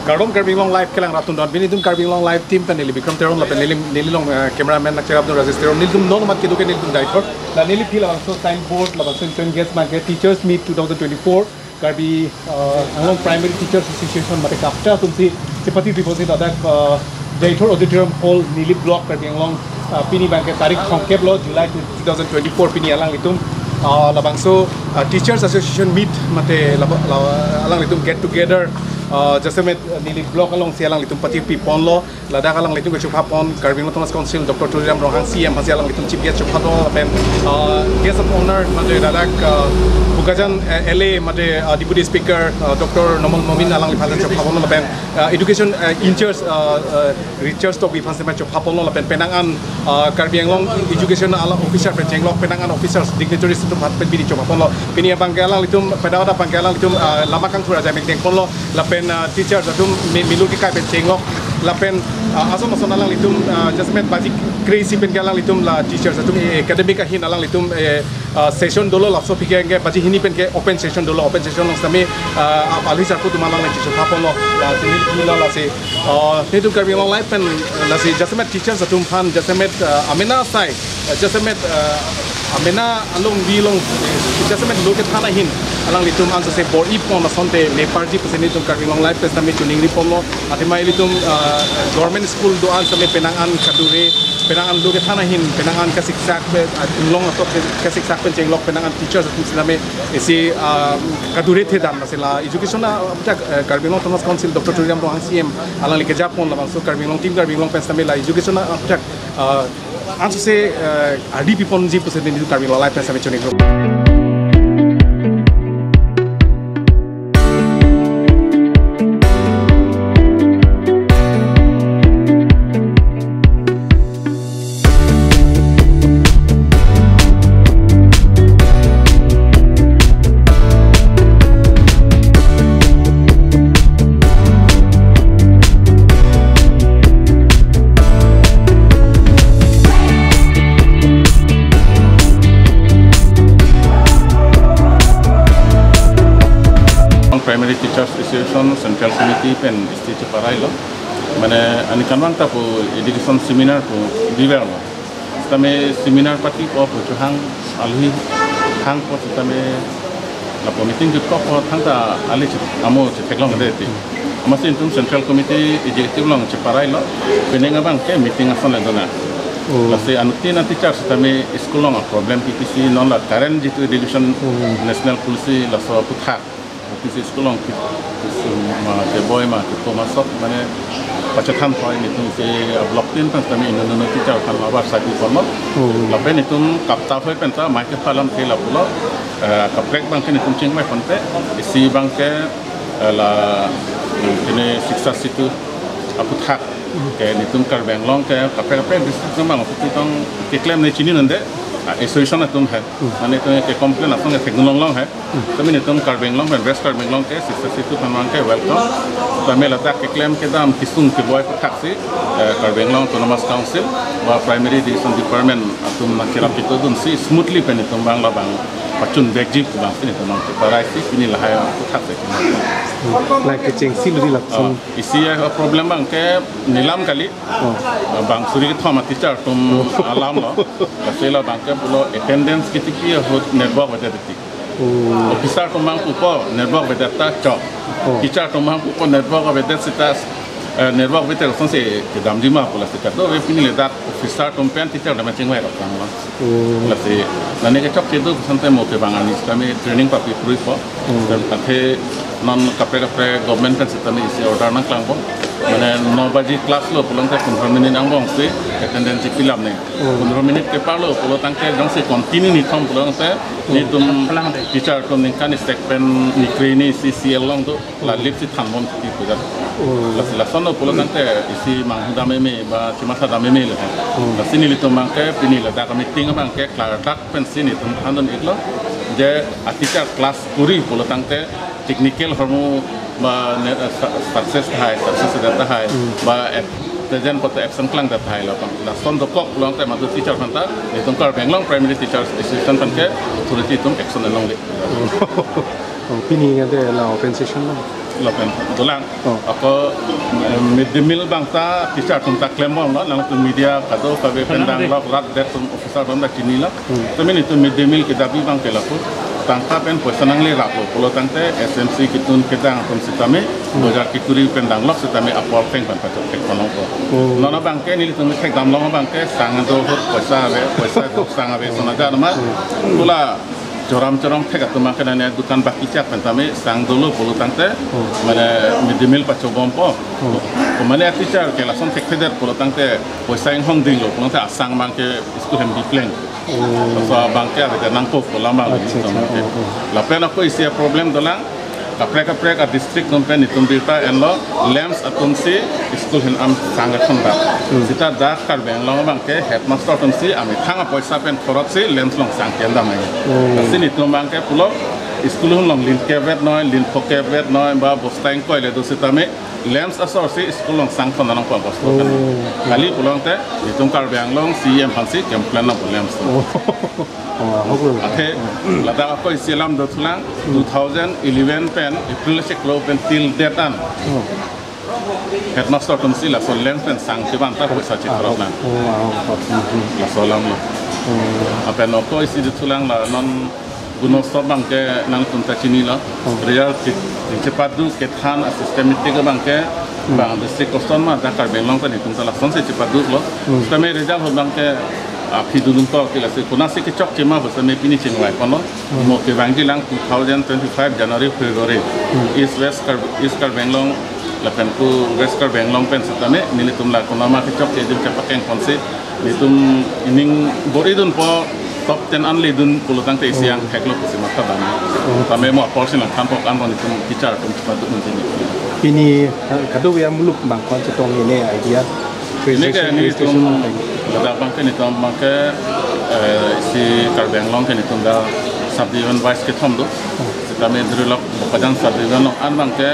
Kardom Karbing Long Live Kelang Ratun Dot Binidum Karbing Long Live Team Paneli Bikram Teron La Peneli Nililong cameraman Nakcher Abdul Register Nilum non mat Kiduke Nilum Daitor La Nili Pila also signboard La Basin Guest Market Teachers Meet 2024 Karbi Anglong Primary Teachers Association Mate Kapta Tumsi Sepati Deposit Adak Daitor Auditorium Hall Nili Block Karbi Anglong Pini Bank Tarik Songkep Lo July 2024 Pini Alang Litum Labangso Teachers Association Meet Mate Alang Litum Get Together Jasemet Nili Block along Sialang Litum Pati Pipon Lo Ladak Alang Litum Chupapon Karbing Thomas Council Dr. Tuliam Rohang CM Hasialang Litum Chief Guest Chupapon Pen Guest of Honor Mate Ladak Bukajan LA Mate Deputy Speaker Dr. Nomal Momin Alang Lipasan Chupapon Pen Education Inchers Richard Stock Lipasan Chupapon Pen Penangan Karbing Long Education Officer Penjenglok Penangan Officers Dignitaries Litum Patpen Bidi Chupapon Lo Pini Banggalang Litum Pedawada Banggalang Litum Lamakang Turaja Mekten Lo Lapen teachers atum milur ki kai pen cengok lapen asom mason alang litum jasmet baji crazy pen galang litum la teachers atum academic ahin alang litum session dolo lapso pikenge baji hini pen ke open session dolo open session long sami ali sarpu tumalang la teacher thapon lo la sinil kila la se netu Karbing Long Live pen la se jasmet teachers atum phan jasmet amena sai jasmet amena along bilong jasmet loket thana hin alang litum ansa se bor ipon la sonte me party percentage Karbing Long Live pesta me tuning ripon lo atimai litum government school do ansa me penangan kadure penangan loket thana hin penangan kasiksak be long atok kasiksak pen jenglok penangan teachers atum silame esi kadure the dan masela education na Karbing Long Thomas Council Dr. Tuliam Rohang CM alang like japon la bangso Karbing Long team Karbing Long pesta me la education na ansa se RDP pon ji percentage Karbing Long Live pesta me tuning group Primary Teachers Association Central Committee pen stage parai lo mane ani kanwang ta pu education seminar pu biber lo tame seminar pati po pu hang alhi hang po tame la meeting ju ko po thang ta ali amo teklong de ti amasin tum Central Committee executive long che parai lo penenga bang ke meeting asan le dona la se anuti na teachers tame school long problem PPC non la current jitu education national policy la so pu thak This is long the boy ma to masuk mana pacatan point itu se blockin pen kami Indonesia teacher kan abar satu format lapen itu kapta foi pensa market palam thela pula kaprek bang kan itu cing mai ponte isi bang ke la ini siksa situ aku thak ke itu Karbing Long ke kaprek district memang itu tong klaim ne chini nande association atum hai mane to ke complain asong ke gunong long hai tami ne tum Karbing Long and West Karbing Long ke situ phamang ke welcome tami lata ke claim ke dam kisung ke boy ko thaksi Karbing Long Autonomous Council wa primary education department atum na kirap itu dun si smoothly pen tum bang la bang pacun veggie bang ini tum ke parai si ini lah ya ko thaksi like ke cheng siluri la song isi problem bang ke nilam kali bang suri ke thoma teacher tum alam lo asela bang ke pulo attendance kitiki hot network wajati officer to mang upo network bedata chok teacher to mang upo network bedata sitas network betel sonse ke damdima pula sita to we pini le dat officer to pen teacher da maching wai rakang la se nane ke chok ke do sante mo ke bangani kami training papi puri po dan pathe non kapre government kan sita ni isi order nang klang po mane 9 baji class lo pulang ke 15 minit ang bong se attendance pilam ne 15 minit ke palo pulo tangke dong se continue ni thong pulang se ni tum teacher to ning kan stek pen ni kreni CCL long to la lip si than bon ti pu la sono pulo tangke isi mang da meme ba chimasa da meme le la sini li to mang ke pini la da meeting bang ke klar tak pen sini tum handon iklo je teacher class puri pulo tangke technical hormo ba success data hai ba present pot absent klang data hai la son do kok long time atu teacher phanta etum Karbing Long Primary Teachers Association phanke authority tum action long le opinion ade la open session lapen dolang ako midmil bangta teacher tum ta claim bom lang tu media kado kabe pendang lok rat det tum officer bom da chinila tamen itu midmil kita bi bang kelaku tangka pen posanang le rapo polo tangte SMC kitun kedang tum sitame bojar kituri pendang lok sitame apol peng pan pacok tek kono ko nona bangke ni tum tek dam long bangke sangado hot poisa dok sangabe sonaga ma pula joram-joram tega tu makan ane dukan baki cak pentame sang dulu puluh tangte mana midmil pacu bompo mana teacher ke langsung tek teder puluh tangte poisa yang hong ding lo puluh tangte asang bangke school hem diplen so bangke ada nangpo pula mang lapen aku isi problem dolang kaprek a district nompen itum birta enlo lems atumsi school hin am sangat khanda sita da karbeng long bangke headmaster atumsi ami thanga poisa pen khorot si lems long sang kenda mai sini itum bangke pulo school hun long lin kevet noy lin pokevet noy ba bostang ko le dositame lems asor si school long sang khanda nang ko bosto kali pulong te itum karbeng long cm hansi kem plan na lems Ate lada ako isilam dotulang 2011 pen April seklo pen till detan headmaster tumsi la so lens pen sang kibanta ko sa chitrot lang la so lam apen ako isi dotulang la non guno sobang ke nang tunta chini la real cepadu kethan systematic ke bangke bang district koston ma dakar benglong pen tunta la son se cepadu lo tame result ho bangke api dulung to kila se kuna se ke chok chema basa me pini chingwai kono mo ke bangji lang 2025 January February East Kar Benglong la pen ku West Kar Benglong pen satame nili tum la kuna ma ke chok ke dim chapakeng konse ni tum ining boridun po top 10 anli dun pulutang te isiang heklo kusi mata dami tame mo portion lang kan pok an ni tum teacher tum sepatu ni pini kado ya muluk bang kon setong ini idea ini ke ni tum lada bangke ni tum bangke si Karbenglong ke ni tum da subdivision vice ke thom do setame drilok bokajan subdivision an bangke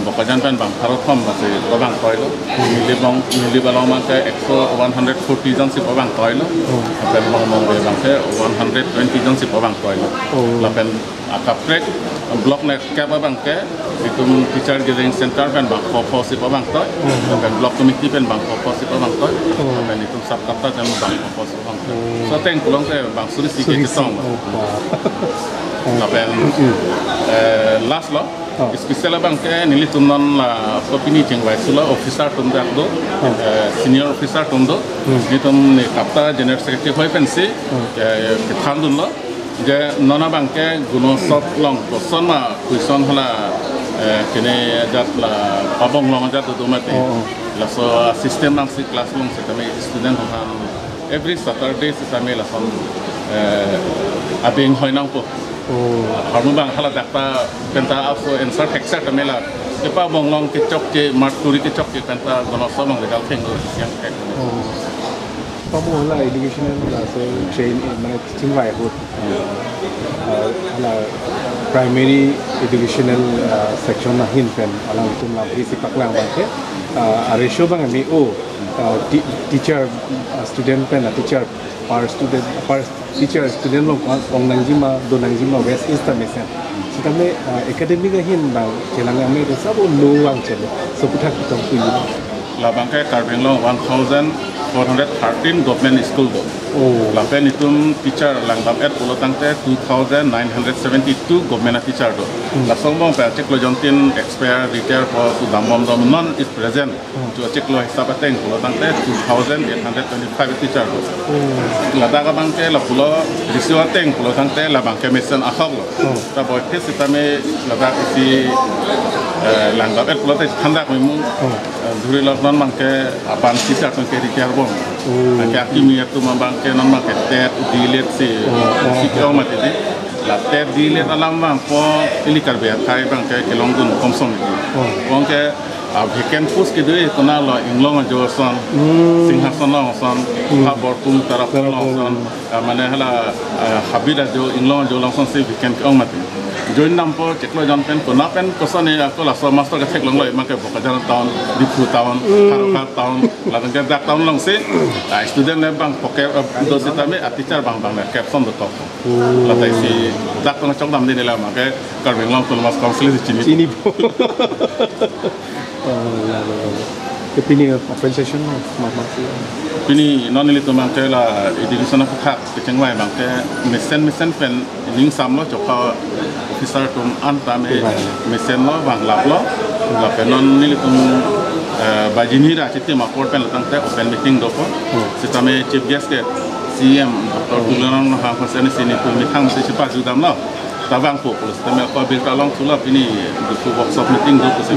bokajan pen bang tharot thom base babang toilo nili balong bangke 140 jon si babang toilo pen mong bangke 120 jon si babang toilo la pen akaprek blok net ke bangke itum teacher gathering center pen bang ko si babang toy pen blok committee pen bang ko si babang toy pen itum sub kapta pen bang ko si babang toy so teng kulong te bang suri si ke song la pen last lo Spesial bangke nili tumnon la opini chengwai sula officer tum do senior officer tum do ni tum ni kapta general secretary hoi pensi ke thandun lo je nona bangke guno sop long person ma kuison hala kene jat la pabong long jat do mate la so system nang si classroom se tame student han every Saturday se tame la son abeng hoi nang po harmu bang hala dakta penta also answer hexer tamela kepa bonglong ke chok ke marturi ke chok ke penta gono somang legal thing go siang tek pamu hala educational la so train mane chingwai hot hala primary educational section na hin pen alang tum la basic paklang bangke ratio bang mi teacher student pen teacher per student per teacher student lo ong nangjima do nangjima west east mesen sitame academic hin bang chelang ame de sabo no wang chele so puthak tong ku la bangke Karbenglong 1413 government school do la pen itum teacher langbam et pulo tangte 2972 government teacher do la songbong pa cheklo jontin expert retire for to damom dom non is present to cheklo hisabateng pulo tangte 2825 teacher do la daga bangke la pulo risiwateng pulo tangte la bangke mesen ahog lo ta boy sitame la daga si langbam et pulo te thanda koimu dhuri lok non bangke apan teacher tong ke retire bom ke kimia tu bangke non bangke tet dilet si sikong mate de la tet dilet alam bang po ili karbe thai bangke kelongdun komsom bangke vacant post ke doi kona lo inglong joson singhason son ha bortum taraf son mane hala habida jo inglong jo long son se vacant ong mate join nampo ceklo jan pen ko na pen kosane ko la so master ka thek long loi ma ke bokajan town dipu town Kharkha town la dang dak town long se student le bang poke do sitame a teacher bang bang capson do top la tai si dak tong chong dam ni la ma ke Karbeng Long Autonomous Council chini po kepini appreciation mama pini non ni to mang ke la education of khak ke chengwai mang ke mesen pen ning sam lo chok officer tum an ta me mesen lo bang lap lo la pen non ni tum bajini ra chite ma port pen tang te open meeting do ko sitame chief guest ke CM Dr. Tulanang ha konsen sini tu mi khang se chipa judam lo tabang po sitame ko bil ta long sula pini du workshop meeting do ko se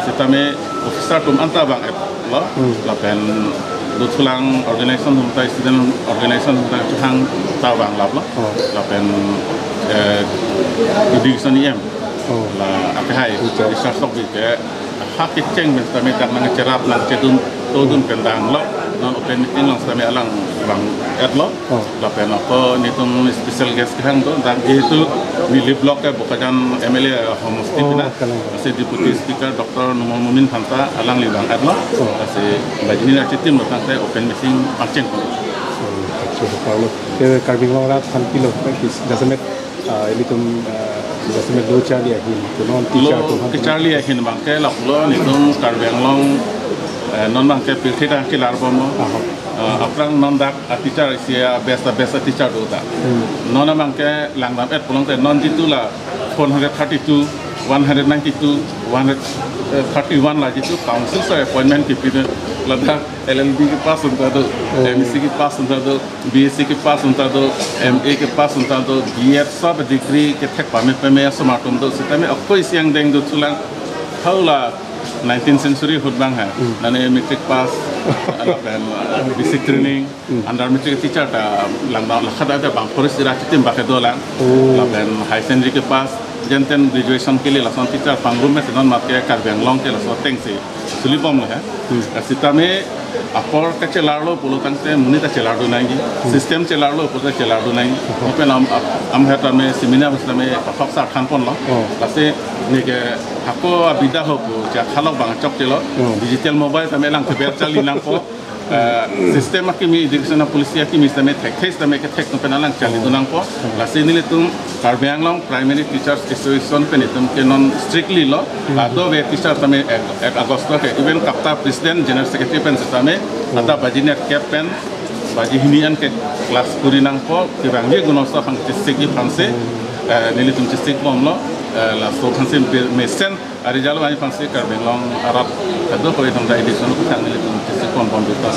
sitame officer tum an ta bang lo la pen du tulang organization tum ta student organization tum ta hang ta bang lap lo la pen education em la akai research sok bi ke hak keceng ben sitame tak nang cerap nang cedum todun pendang lo non open meeting lang sitame alang bang lo la pen ko ni tum special guest hang do dan itu Mili Block ke bukan MLA Homosti pina, si Deputy Speaker Dr. Numon Mumin Hanta alang libang adlo, si bajini nak citim tentang saya open meeting macam tu. Kalau ke Karbeng Long rat kan kilo, jasmet ini tu jasmet dua Charlie ahin, tu non teacher tu. Lo Charlie ahin bangke lah pulo ni tu Karbeng Long non bangke pilih dah kelar bomo. Aprang non dak teacher sia best teacher do ta non amang ke langgam pulang te non jitu la 432 192 131 la jitu council so appointment ki pide lada LLB ke pass unta do MSc ke pass unta do BSc ke pass unta do MA ke pass unta do BEd सब degree ke thek pame pame smartum do sitame akkoi siang deng do tulang haula 19th century hudbang hai nane matric pass alapan basic training under matric teacher ta langda lakhada ta bang forest ira chitim ba ke dolang alapan high secondary ke pass jenten graduation ke liye lason teacher pangrum me senon mat ke Karbeng Long ke lason teng se sulibom hai sitame apor ka chelarlo pulutang te muni ta chelardo nangi system chelarlo pulutang chelardo nangi open am hata me seminar me faksa thanpon lo lase ni ke hako abida ho ko ja khalok bang chok telo digital mobile tame lang ke chali nang ko sistem ki mi education policy ki mi tame thek tame ke thek no penalang chali dunang ko lase ni le tum Karbeng Long Primary Teachers Association pe nitum ke non strictly lo ado ve teacher tame 1 August ke even kapta president general secretary pen tame ata bajiner cap pen baji hinian ke kelas kurinang ko ke bangge gunosa phang segi phangse nili tum segi bom lo la so khanse mesen ari jalo ani phangse Karbeng Long arab ado ko itam da edition ko thang nili tum segi bom bom bitas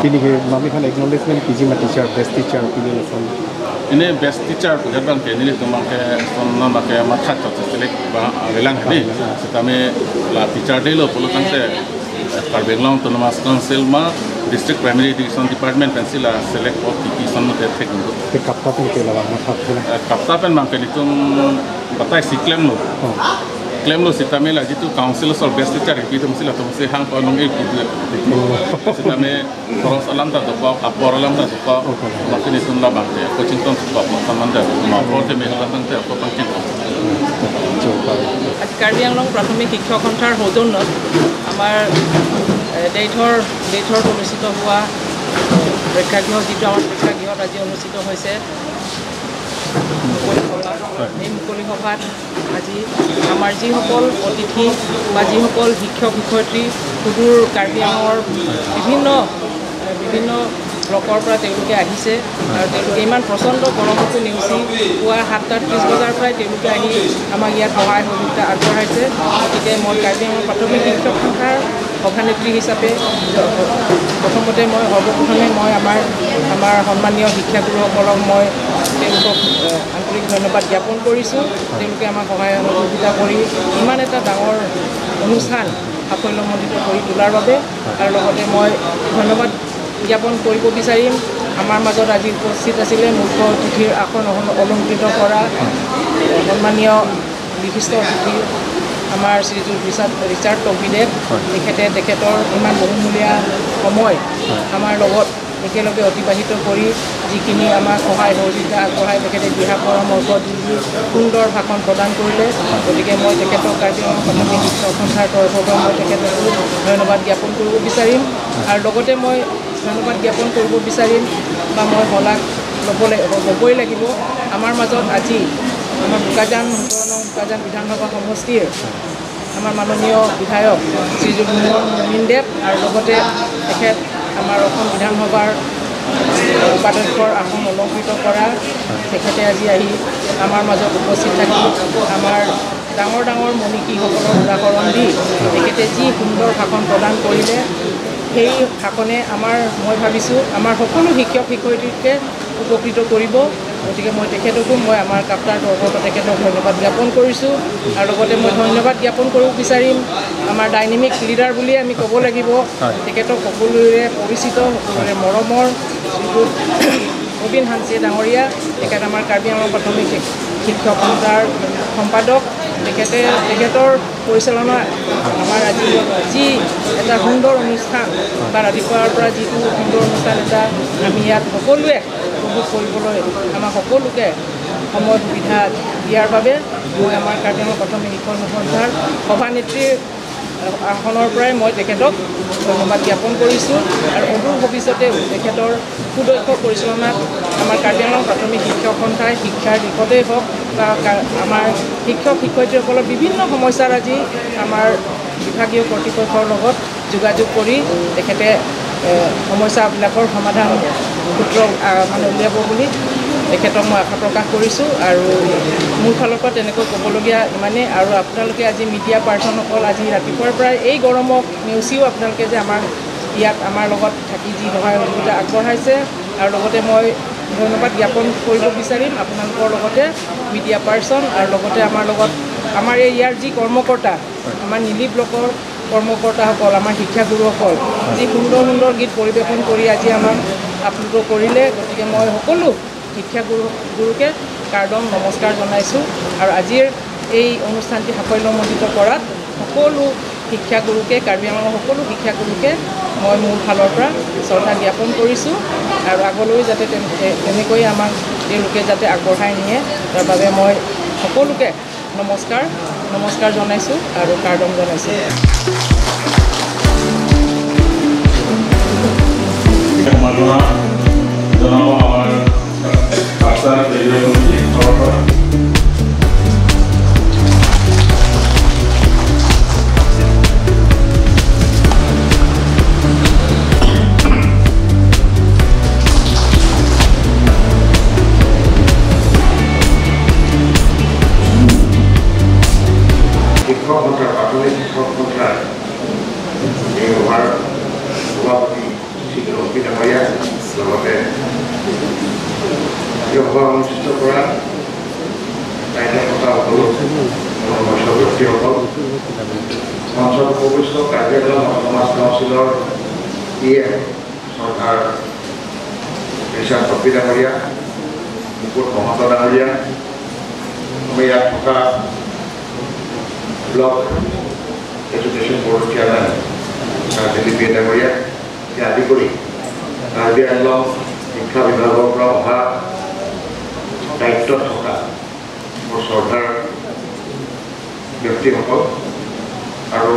ini ke mami kan acknowledgement kiji ma teacher best teacher ini lasan ini best teacher ko jabang ke nili tum ke sonna ma ke matha to select ba relang ni setame la teacher de lo pulutang se Karbeng Long Autonomous Council ma district primary education department pencil select of ki sonno te thek ndo te kapta pen ke lawa matha kapta pen mang ke nitum batai si claim lo sitame la jitu council so best teacher ki tum sila tum se hang ko long e ki sitame cross alam ta do ko apor alam ta do ko makini tum la bang te coaching ton ko samanda ma porte me la tang te ko pangchen Karbeng Long প্রাথমিক শিক্ষা সন্থাৰ সৌজন্যত আমাৰ ডেটৰ অনুষ্ঠিত হোৱা প্ৰেক্ষাগৃহ যিটো আমাৰ প্ৰেক্ষাগৃহত আজি অনুষ্ঠিত হৈছে এই মুকলি সভাত আজি আমাৰ যিসকল অতিথি বা যিসকল শিক্ষক শিক্ষয়িত্ৰী সুদূৰ কাৰ্বি আংলঙৰ বিভিন্ন ব্লকৰ পৰা তেওঁলোকে আহিছে আৰু তেওঁলোকে ইমান প্ৰচণ্ড গৰমতো নেওচি পুৱা 7:30 বজাৰ পৰাই তেওঁলোকে আহি আমাক ইয়াত সহায় সহযোগিতা আগবঢ়াইছে গতিকে মই কাৰ্বি আংলং প্ৰাথমিক শিক্ষক সন্থাৰ সভানেত্ৰী হিচাপে প্ৰথমতে মই সৰ্বপ্ৰথমে মই আমাৰ সন্মানীয় শিক্ষাগুৰুসকলক মই তেওঁলোকক আন্তৰিক ধন্যবাদ জ্ঞাপন কৰিছোঁ তেওঁলোকে আমাক সহায় সহযোগিতা কৰি ইমান এটা ডাঙৰ অনুষ্ঠান সাফল্যমণ্ডিত কৰি তোলাৰ বাবে আৰু লগতে মই ধন্যবাদ জ্ঞাপন কৰিব বিচাৰিম আমাৰ মাজত আজি উপস্থিত আছিলে মুখ্য অতিথিৰ আসন অলংকৃত কৰা সন্মানীয় বিশিষ্ট অতিথি আমাৰ শ্ৰীযুত ৰিচাৰ্ড তম্পিদেৱ তেখেতৰ ইমান বহুমূলীয়া সময় আমাৰ লগত একেলগে অতিবাহিত কৰি যিখিনি আমাক সহায় সহযোগিতা আগবঢ়াই তেখেতে দিহা পৰামৰ্শ দি সুন্দৰ ভাষণ প্ৰদান কৰিলে। গতিকে মই তেখেতক কাৰ্বি আংলং প্ৰাথমিক শিক্ষক সন্থাৰ তৰফৰ পৰা মই তেখেতকো ধন্যবাদ জ্ঞাপন কৰিব বিচাৰিম। আৰু লগতে মই ধন্যবাদ জ্ঞাপন কৰিব বিচাৰিম বা মই শলাগ ল'বই লাগিব আমাৰ মাজত আজি আমাৰ বোকাজান ১৭ নং বোকাজান বিধানসভা সমষ্টিৰ আমাৰ মাননীয় বিধায়ক শ্ৰীযুত মুমিনদেৱ আৰু লগতে তেখেত আমাৰ অসম বিধানসভাৰ উপাধ্যক্ষৰ আসন অলংকৃত কৰা তেখেতে আজি আহি আমাৰ মাজত উপস্থিত থাকি আমাৰ ডাঙৰ ডাঙৰ মনীষীসকলৰ উদাহৰণ দি তেখেতে যি সুন্দৰ ভাষণ প্ৰদান কৰিলে সেই ভাষণে মই ভাবিছোঁ আমাৰ সকলো শিক্ষক শিক্ষয়িত্ৰীকে উপকৃত কৰিব। গতিকে মই তেখেতকো মই আমাৰ কাপ্তাৰ তৰফৰ পৰা তেখেতক ধন্যবাদ জ্ঞাপন কৰিছোঁ। আৰু লগতে মই ধন্যবাদ জ্ঞাপন কৰিব বিচাৰিম আমাৰ ডাইনেমিক লিডাৰ বুলিয়ে আমি ক'ব লাগিব তেখেতক সকলোৰে পৰিচিত সকলোৰে মৰমৰ যিটো প্ৰবীণ হাঞ্চিয়ে ডাঙৰীয়া তেখেত আমাৰ কাৰ্বি আংলং প্ৰাথমিক শিক্ষক সন্থাৰ সম্পাদক তেখেতৰ পৰিচালনা আমাৰ আজি যি এটা সুন্দৰ অনুষ্ঠান বা ৰাতিপুৱাৰ পৰা যিটো সুন্দৰ অনুষ্ঠান এটা আমি ইয়াত সকলোৱে উপভোগ কৰিবলৈ আমাৰ সকলোকে সময় সুবিধা দিয়াৰ বাবে মই আমাৰ কাৰ্বি আংলং প্ৰাথমিক শিক্ষক সন্থাৰ সভানেত্ৰীৰ আসনৰ পৰাই মই তেখেতক ধন্যবাদ জ্ঞাপন কৰিছোঁ। আৰু অদূৰ ভৱিষ্যতেও তেখেতৰ সুদক্ষ পৰিচালনাত আমাৰ কাৰ্বি আংলং প্ৰাথমিক শিক্ষক সন্থাই শিক্ষাৰ দিশতেই হওক বা আমাৰ শিক্ষক শিক্ষয়িত্ৰীসকলৰ বিভিন্ন সমস্যাৰ আজি আমাৰ বিভাগীয় কৰ্তৃপক্ষৰ লগত যোগাযোগ কৰি তেখেতে সমস্যাবিলাকৰ সমাধান সূত্ৰ উলিয়াব বুলি তেখেতক মই আশা প্ৰকাশ কৰিছোঁ। আৰু মোৰ ফালৰ পৰা তেনেকৈ ক'বলগীয়া ইমানেই। আৰু আপোনালোকে আজি মিডিয়া পাৰ্চনসকল আজি ৰাতিপুৱাৰ পৰাই এই গৰমক নেওচিও আপোনালোকে যে ইয়াত আমাৰ লগত থাকি যি সহায় সহযোগিতা আগবঢ়াইছে আৰু লগতে মই ধন্যবাদ জ্ঞাপন কৰিব বিচাৰিম আপোনালোকৰ লগতে মিডিয়া পাৰ্চন আৰু লগতে আমাৰ লগত আমাৰ ইয়াৰ যি কৰ্মকৰ্তা আমাৰ নিলি ব্লকৰ কৰ্মকৰ্তাসকল আমাৰ শিক্ষাগুৰুসকল যি সুন্দৰ সুন্দৰ গীত পৰিৱেশন কৰি আজি আমাক আপ্লুত কৰিলে। গতিকে মই সকলো শিক্ষাগুৰুকে কাৰ্ডম নমস্কাৰ জনাইছোঁ। আৰু আজিৰ এই অনুষ্ঠানটি সাফল্যমণ্ডিত কৰাত সকলো শিক্ষাগুৰুকে কাৰ্বি আংলঙৰ সকলো শিক্ষাগুৰুকে মই মোৰ ফালৰ পৰা শ্ৰদ্ধা জ্ঞাপন কৰিছোঁ। আৰু আগলৈও যাতে তেনেকৈ আমাক তেওঁলোকে যাতে আগবঢ়াই নিয়ে তাৰ বাবে মই সকলোকে নমস্কাৰ জনাইছোঁ আৰু কাৰ্ডম জনাইছোঁ। প্ৰাথমিক শিক্ষক সন্থাৰ এই সভাৰ সভাপতি শ্ৰী ৰবি ডাঙৰীয়া লগতে এই সভা অনুষ্ঠিত কৰা সকলো মঞ্চ ব্যক্তিসকল মঞ্চত উপবিষ্ট কাৰ্বি আংলং সমাজ কাউন্সিলৰ চৰকাৰ ৰিচাৰ্ড ৰবি ডাঙৰীয়া মুকুট মহন্ত ডাঙৰীয়া আমি ইয়াত থকা block education board chairman Dilip ডাঙৰীয়া আদি কৰি কাৰ্বি আংলং শিক্ষা বিভাগৰ পৰা অহা দায়িত্বত থকা মোৰ শ্ৰদ্ধাৰ ব্যক্তিসকল আৰু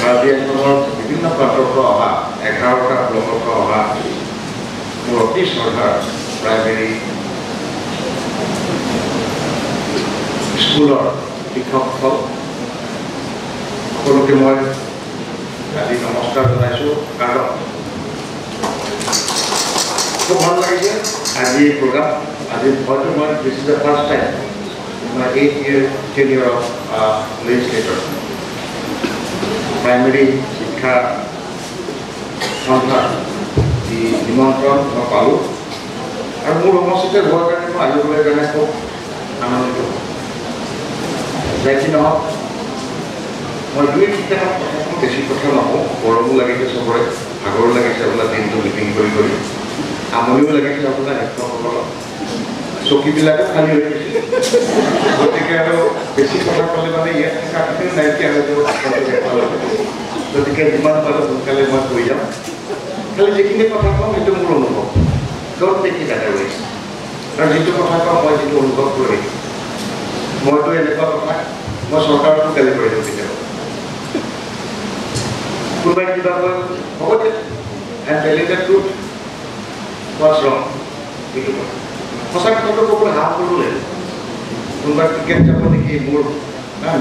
কাৰ্বি আংলঙৰ বিভিন্ন প্ৰান্তৰ পৰা অহা 11টা ব্লকৰ পৰা অহা মোৰ অতি শ্ৰদ্ধাৰ প্ৰাইমেৰী স্কুলৰ শিক্ষকসকল সকলোকে মই আজি নমস্কাৰ জনাইছোঁ। কাৰণ খুব ভাল লাগিছে আজি এই প্ৰগ্ৰাম আজি হয়তো মই this is the first time my 8-year tenure of legislator primary শিক্ষা সন্থাৰ যি নিমন্ত্ৰণ মই পালোঁ আৰু মোৰ সমষ্টিতে হোৱাৰ কাৰণে মই আহিবলৈ কাৰণে খুব আনন্দিত যাই নহওক মই বেছি কথা নকওঁ। গৰমো লাগিছে চবৰে, ভাগৰো লাগিছে আপোনাৰ দিনটো মিটিং কৰি আমনিও লাগিছে আপোনাৰ শিক্ষকসকলক, চকীবিলাকো খালী হৈ গৈছে। গতিকে আৰু বেছি কথা ক'লে মানে ইয়াত থকা নাইকিয়া হৈ যাব। গতিকে যিমান পাৰোঁ সোনকালে মই কৈ যাম। খালি যিখিনি কথা কওঁ সেইটো মোৰ অনুভৱ ড'ন্ট টেক ইট আদাৰৱাইজ আৰু যিটো কথা কওঁ মই যিটো অনুভৱ কৰি মইতো এনেকুৱা কথা মই চৰকাৰকো গালি কৰি দিওঁ কেতিয়াবা কোনোবাই কিবা কয় হ'ব they I am telling the truth what's wrong এইটো কথা সঁচা কথাটো ক'বলৈ হাত কৰিবলৈ কোনোবা ক্ৰিকেট যাব নেকি মোৰ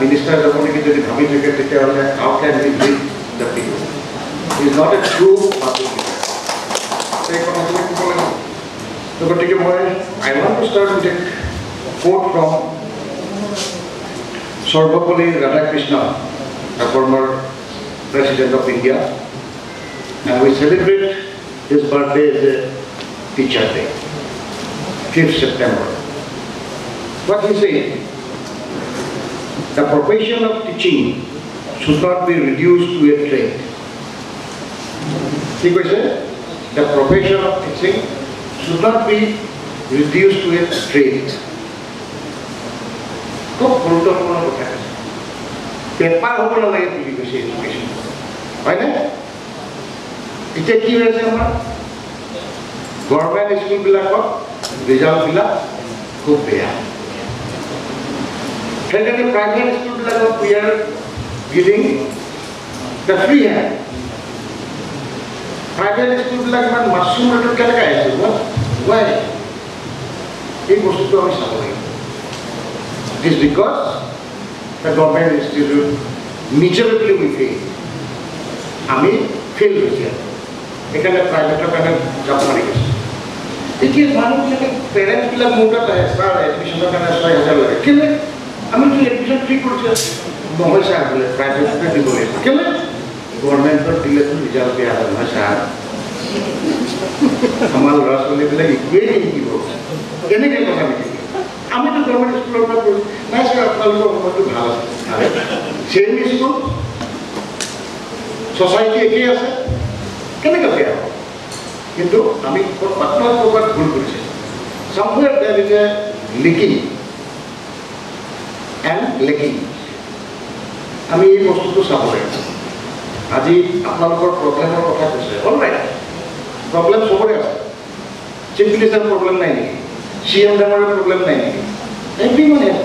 মিনিষ্টাৰ যাব নেকি যদি ভাবি থাকে তেতিয়াহ'লে how can be live the people is not a true public সেই কথাখিনি ক'ব লাগিব তো গতিকে মই I want to start with a quote from Sarvepalli Radhakrishna the former President of India, and we celebrate his birthday as a Teacher Day, 5th September. What he said, the profession of teaching should not be reduced to a trade. See what he said? The profession of teaching should not be reduced to a trade. খুব গুৰুত্বপূৰ্ণ কথা paper হ'ব নালাগে বুলি কৈছে education হয়নে এতিয়া কি হৈছে আমাৰ গভৰ্ণমেণ্ট স্কুলবিলাকত ৰিজাল্টবিলাক খুব বেয়া সেইকাৰণে প্ৰাইভেট স্কুলবিলাকত we are giving the free hand private স্কুলবিলাক ইমান মাছৰুম ৰেটত কেনেকৈ আহিছে ৱাই এই বস্তুটো আমি চাব লাগিব It is because the government institute miserably we fail. আমি ফেল হৈছে এখানে প্ৰাইভেটৰ কাৰণে যাব পাৰিছে এতিয়া মানুহবিলাকে পেৰেণ্টছবিলাক মোৰ তাত আহে ছাৰ এডমিশ্যনৰ কাৰণে ৬,০০০ লাগে কেলে আমিতো এডমিশ্যন ফ্ৰী কৰিছোঁ নহয় ছাৰ বোলে প্ৰাইভেটতে দিব লাগিব কেলে গভৰ্ণমেণ্টত দিলেতো ৰিজাল্ট বেয়া হয় নহয় ছাৰ আমাৰ ল'ৰা ছোৱালীবিলাক একোৱেই নিশিকিব এনেকৈ কথা নেকি আমিতো গভৰ্ণমেণ্ট স্কুলৰ পৰা পঢ়ি নাই ছাৰ আপোনালোকৰ সময়টো ভাল আছে ছেইম স্কুল ছ'চাইটি একেই আছে কেনেকৈ বেয়া হ'ব কিন্তু আমি ক'ৰবাত ভুল কৰিছে somewhere there is a leaking and lacking আমি এই বস্তুটো চাব লাগিব আজি আপোনালোকৰ প্ৰব্লেমৰ কথা কৈছে অল ৰাইট প্ৰব্লেম চবৰে আছে চিফ মিনিষ্টাৰ প্ৰব্লেম নাই নেকি CM ডাঙৰ প্ৰব্লেম নাই নেকি এভৰিৱান হেজ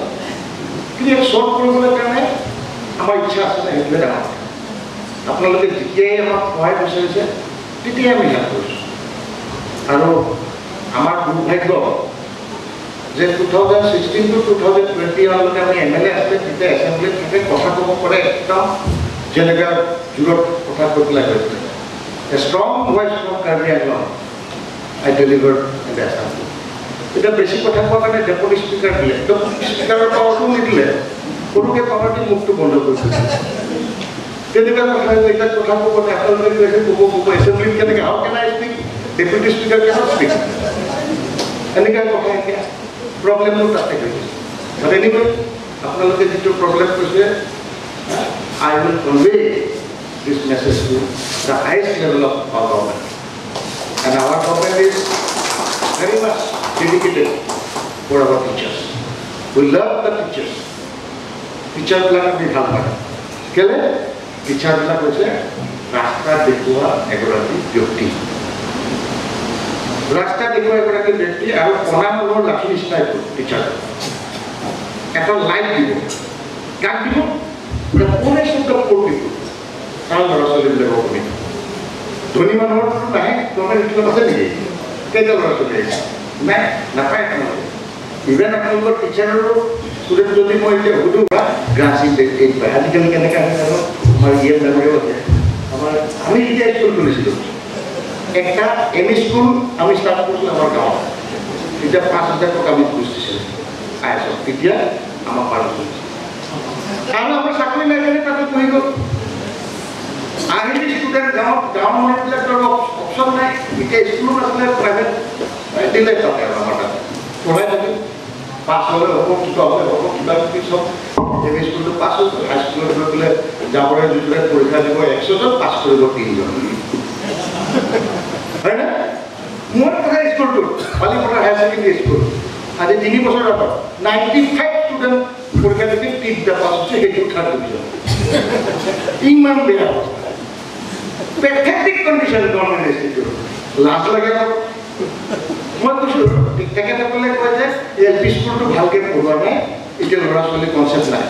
কিন্তু ইয়াক ছল্ভ কৰিবলৈ কাৰণে আমাৰ ইচ্ছা আছে নাই সেইটোৱে ডাঙৰ আপোনালোকে যেতিয়াই আমাক সহায় বিচাৰিছে তেতিয়াই আমি হেল্প কৰিছোঁ আৰু আমাৰ দুৰ্ভাগ্য যে 2016 to 2021লৈকে আমি MLA আছিলে তেতিয়া এছেম্বলিত থাকে কথা ক'ব পাৰে একদম যেনেকৈ জোৰত কথা কৈ পেলাই গৈছিলে এ strong voice from Karbi Anglong I delivered in the assembly এটা বেছি কথা কোৱাৰ কাৰণে ডেপুটি স্পীকাৰ দিলে ডেপুটি স্পীকাৰৰ পাৱাৰটো নিদিলে সৰুকৈ পাৱাৰটি মুখটো বন্ধ কৰিছিল তেনেকুৱা কথা এতিয়া কথা ক'ব আপোনালোকে কৈছে ক'ব এছেম্বলিত কেনেকৈ how can I speak deputy speaker cannot speak এনেকুৱা কথা এতিয়া প্ৰব্লেমবোৰ তাতে গৈছে বাট এনিৱে আপোনালোকে যিটো প্ৰব্লেম কৈছে I will convey this message to the highest level of our government and our government is very much dedicated for our teachers. We love the teachers. Teacher বিলাক আমি ভাল পাওঁ কেলে টিচাৰ বিলাক হৈছে ৰাস্তা দেখুওৱা এগৰাকী ব্যক্তি ৰাস্তা দেখুওৱা এগৰাকী ব্যক্তি আৰু পঢ়া মনৰ লাঠি নিচিনা টিচাৰ এটা লাইট দিব কাক দিব কোনে শুদ্ধ কৰিব তাৰ ল'ৰা ছোৱালীবিলাকক শুনি ধনী মানুহৰ নাহে গভৰ্ণমেণ্ট স্কুলত আছে নেকি কেইটা ল'ৰা ছোৱালী নাই নাপায় আপোনালোকে ইভেন আপোনালোকৰ টিচাৰৰো ষ্টুডেণ্ট যদি মই এতিয়া সুধোঁ বা গ্ৰাছিং এইট পায় আজিকালি কেনেকৈ আমি জানো আমাৰ ইয়েৰ মেমৰিও আছে আমাৰ আমি যেতিয়া স্কুল খুলিছিলোঁ একটা এম ই স্কুল আমি ষ্টাৰ্ট কৰিছিলোঁ আমাৰ গাঁৱত তেতিয়া 5,000 টকা আমি ঘুচ দিছিলোঁ আইএছত তেতিয়া আমাৰ পাৰ কৰিছিল আৰু আমাৰ চাকৰি নাই কাৰণে তাতে পঢ়ি গ'ল আহিলে ষ্টুডেণ্ট গাঁৱৰ মানুহবিলাকৰ অপশ্যন নাই এতিয়া স্কুলো নাছিলে প্ৰাইভেট দিলে তাতে আৰু আমাৰ তাতে পঢ়াই থাকে পাছ হ'লে হ'ব কিবা হ'লে হ'ব কিবা কিবি চব এম ই স্কুলটো পাছ হৈ গ'ল হাইস্কুলত গৈ পেলাই যাবলৈ যিটোৰে পৰীক্ষা দিব 100জন পাছ কৰিব 3জন হয়নে মোৰ কথা স্কুলটোত বালিপথাৰ হায়াৰ ছেকেণ্ডেৰী স্কুল আজি 3 বছৰ আগত 95 ষ্টুডেণ্ট পৰীক্ষা দি 3টা পাছ হৈছে সেইটো 3rd ডিভিজন ইমান বেয়া অৱস্থা পেথেটিক কণ্ডিশ্যন গভৰ্ণমেণ্ট ইনষ্টিটিউট লাজ লাগে মই কৈছোঁ তেখেতসকলে কয় যে এল পি স্কুলটো ভালকৈ পঢ়োৱা নাই এতিয়া ল'ৰা ছোৱালী কনচেপ্ট নাই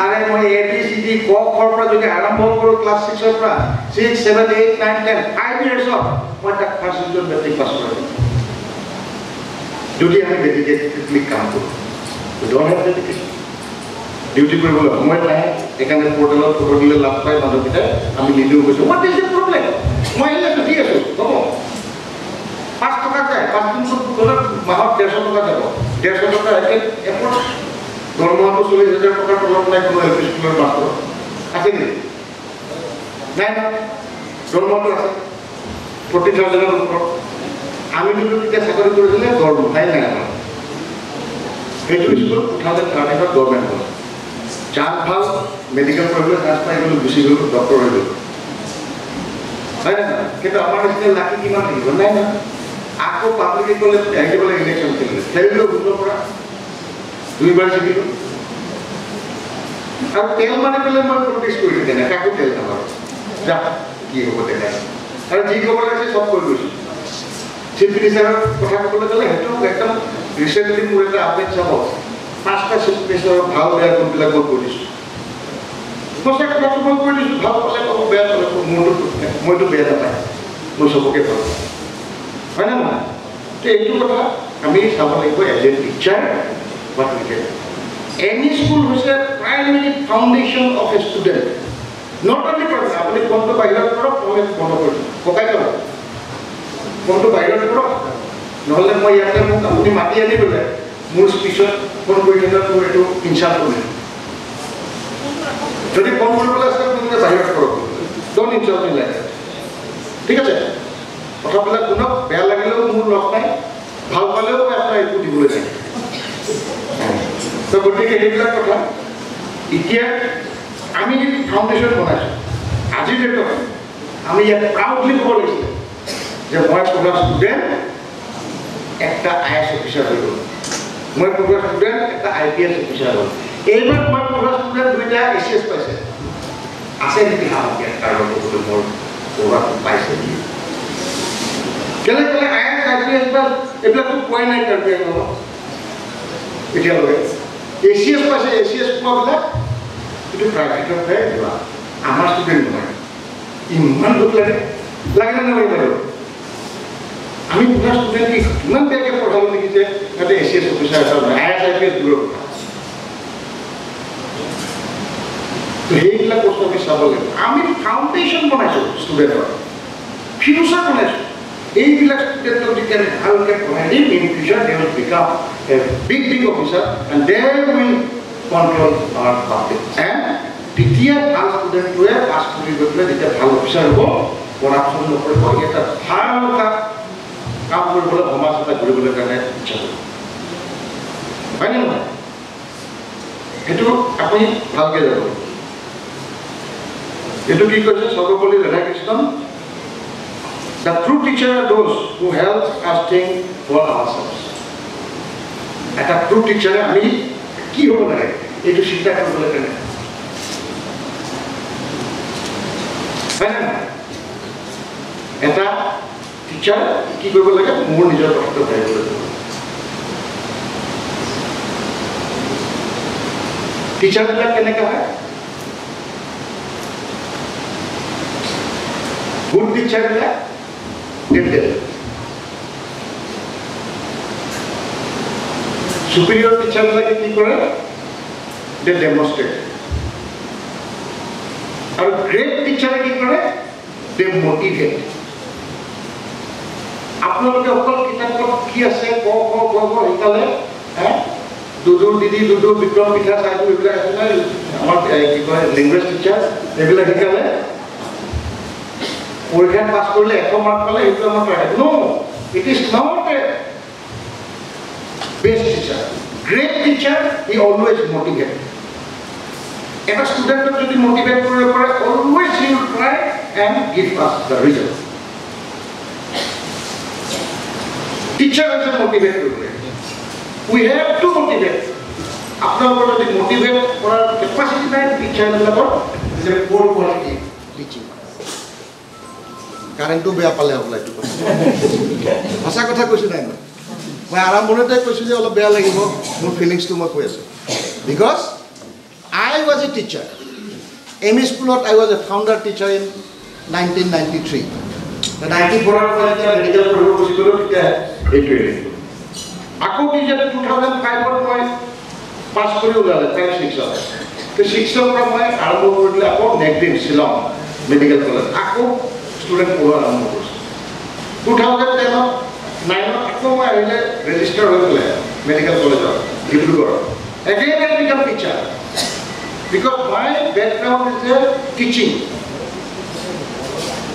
আৰে মই ABCD ক খৰ পৰা যদি আৰম্ভ কৰোঁ ক্লাছ 6ৰ পৰা 6, 7, 8, 9, 10 5 ইয়াৰ্ছত মই তাক ফাৰ্ষ্ট ডিভিজন মেট্ৰিক পাছ কৰিম যদি আমি ডেডিকেটেডলি কাম কৰোঁ ডোণ্ট হেভ ডেডিকেশ্যন ডিউটি কৰিবলৈ সময় নাই সেইকাৰণে পৰ্টেলত ফটো দিলে লাভ পায় মানুহকেইটাই আমি নিদিও কৈছোঁ হোৱাট ইজ দ্য প্ৰব্লেম মই এনেকৈ দি আছোঁ হ'ব 5 টকা যায় 5 দিন গ'লে মাহত 150 টকা যাব 150 টকা এপৰ্ট দৰমহাটো 40,000 টকাৰ তলত নাই কোনো এল পি স্কুলৰ মাষ্টৰ আছে নেকি নাই নাই দৰমহাটো আছে 40,000ৰ ওপৰত আমি যদি তেতিয়া চাকৰি কৰিছিলে দৰমহাই নাই আমাৰ সেইটো স্কুল 2013 গভৰ্ণমেণ্ট হ'ল যাক ভাল মেডিকেল পঢ়িবলৈ চান্স পাই গ'লো গুচি গ'লো ডক্টৰ হৈ গ'লো হয় না কিন্তু আমাৰ নিচিনা লাকি কিমান থাকিব নাই না আকৌ পাব্লিকে ক'লে আহিবলৈ ইলেকশ্যন খেলিলে খেলিলেও ভুলৰ পৰা 2 বাৰ জিকিলোঁ আৰু তেল মাৰি পেলাই মই প্ৰটেষ্ট কৰিলোঁ তেনে কাকো তেল নামাৰোঁ যা কি হ'ব তেনে আৰু যি ক'ব লাগিছে চব কৈ গৈছোঁ চিফ মিনিষ্টাৰৰ কথা ক'বলৈ গ'লে সেইটো একদম ৰিচেণ্টলি মোৰ এটা আপডেট চাব 5টা চিফ মিনিষ্টাৰৰ ভাল বেয়া গুণবিলাক মই কৈ দিছোঁ সঁচা কথাটো মই কৈ দিছোঁ ভাল পালে ক'ব বেয়া পালে মইতো বেয়া নাপায় মই চবকে ভাল পাওঁ হয় নে নহয় তো এইটো কথা আমি চাব লাগিব এজ এ টিচাৰ বা টিচাৰ এনি স্কুল হৈছে primary foundation of a student not only primary আপুনি ফোনটো বাহিৰত কৰক মই বন্ধ কৰি দিওঁ পকাই কৰক ফোনটো বাহিৰত কৰক নহ'লে মই ইয়াতে মোক আপুনি মাতি আনি পেলাই মোৰ স্পীচত ফোন কৰি দিলে মোৰ এইটো ইনচাল্ট কৰিম যদি ফোন কৰিবলৈ আছে আপোনালোকে বাহিৰত কৰক don't insult me like that ঠিক আছে কথাবিলাক শুনক বেয়া লাগিলেও মোৰ লগ নাই ভাল পালেও মই আপোনাৰ একো দিবলৈ নাই তো গতিকে সেইবিলাক কথা এতিয়া আমি ফাউণ্ডেশ্যন বনাইছোঁ আজিৰ ডেটত আমি ইয়াত প্ৰাউডলি ক'ব লাগিছিলে যে মই পঢ়া ষ্টুডেণ্ট একটা IAS অফিচাৰ হৈ গ'ল মই পঢ়া ষ্টুডেণ্ট একটা IPS অফিচাৰ হ'ল এইবাৰ মই পঢ়া ষ্টুডেণ্ট 2টা ACS পাইছে আছে নেকি সামগ্ৰী কাৰণ ক'বলৈ মোৰ পঢ়াটো পাইছে নেকি কেলে কেলে IAS IPS এইবিলাকতো পোৱাই নাই কাৰ্বি আংলঙত এতিয়ালৈকে ACS পাইছে ACS পোৱাবিলাক এইটো প্ৰাইভেটতহে যোৱা আমাৰ ষ্টুডেণ্ট নহয় ইমান দুখ লাগে লাগে নে নালাগে বাৰু আমি পঢ়া ষ্টুডেণ্ট ইমান বেয়াকৈ পঢ়াব নেকি যে সিহঁতে ACS অফিচাৰ এটা নহয় IAS IPS দূৰৰ কথা তো সেইবিলাক বস্তু আমি চাব লাগিব আমি ফাউণ্ডেশ্যন বনাইছোঁ ষ্টুডেণ্টৰ ফিউচাৰ বনাইছোঁ এইবিলাক ষ্টুডেণ্টক যেতিয়া ভালকৈ পঢ়াই দিম in future they will become a big officer and they will control our public and তেতিয়া ভাল ষ্টুডেণ্টটোৱে পাছ কৰি গৈ পেলাই যেতিয়া ভাল অফিচাৰ হ'ব কৰাপশ্যন নকৰিব এটা ভাল কাম কৰিবলৈ সমাজ এটা কৰিবলৈ কাৰণে ইচ্ছা কৰিব হয়নে নহয় সেইটো আপুনি ভালকৈ যাব এইটো কি কৈছে Sarvepalli Radhakrishnan The true teacher are those who help us think for ourselves. Eta true teacher আমি কি হ'ব লাগে এইটো চিন্তা কৰিবলৈ কাৰণে এটা টিচাৰ কি কৰিব লাগে মোৰ নিজৰ কথাটো ভাবিব লাগিব টিচাৰবিলাক কেনেকৈ হয় গুড টিচাৰবিলাক superior teacher like কি কৰে they demonstrate আৰু great teacher কি কৰে they motivate আপোনালোকে অকল কিতাপত কি আছে ক শিকালে দুদু দিদি দুদু বিক্ৰম পিঠা চাইটো এইবিলাক আছে নাই আমাৰ কি কয় লেংগুৱেজ টিচাৰ এইবিলাক শিকালে পৰীক্ষাত পাছ কৰিলে 100 মাৰ্ক পালে এইটো আমাৰ private no it is not a best teacher great teacher he always motivate এটা ষ্টুডেণ্টক যদি মোটিভেট কৰিব পাৰে always he will try and give us the result teacher হৈছে মোটিভেট কৰিব উই হেভ টু মোটিভেট আপোনালোকৰ যদি মোটিভেট কৰাৰ কেপাচিটি নাই টিচাৰবিলাকৰ যে প'ৰ কোৱালিটি টিচিং কাৰেণ্টটো বেয়া পালে হ'বলা এইটো কথা সঁচা কথা কৈছোঁ নাই মই আৰম্ভণিতে কৈছোঁ যে অলপ বেয়া লাগিব মোৰ ফিলিংছটো মই কৈ আছোঁ because I was a teacher. ME School, I was a founder teacher in 1993. The 94 medical Aku teacher 2005 pass kori ulale 6 hours. The 6 hours from my arbo kodle ako negative Shillong medical college. Aku student pura arbo kori. 2010 9 ako I register hoile medical college Dibrugarh. Again I become teacher. Because my background is a teaching.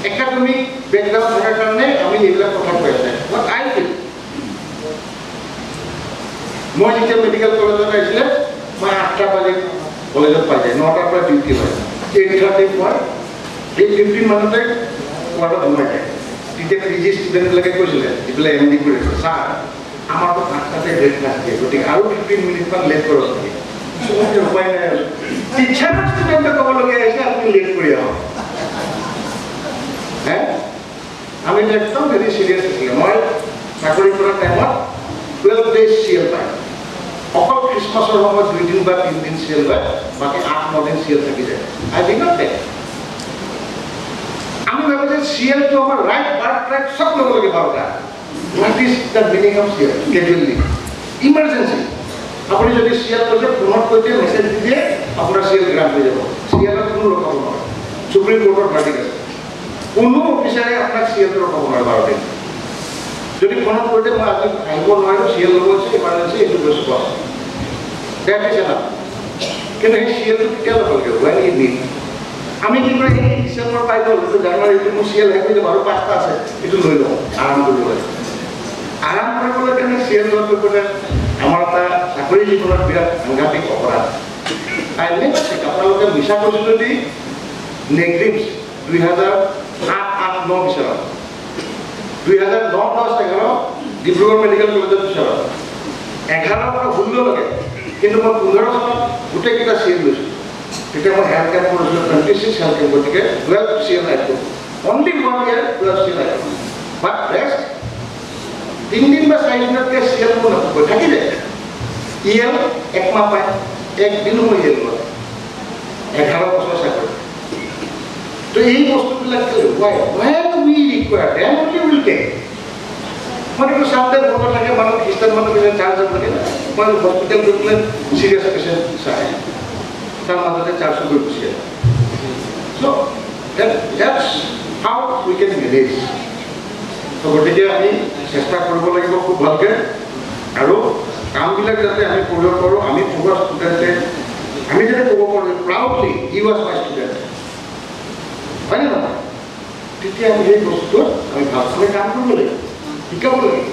Academic background থাকার কারণে আমি এগুলা কথা কইছি বাট আই feel মই যেতিয়া medical কলেজত আইছিলে মই 8টা বাজে কলেজত পাই যাই 9টাৰ পৰা ডিউটি হয় 8:30 পৰ 8:15 মানতে কোৱাটা ঘুমাই যায় তেতিয়া পিজি ষ্টুডেন্ট লাগে কৈছিলে ইফালে এমডি কৰি স্যাৰ আমাৰ তো 8টাতে ব্ৰেক থাকে গতিকে আৰু 15 মিনিট মান লেট কৰক সময় উপায় নাই টিচাৰ স্টুডেন্টকে কব লগে আছে আপনি লেট কৰি আহক হ্যাঁ আমি একদম ভেরি সিরিয়াস ছিল মই চাকরি করার টাইমত 12 days সিএল পাই অকল ক্রিসমাসের সময় 2 দিন বা 3 দিন সিএল পাই বাকি 8-9 দিন সিএল থাকি যায় আই ডিড নট টেক আমি ভাবি যে সিএল তো আমার রাইট বার্থ ট্র্যাক সব লোক লগে 12টা what is the meaning of CL casually emergency আপনি যদি সিএল করতে প্রমোট করতে মেসেজ দিয়ে আপনার সিএল গ্রান্ট হয়ে যাব সিএল এর কোনো রকম নয় সুপ্রিম কোর্টের ভার্ডিক্ট আছে কোনো অফিসারে আপনার সিএল এর রকম নয় 12 দিন যদি প্রমোট করতে মই আজ আইব নয় সিএল বলছে ইমার্জেন্সি একটু বেশি কস দ্যাট ইজ এনাফ কিন্তু এই সিএল তো কেন লাগে ওয়াই ইট নিড আমি কি করে এই ডিসেম্বর পাইব তো জানুয়ারিতে মো সিএল হয়ে যে 12-5টা আছে একটু লই লও আরাম করে লই আরাম করে বলে কেন সিএল লই করে আমার একটা চাকরি জীবনের বিরাট সাংঘাতিক অপরাধ আই নেভার চেক আপনালোকে মিছা কৈছো যদি নেগেটিভস 2008-9 বিচাৰ 2009-10-11 ডিব্ৰুগড় মেডিকেল কলেজত বিচাৰ 11 পৰা 16 লগে কিন্তু মই 15 চনত গোটেইকেইটা সিএল লৈছো তেতিয়া মই হেল্থ কেম্প কৰিছিলো 26 হেল্থ কেম্প গতিকে 12 সিএল আইছো অনলি 1 ইয়াৰ 12 সিএল আইছো বাট ৰেষ্ট 3 দিন বা 4 দিনতকে সিএল মোৰ নকয় থাকি যায় ইএল এক মাহ পায় এক দিন মই ইএল লয় 11 বছৰ চাকৰি তো এই বস্তুবিলাক when we require then only will take মানে তো সাবধান হতে থাকে মানুষ খ্রিস্টান মানুষের চার্জ থাকে না মানে হসপিটাল ঢুকলে সিরিয়াস পেশেন্ট চাই তার মাঝে 400 করে বসে so that's how we can manage তো গতিকে আমি চেষ্টা কৰিব লাগিব খুব ভালকে আৰু কামবিলাক যাতে আমি কৰিব পাৰোঁ আমি পঢ়োৱা ষ্টুডেণ্টে আমি যাতে ক'ব পাৰোঁ proudly he was my student হয় না নহয় তেতিয়া আমি এই বস্তুটো আমি ভালকৈ কাম কৰিব লাগিব শিকাব লাগিব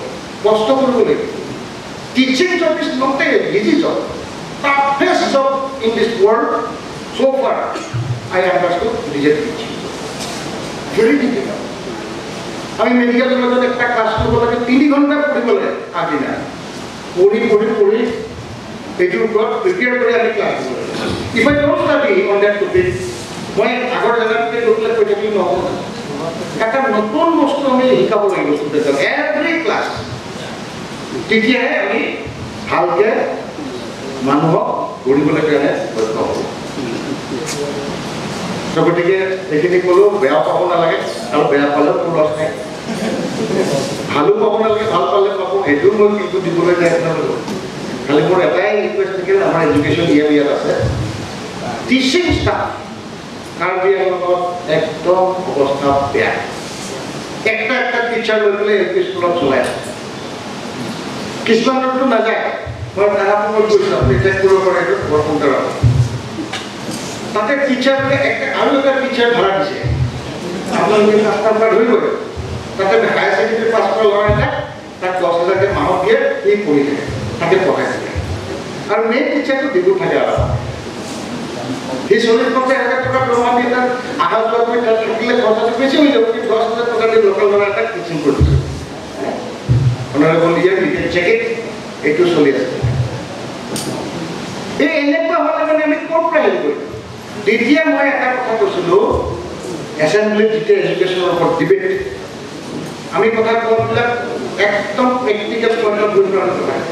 কষ্ট কৰিব লাগিব teaching job is not A easy job toughest job in this world so far I understood is teaching very difficult আমি মেডিকেল কলেজত একটা ক্লাস কৰিব লাগে 3 ঘণ্টা পঢ়িব লাগে আজি না পঢ়ি এইটোৰ ওপৰত প্ৰিপেয়াৰ কৰি আমি ক্লাছ কৰিব লাগে if I don't study on that topic মই আগৰ জাগাতে লোকলে কৈ থাকিলে নহ'ব এটা নতুন বস্তু আমি শিকাব লাগিব ষ্টুডেণ্টক এভৰি ক্লাছ তেতিয়াহে আমি ভালকে মানুহক গঢ়িবলৈ কাৰণে যত্ন হ'ব গতিকে এইখিনি ক'লো বেয়া পাব নালাগে আৰু বেয়া পালেও কোনো লছ নাই ভালো পাব নালাগে ভাল পালে পাব সেইটো মই কিন্তু দিবলৈ নাই আপোনালোকক খালি মোৰ এটাই ৰিকুৱেষ্ট থাকিল আমাৰ এডুকেশ্যন ইয়াত আছে টিচিং ষ্টাফ কাৰ্বি আংলঙত একদম অৱস্থা বেয়া একটা টিচাৰ লৈ পেলাই এল পি স্কুলত চলাই আছে কিছুমানতো নাযায় মই তাহাঁত মই কৈছোঁ আপুনি চেক কৰিব পাৰে এইটো বৰ সোনকালে তাতে টিচাৰটোৱে আৰু এটা টিচাৰ ভাড়া দিছে আপোনালোকে ৰাস্তাৰ পৰা ধৰিব তাতে হায়াৰ ছেকেণ্ডেৰী পাছ কৰা ল'ৰা এটা তাক 10,000কে মাহত দিয়ে সি পঢ়ি থাকে তাকে পঢ়াই থাকে আৰু মেইন টিচাৰটো ডিব্ৰুত থাকে আৰু সেই 40-50,000 টকা দৰমহা দিয়ে তাক অহা যোৱা কৰি তাত থাকিলে খৰচাটো বেছি হৈ যাব কিন্তু 10,000 টকা দি লোকেল ল'ৰা এটাক টিচিং কৰি দিছে অনাৰেবল ইয়াৰ ইউ চেক ইট এইটো চলি আছে এই এনেকুৱা হ'লে মানে আমি ক'ৰ পৰা হেৰি কৰিম তেতিয়া মই এটা কথা কৈছিলোঁ এছেম্বলিত যেতিয়া এডুকেশ্যনৰ ওপৰত ডিবেট আমি কথা কোৱাবিলাক একদম প্ৰেক্টিকেল পইণ্টত গৈ পেলাই নহয়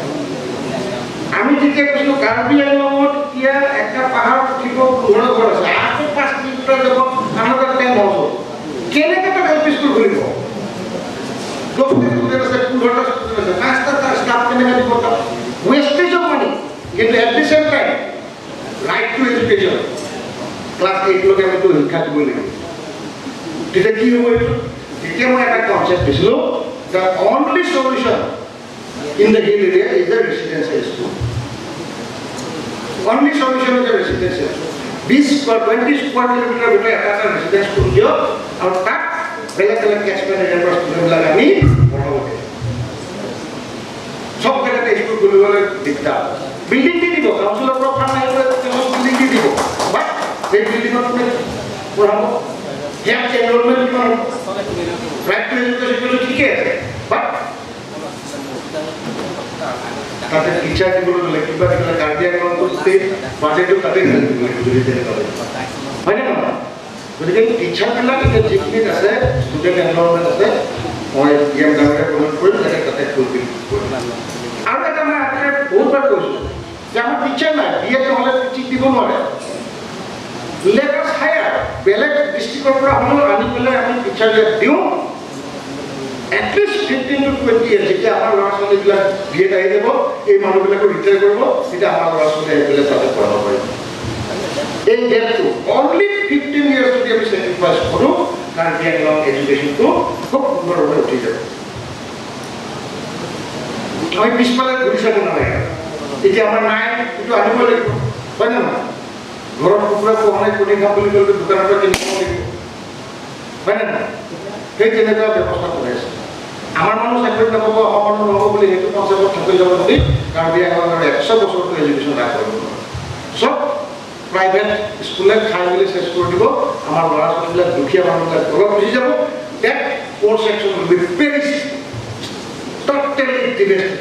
আমি যেতিয়া কৈছিলোঁ কাৰ্বি আংলঙত এতিয়া এটা পাহাৰ উঠিব 15 ঘৰ আছে আকৌ 5 কিলোমিটাৰ যাব আমাৰ তাত 10 হাউচ কেনেকৈ তাত এল পি স্কুল খুলিব 10টা ষ্টুডেণ্ট আছে 15টা ষ্টুডেণ্ট আছে 5টা ষ্টাফ কেনেকৈ দিব তাত ৱেষ্টেজ অফ মানি কিন্তু at the same time right to education class 8 লৈকে আমি শিক্ষা দিব লাগিব তেতিয়া কি হ'ব এইটো তেতিয়া মই এটা কনচেপ্ট দিছিলোঁ the only solution in the hill area is the residential school. Only solution is the residential school. This for 20 square kilometer between a residential school here, our tax, regular catchment area for students like me, whatever. So, get a school to do a dictator. Building the depot, council of proper building the depot. But they building not make for how? Here, enrollment, right to education, but তাতে teacher দিবলৈ হ'লে কিবা দিবলৈ কাৰ্বি আংলং কৰিছে বাজেটটো তাতে হয়নে নহয় গতিকে টিচাৰবিলাক এতিয়া যিখিনিত আছে ষ্টুডেণ্ট এনভাইৰনমেণ্ট আছে মই ইয়াৰ ডাঙৰে কমেণ্ট কৰিম যাতে তাতে ফুলফিল কৰিম আৰু এটা মই আপোনাৰ বহুতবাৰ কৈছোঁ যে আমাৰ টিচাৰ নাই বি এড নহ'লে টিচিং দিব নোৱাৰে লেট আছ হায়াৰ বেলেগ ডিষ্ট্ৰিক্টৰ পৰা হ'লেও আনি পেলাই আমি টিচাৰ দিওঁ at least 15 to 20 years যেতিয়া আমাৰ ল'ৰা ছোৱালীবিলাক বিএড আহি যাব এই মানুহবিলাকো ৰিটায়াৰ কৰিব তেতিয়া আমাৰ ল'ৰা ছোৱালী আহি পেলাই তাতে পঢ়াব পাৰিব এই গেপটো অনলি 15 years যদি আমি চেক্ৰিফাইচ কৰোঁ কাৰ্বি আংলং এডুকেশ্যনটো খুব সুন্দৰভাৱে উঠি যাব আমি পিছফালে ঘূৰি চাব নালাগে এতিয়া আমাৰ নাই এইটো আনিব লাগিব হয় নে নহয় ঘৰত কুকুৰা পোহা কণী খাম বুলি ক'লে দোকানৰ পৰা কিনিব লাগিব হয় নে নহয় সেই তেনেকুৱা ব্যৱস্থা কৰি আছে আমাৰ মানুহ চাকৰি নাপাব অসমত নহ'ব বুলি সেইটো কনচেপ্টত থাকি যাব যদি কাৰ্বি আংলঙৰ 100 বছৰটো এডুকেশ্যন লাভ কৰিব চব প্ৰাইভেট স্কুলে খাই মেলি চেছ কৰি দিব আমাৰ ল'ৰা ছোৱালীবিলাক দুখীয়া মানুহবিলাক তলত গুচি যাব that poor section will be very totally devastated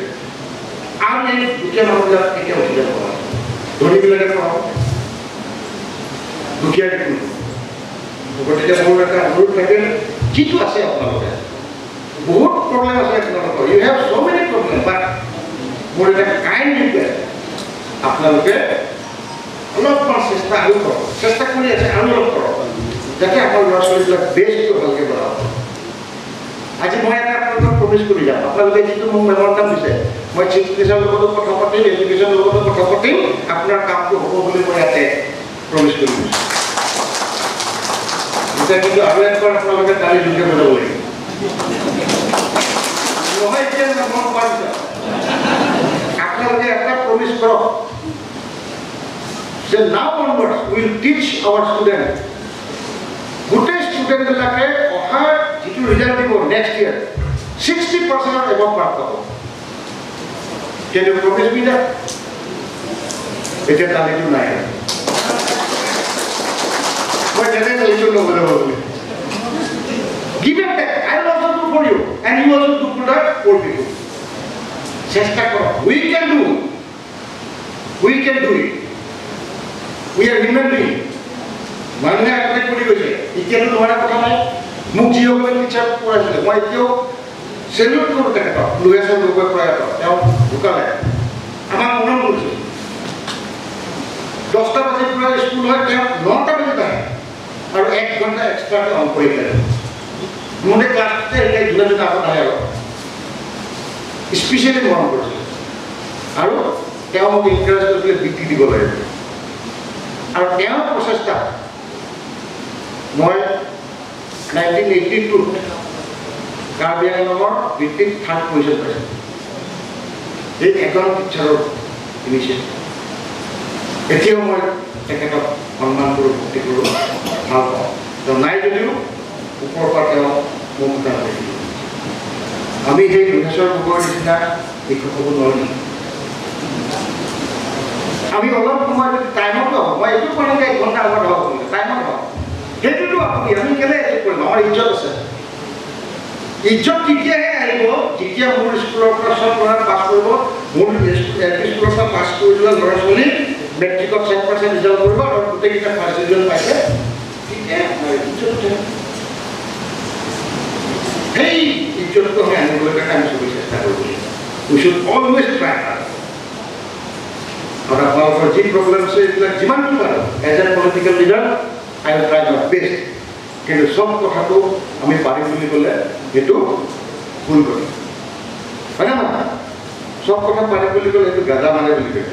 আৰু এই দুখীয়া মানুহবিলাক এতিয়া উঠি যাব ধনীবিলাকে পঢ়াব দুখীয়াকে কৰিব গতিকে মোৰ এটা অনুৰোধ থাকে যিটো আছে আপোনালোকে বহুত প্ৰব্লেম আছে আপোনালোকৰ you have so' many problem but মোৰ এটা কাইণ্ড ৰিকুৱেষ্ট আপোনালোকে অলপমান চেষ্টা আৰু কৰক চেষ্টা কৰি আছে আৰু অলপ কৰক যাতে আমাৰ ল'ৰা ছোৱালীবিলাক বেষ্টটো ভালকৈ বঢ়াব আজি মই এটা আপোনালোকক প্ৰমিছ কৰি যাম আপোনালোকে যিটো মোক মেম'ৰেণ্ডাম দিছে মই চিফ মিনিষ্টাৰৰ লগতো কথা পাতিম এডুকেশ্যনৰ লগতো কথা পাতিম আপোনাৰ কামটো হ'ব বুলি মই ইয়াতে প্ৰমিছ কৰি দিছোঁ এতিয়া কিন্তু আৰু একবাৰ আপোনালোকে কালি দুখে বজাব লাগিব নহয় এতিয়া মই পাৰিছোঁ আপোনালোকে এটা প্ৰমিছ কৰক যে নাও অনৱাৰ্ডছ উইল টিচ আৱাৰ ষ্টুডেণ্ট গোটেই ষ্টুডেণ্টবিলাকে অহা যিটো ৰিজাল্ট দিব নেক্সট ইয়াৰ 60% এবভ মাৰ্ক পাব কেন ইউ প্ৰমিছ মি দ্যাট এতিয়া কালিটো নাই মই যেনে লিখো নবলে বলে give it back I will also do for you and you also do for that for people চেষ্টা করো we can do it we are human being মানুহে আটাই কৰি গৈছে এতিয়াতো তোমাৰ কথা নাই মোক যিসকলে টিচাৰ পঢ়াইছিলে মই এতিয়াও চেলুট কৰোঁ তেখেতক লুৱেছৰ লোকৰ প্ৰয়াত তেওঁ ঢুকালে আমাক মনত কৰিছিল 10টা বজাৰ পৰা স্কুল হয় তেওঁ 9টা বজাত আহে আৰু 1 ঘণ্টা এক্সট্ৰাকে অন কৰি দিয়ে মোৰে ক্লাছতে এই দুটা আগত আহে আৰু স্পেচিয়েলি মৰম কৰিছিল আৰু তেওঁ মোক ইনকাৰেজ কৰিছিলে বৃত্তি দিব লাগে আৰু তেওঁৰ প্ৰচেষ্টা মই 1982 কাৰ্বি আংলঙৰ বৃত্তিত 3rd পজিশ্যন পাইছিলোঁ এই এজন টিচাৰৰ ইনিচিয়েটিভ এতিয়াও মই তেখেতক সন্মান কৰোঁ ভক্তি কৰোঁ ভাল পাওঁ তেওঁ নাই যদিও ওপৰৰ পৰা তেওঁ মোক দেখিলোঁ আমি সেই দুহেশ্বৰ গগৈৰ নিচিনা শিক্ষক হ'ব নোৱাৰিম আমি অলপ সময় যদি টাইমত হওক মই এইটো কোৱা নাই 1 ঘণ্টা আগত হওক বুলি টাইমত হওক সেইটোতো আপুনি আমি কেলে এইটো কৰিম আমাৰ ইজ্জত আছে ইজ্জত তেতিয়াহে আহিব যেতিয়া মোৰ স্কুলৰ পৰা চব ল'ৰা পাছ কৰিব মোৰ স্কুলৰ পৰা পাছ কৰি যোৱা ল'ৰা ছোৱালী মেট্ৰিকত 100% ৰিজাল্ট কৰিব আৰু গোটেইকেইটা ফাৰ্ষ্ট ডিভিজন পাইছে Hey, ইজ্জতটো আমি আনিবলৈ কাৰণে আমি চবেই চেষ্টা কৰিব লাগিব। We should always try hard. আৰু আপোনালোকৰ যি প্ৰব্লেম আছে এইবিলাক যিমানটো পাৰোঁ as a political leader I will try my best. কিন্তু চব কথাটো আমি পাৰিম বুলি ক'লে সেইটো ভুল কৰিম, হয় না নহয়? চব কথা পাৰিম বুলি ক'লে সেইটো গাজা মানে বুলি কয়,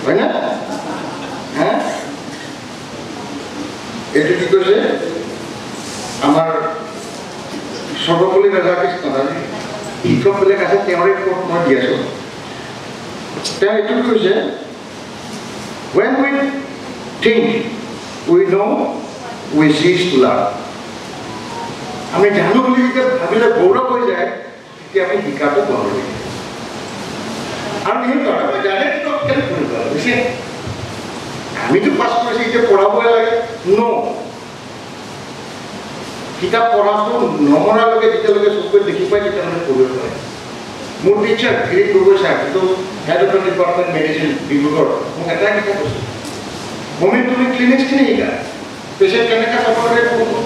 হয় না? হা এইটো কি কৈছে আমাৰ সৰ্বপল্লী ৰাধাকৃষ্ণ শিক্ষকবিলাক আছে তেওঁৰে মই দি আছোঁ। তেওঁ এইটো কৈছে when we think we know we cease to love. আমি জানো বুলি যেতিয়া ভাবিলে গৌৰৱ হৈ যায় তেতিয়া আমি শিকাটো বন্ধ হৈ যায়। আৰু সেই কথাটো জানে কিন্তু কেনেকৈ কৰিব লাগে? আমিতো পাছ কৰিছোঁ এতিয়া পঢ়াবই লাগে ন? কিতাপ পঢ়াটো নমৰালৈকে যেতিয়ালৈকে চকুৱে দেখি পায় তেতিয়ালৈকে পঢ়িব পাৰে। মোৰ টিচাৰ গিৰিশ গগৈ ছাৰ, যিটো head of the department medicine Dibrugarh, মোক এটাই কথা কৈছে, মমি তুমি ক্লিনিকছখিনি শিকা, পেচেণ্ট কেনেকৈ চাব লাগে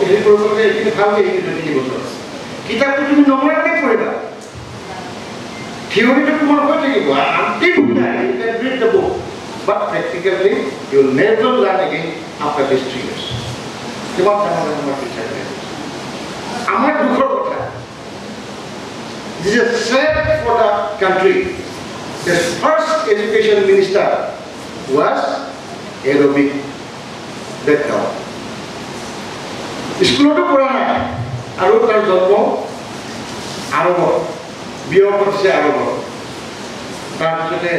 হেৰি কৰিব লাগে এইখিনি ভালকৈ শিকি 2-3 বছৰ। কিতাপটো তুমি নমৰাকৈ পঢ়িবা, থিয়ৰিটো তোমাৰ হৈ থাকিব until you can read the book, but practically you will never learn again after these 3 years. কিমান ডাঙৰ আমাৰ টিচাৰ আমার দুঃখের কথা, this is sad for the country. The first education minister was Arabic background. স্কুলতো পঢ়া নাই আৰু তাৰ জন্ম আৰৱত, বিয়া কৰিছে আৰৱত। তাৰপিছতে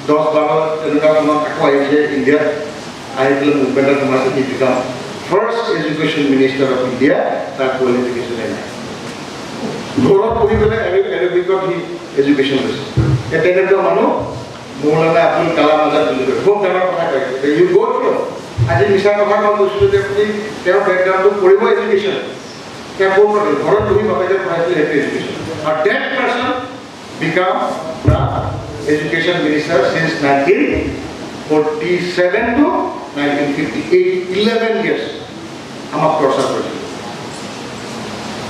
10-12 তেনেকুৱা সময়ত আকৌ আহিছে ইণ্ডিয়াত, আহি পেলাই মুভমেণ্টত সোমাইছে হি became First Education Minister of India, that qualification is not. Gaurat puri bole Arabic of education is. That is the manu. Maulana Abdul Kalam Azad bole. Home damar kotha koi. You go through. Aji misal kotha koi usle dekhi. Their background to puri education. Kya go through. Gaurat puri bapajal pahali education. And that person become the Education Minister since 1947 to 1958, 11 years. আমাক প্ৰচাৰ কৰিছিল।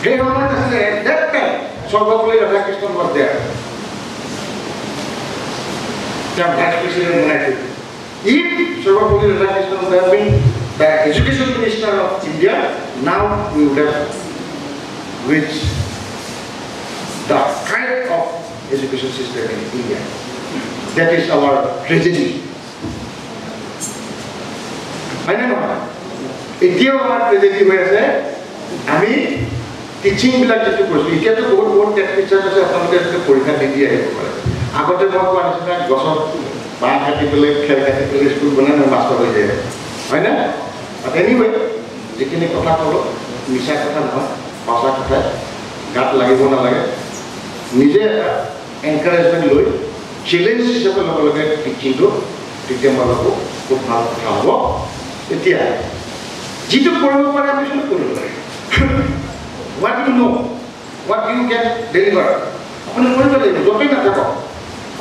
সেই সময়ত আছিলে that time Sarvepalli Radhakrishnan was there. তেওঁ vice president বনাইছিল। If Sarvepalli Radhakrishnan would have been the Education Minister of India, now we would have reached the height of education system in India. That is our tragedy. হয় না নহয়? এতিয়াও আমাৰ tragedy হৈ আছে। আমি টিচিংবিলাক যিটো কৰিছোঁ, এতিয়াতো বহুত টিচাৰ আছে আপোনালোকে পৰীক্ষা নিদি আহিব পাৰে। আগতে মই কোৱা নিচিনা গছত বাঁহ কাটি পেলাই খেল কাটি পেলাই স্কুল বনাই মাষ্টৰ হৈ যায়, হয় না? এনিৱে যিখিনি কথা ক'লোঁ মিছা কথা নহয়, সঁচা কথা, গাত লাগিব নালাগে। নিজে এটা এনকাৰেজমেণ্ট লৈ চেলেঞ্জ হিচাপে ল'ব লাগে টিচিংটো, তেতিয়া মই ভাবোঁ খুব ভাল কথা হ'ব। এতিয়া যিটো কৰিব পাৰে আমি সেইটো কৰিব লাগে। What you know', what you can deliver আপুনি কৰিব লাগিব। য'তেই নাথাকক,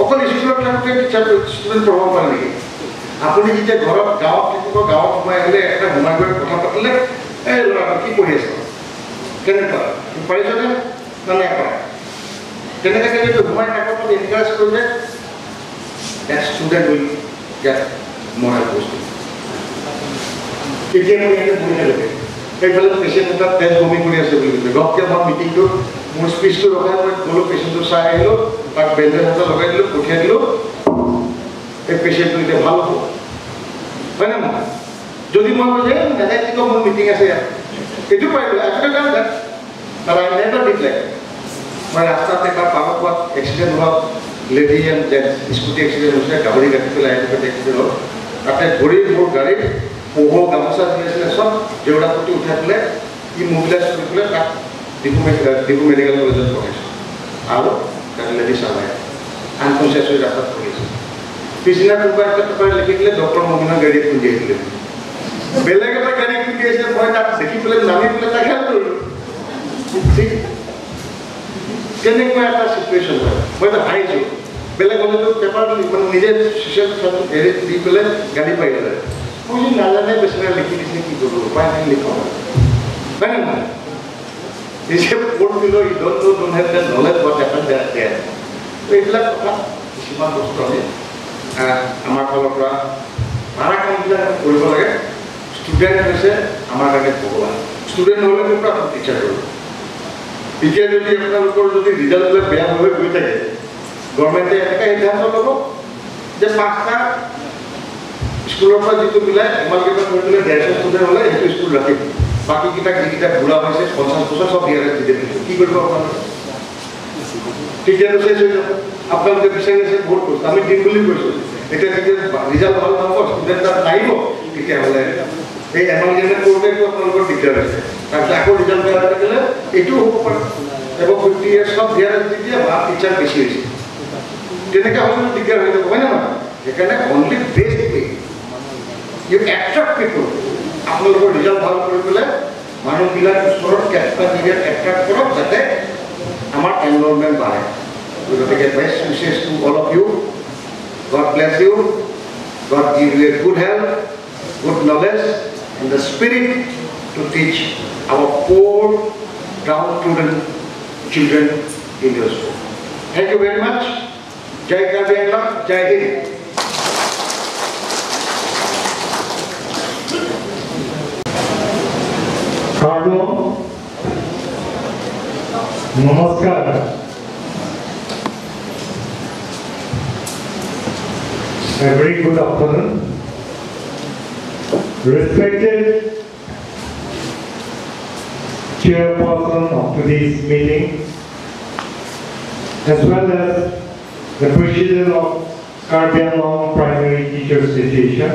অকল স্কুলত থাকোঁতে টিচাৰ ষ্টুডেণ্ট পঢ়াব পাৰে নেকি? আপুনি যেতিয়া ঘৰত গাঁৱত থাকিব, গাঁৱত সোমাই আহিলে এটা সোমাই গৈ কথা পাতিলে, এই ল'ৰাটো কি পঢ়ি আছে, কেনেকুৱা পাৰিছনে না নাই কৰা, তেনেকৈ যদি সোমাই থাকক এনকাৰেজ কৰিলে that student will get moral boosting. এতিয়া মই ইয়াতে বহি থাকে, এইফালে পেচেণ্ট এটা তেজ বমি কৰি আছে বুলি কৈছে। গপকৈ মই মিটিংটো মোৰ স্পীচটো ৰখাই মই গ'লোঁ, পেচেণ্টটো চাই আহিলোঁ, তাক বেণ্ডেজ এটা লগাই দিলোঁ, পঠিয়াই দিলোঁ। এই পেচেণ্টটো এতিয়া ভাল হ'ব, হয় নে নহয়? যদি মই কৈ যে নেক্সট মোৰ মিটিং আছে ইয়াত, এইটো পাৰিলোঁ আগতে কাম তাত তারা নেভার ডিড লাইক মই রাস্তাতে এবার পাওয়া পথ এক্সিডেন্ট হওয়া lady and gents scooty accident হয়েছে, গাড়ি কাটি পেলাই এক্সিডেন্ট হল। তাতে ঘড়ির মোৰ গাড়ীত পোহো গামোচা দি আছিলে, চব জেউৰা পুতি উঠাই পেলাই ই মোবিলাইজ কৰি পেলাই তাক ডিব্ৰু মেডিকেল কলেজত পঢ়াইছোঁ। আৰু তাতে লেডি চাবাই আনকনচিয়াছ হৈ ৰাস্তাত পঢ়িছে। পিছদিনা কোনোবা এটা পেপাৰ লিখি দিলে ডক্টৰ মমিনৰ গাড়ীত খুন্দিয়াই দিলে। বেলেগ এটা গাড়ী খুন্দিয়াইছে, মই তাক দেখি পেলাই নামি পেলাই তাক হেল্প কৰিলোঁ। কেনেকুৱা এটা চিটুৱেশ্যন হয়, মই এটা হাঁহিছোঁ। বেলেগ হ'লেতো পেপাৰ মানে নিজে ছ'চিয়েল হেৰিত দি পেলাই গালি পাৰি দিলে। Mungkin nalarnya besar lagi di sini dulu, apa yang lihat? Bagaimana? This is poor below, you don't have the knowledge what happened there. So itulah apa? Isiman bosnya. Amar kalau para kamu bilang boleh boleh, student bisa amar kan bola. Student boleh berapa teacher dulu. Teacher jadi apa kalau jadi result lebih biar boleh duit aja. Government yang kayak dah tahu logo, jam pasca sekolah apa itu bilang, emal kita betul dasar student boleh itu sekolah lagi. Baki kita bulan masih sponsor सब दिया रहते थे की करबो अपन teacher से आपन के विषय से vote को আমি দিন বলি কইছো এটা টিচার রেজাল্ট ভালো নাম্বার স্টুডেন্ট তার নাইবো ঠিক আছে এই এমার্জেন্সি কোর্টে তো আপনাদের টিচার আছে তার লাখো রেজাল্ট দেওয়া গেলে এটু হতে পারে এবং 50 ইয়ার্স সব দেওয়া দিতে বা টিচার বেশি হইছে তেনেকা হলে টিচার হইতে পারে না এখানে only best way you attract people আপনাদের রেজাল্ট ভালো করে দিলে মানুষ বিলাক স্টুডেন্ট ক্যাপাসিটি অ্যাট্রাক্ট করো যাতে আমার এনরোলমেন্ট বাড়ে So take a best wishes to all of you. God bless you. God give you a good health, good knowledge, and the spirit to teach our poor, downtrodden children in your school. Thank you very much. Jai Karbi Angla, Jai Hind. Carlo, Namaskar. A very good afternoon. Respected chairperson of today's meeting, as well as the president of Karbi Anglong Primary Teachers Association,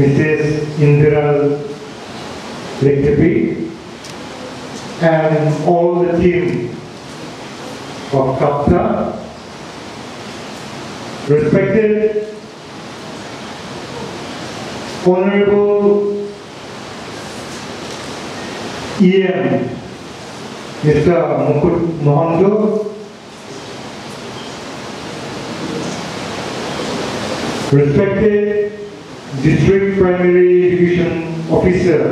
Mrs. Indira Lektepi, and all the team of KAPTA. Respected Honorable EM Mr. Mukut Mohanto, respected District Primary Education Officer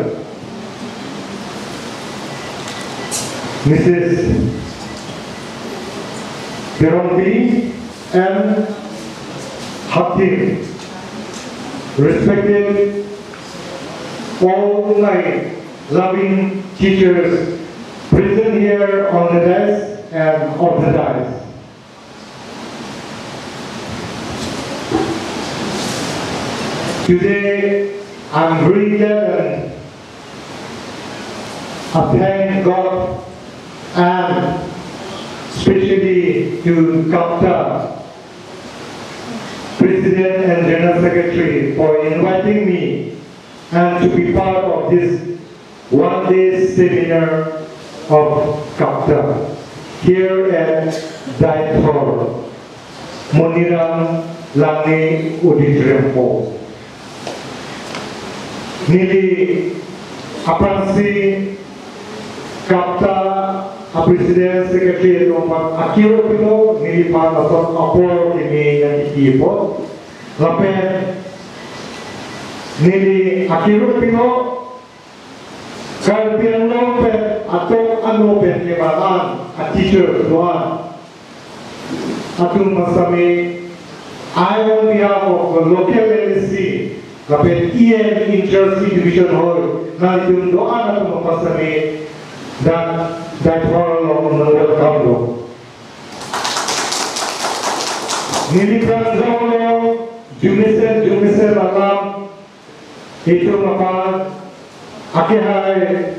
Mrs. Peronti and Hakim, respected all my loving teachers present here on the desk and on the dais. Today, I'm very glad and I thank God and especially to KAPTA President and General Secretary for inviting me and to be part of this one-day seminar of KAPTA here at Daithor Moniram Langi Auditorium Hall. Nili Apransi KAPTA President Secretary Nomor Akiro Pino Nili Panasok Apor ini yang dikipo Lapen Nili Akiro Pino Karbi Anglong atau Anopen Kebalan a teacher doan Atung Masami I on behalf of the local LSC Lapen EM Intercity Division Hall Nalitun doan Atung Masami dan Daithor welcome you. Nilikan Zolo, Jumisen alam itu maka akihai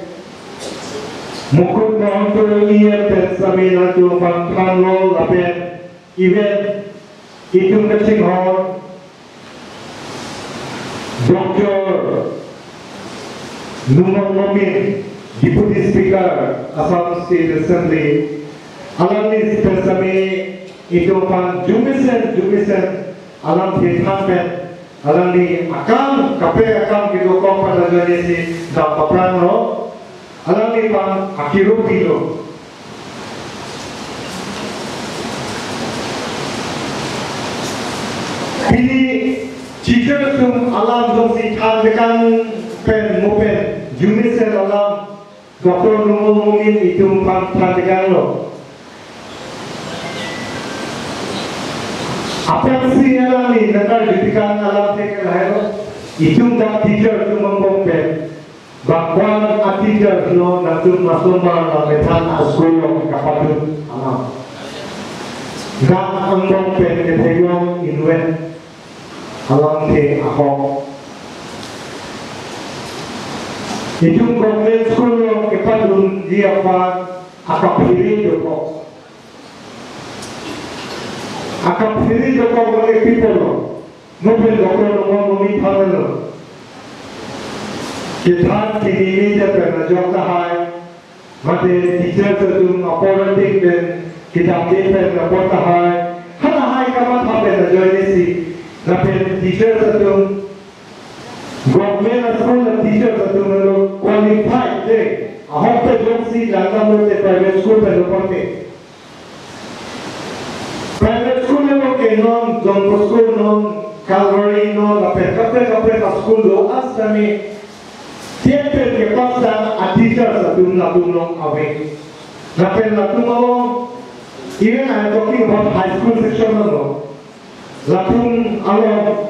Mukut Mohanto iya pensami nanti pantang lo lapen event itu kecing hon Dr. Numar Momin Deputy Speaker Assam State Assembly Alam ni persami itu pan jumisen alam hithapen alam ni akam kape akam gitu kau pada jadi si dapat lo alam ni pan akiru kilo ini teacher sum alam joksi than dekan pen mopen jumisen alam Dr. Numumin itu than dekan lo. Apa sih alam ni nakar didikan alam tekan lahir itu dah teacher tu mempopen bahkan teacher no natum masumar na metan askul lo kapatun alam. Gak ambong pen ketegong inwen alam te ahong. Itu government school lo kepadun dia pan akapiri joko. Akapiri joko oleh people lo. Mungkin doktor nomor mumi panel lo. Kita kini je pernah jawab hai. Mate teacher tu operating pen kita update pen report hai. Hana hai kamat apa pen join si. Tapi teacher tu government school teacher tu melo qualified je. Ahok pe joksi jangan mesti private school pe report. Private school lo ke non Don Bosco non Calvary non kapre school lo asami tiap ke pasal teacher tu natung awe. Napen natung lo even I am talking about high school section lo. Natung alo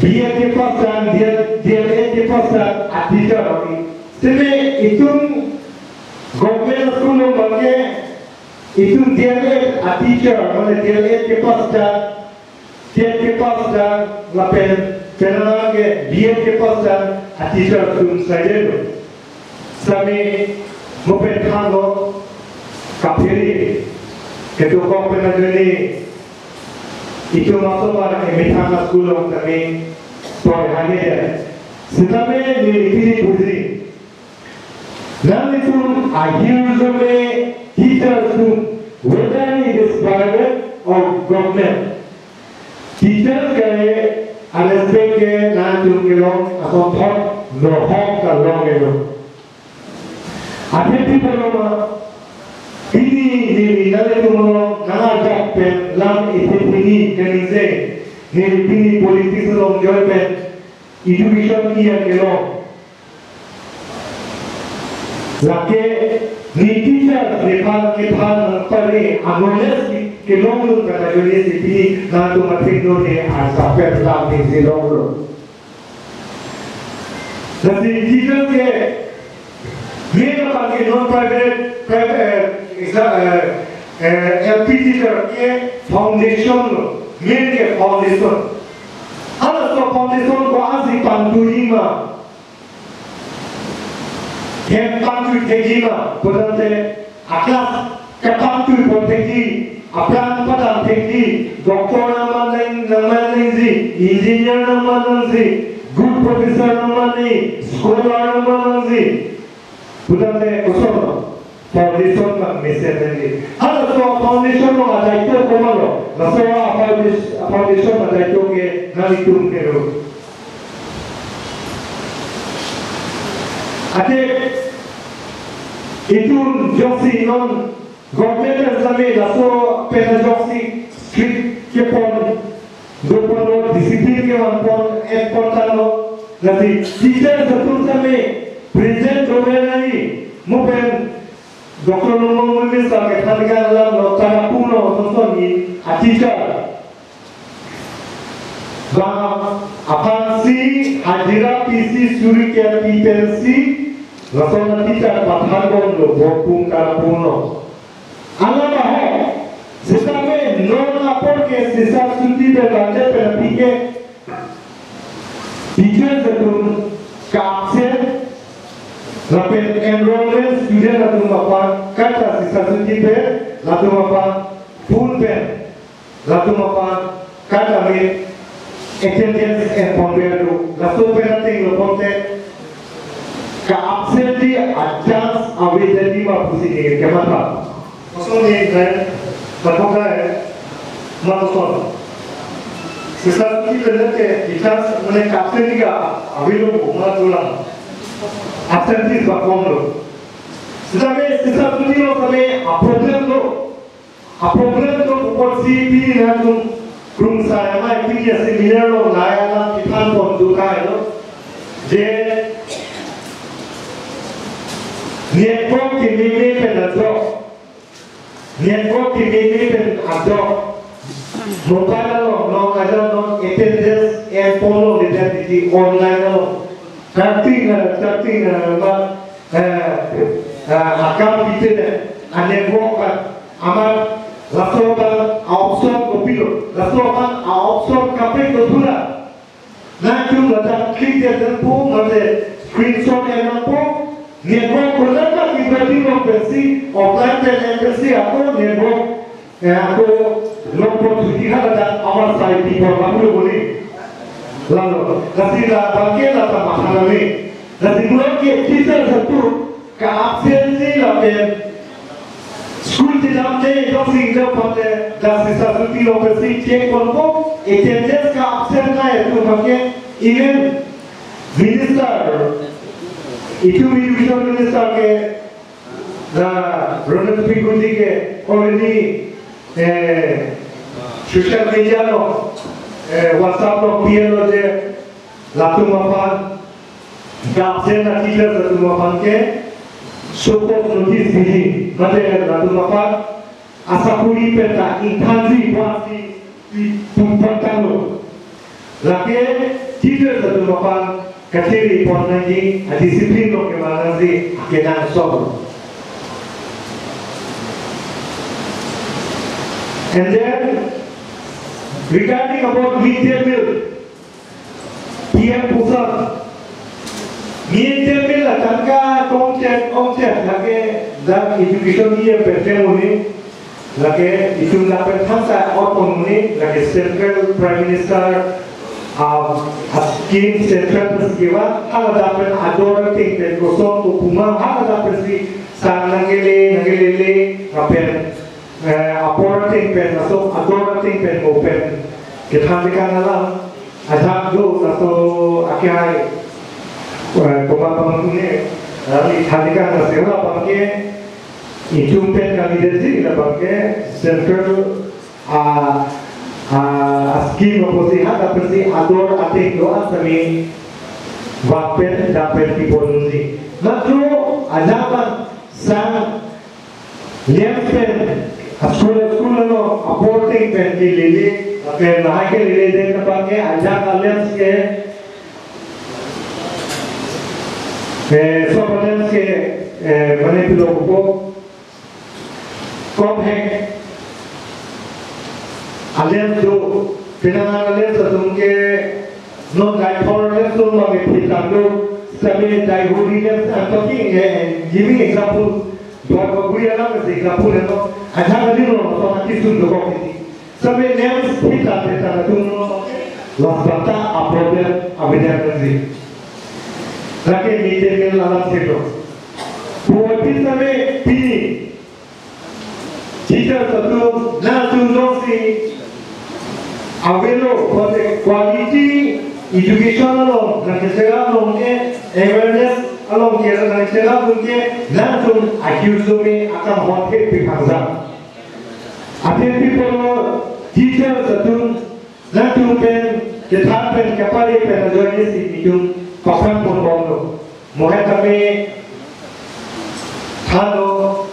dia ke pasal dia ke pasal teacher awe. Jadi itu government school lo bagi itu dia teacher mana dia ke pasal lapen Kenapa dia kepasang teacher tu saja tu. Kami mungkin kalau kapiri ketua penajari itu masuk pada emitana sekolah kami perhari je. Sekarang ni pilih budi. Lalu itu akhirnya teacher tu whether it is private or government. Teacher kaya aspek ke nanti kelong atau thot lohong kalong itu. Ada di dalam ini nanti tu mana nak pen lam itu ini kenise ini politik long jual pen education kia kelong. Lagi ni teacher depan pare anules kelong lu kata jadi sini nanti mati dulu ni asapet lam ni kelong lu. Jadi teacher ke Mereka pakai non-private LP teacher ke foundation lo, mereka foundation. Alas tu foundation ko asli pantu lima, yang pantu tegima, berarti aklas kepantu bertegi, aplan pada tegi, doktor nama lain si, engineer nama lain si, good professor nama lain, scholar nama lain si. Bukan kosong, foundation mak mesej lagi. Ada tu foundation mak ada itu komalo. Masalah foundation ada itu ke nari tum kero. Ade itu joksi non government sampai laso pena joksi strict ke pon dopano disiplin ke pon important lo. Nanti teacher betul sampai present domain ini mungkin doktor nomor misal ketika dalam cara puno tonton ini teacher bah apa sih hadirat PC suri ke PPC langsung teacher pathan lo bopung cara puno alam bah sekarang non apor ke sisa suti berlanjut pergi teacher sebelum kapsen Lapen enrollment student lalu apa kata sisa suci pen lalu apa full pen lalu apa kata me attendance and ponder tu lalu penting lo ponte ke absent di advance awedan di mapusi ni kemana? Kosong ni kan berapa maksud sisa suci pen ke advance mana absent juga awedan bukan tulang. Absentis bakong lo. Sedangkan sisa tu ni lo kami problem lo upon CP nanti kung saya mai punya seminar lo layanan kita pun dukai lo, je network ini penado, network ini penado, mobile lo ada lo attendance polo lihat di online lo, starting akam kita network amar lasoban outsource kopilo lasoban outsource kape kopula na tu lata click dia tu mate screenshot yang apa network kolaka kita di lokasi offline dan embassy aku network aku lokpo tuji ada amar site di bawah boleh lalu kasih lah pakai lah mahal ni kasih buat kita satu ke absensi lah School tidak ada dosis pada dasar satu lokasi cek kolom, attendance ka absen lah itu pakai even minister itu minister ke dah Ronald Pikundi ke already social media lo WhatsApp lo PM lo je latu mapan ka absen lah teacher latu mapan ke support notice ini, macam lalu apa? Asapuri peta intansi pasti dipumpatkan lo. Lagi tidak satu apa? Kecil pun lagi disiplin lo kemana sih? Kena solve. And then regarding about midday meal, PM pusat. Midday meal tangga konsep lagi dah education dia bertemu lagi itu dapat hantar otonomi lagi central prime minister scheme central persiwa hal dapat ador ting dan kosong hukum hal dapat si sang nangele ngapen apor ting pen masuk ador ting pen open kita hentikan alam ada do atau akhirnya pembangunan ini hadikan nasional pakai incumbent kandidasi kita pakai central scheme oposisi ada persi ador ating doa semi wapen dapat diponisi. Matro ajaban sang liampen sekolah no aborting pen dilili akan naik dilili dengan pakai ajak alias ke soalnya ke mana itu logo kau hek alian tu penangan alian tu ke non guide for alian tu mami kita tu sebagai diehudi alian atau ni giving example dua bagui alam mesti example itu ada lagi no so nanti sun logo ini sebagai names kita tu lasbata appropriate abedan mesti lagi midday meal alam sedo. Buat sampai ini, jika satu nasi dosi, awelo pada quality education along, nanti sekarang longnya awareness along kira nanti sekarang longnya nanti accused akan hotel pikirkan. Ada people teacher satu nanti pen kita pen kapal pen ajarnya si itu papan pun bondo. Mohon kami Halo,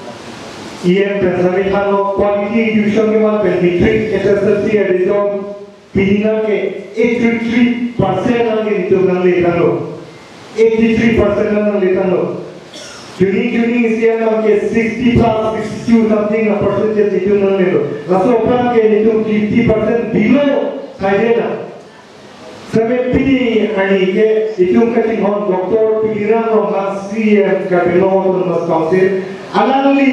IM pensami halo quality education के बाद metric SSLC result पिनिना के 83% आगे नितुंगन लेता लो 83% आगे लेता लो tuning इसके आगे के 60 plus 62 something percentage नितुंगन ले लो last open के नितुंग 50% below साइडेना समय पिनी आनी के नितुंग का चिन्ह डॉक्टर पिनिना नो मासी का बिलो तो मस काउंसिल alangli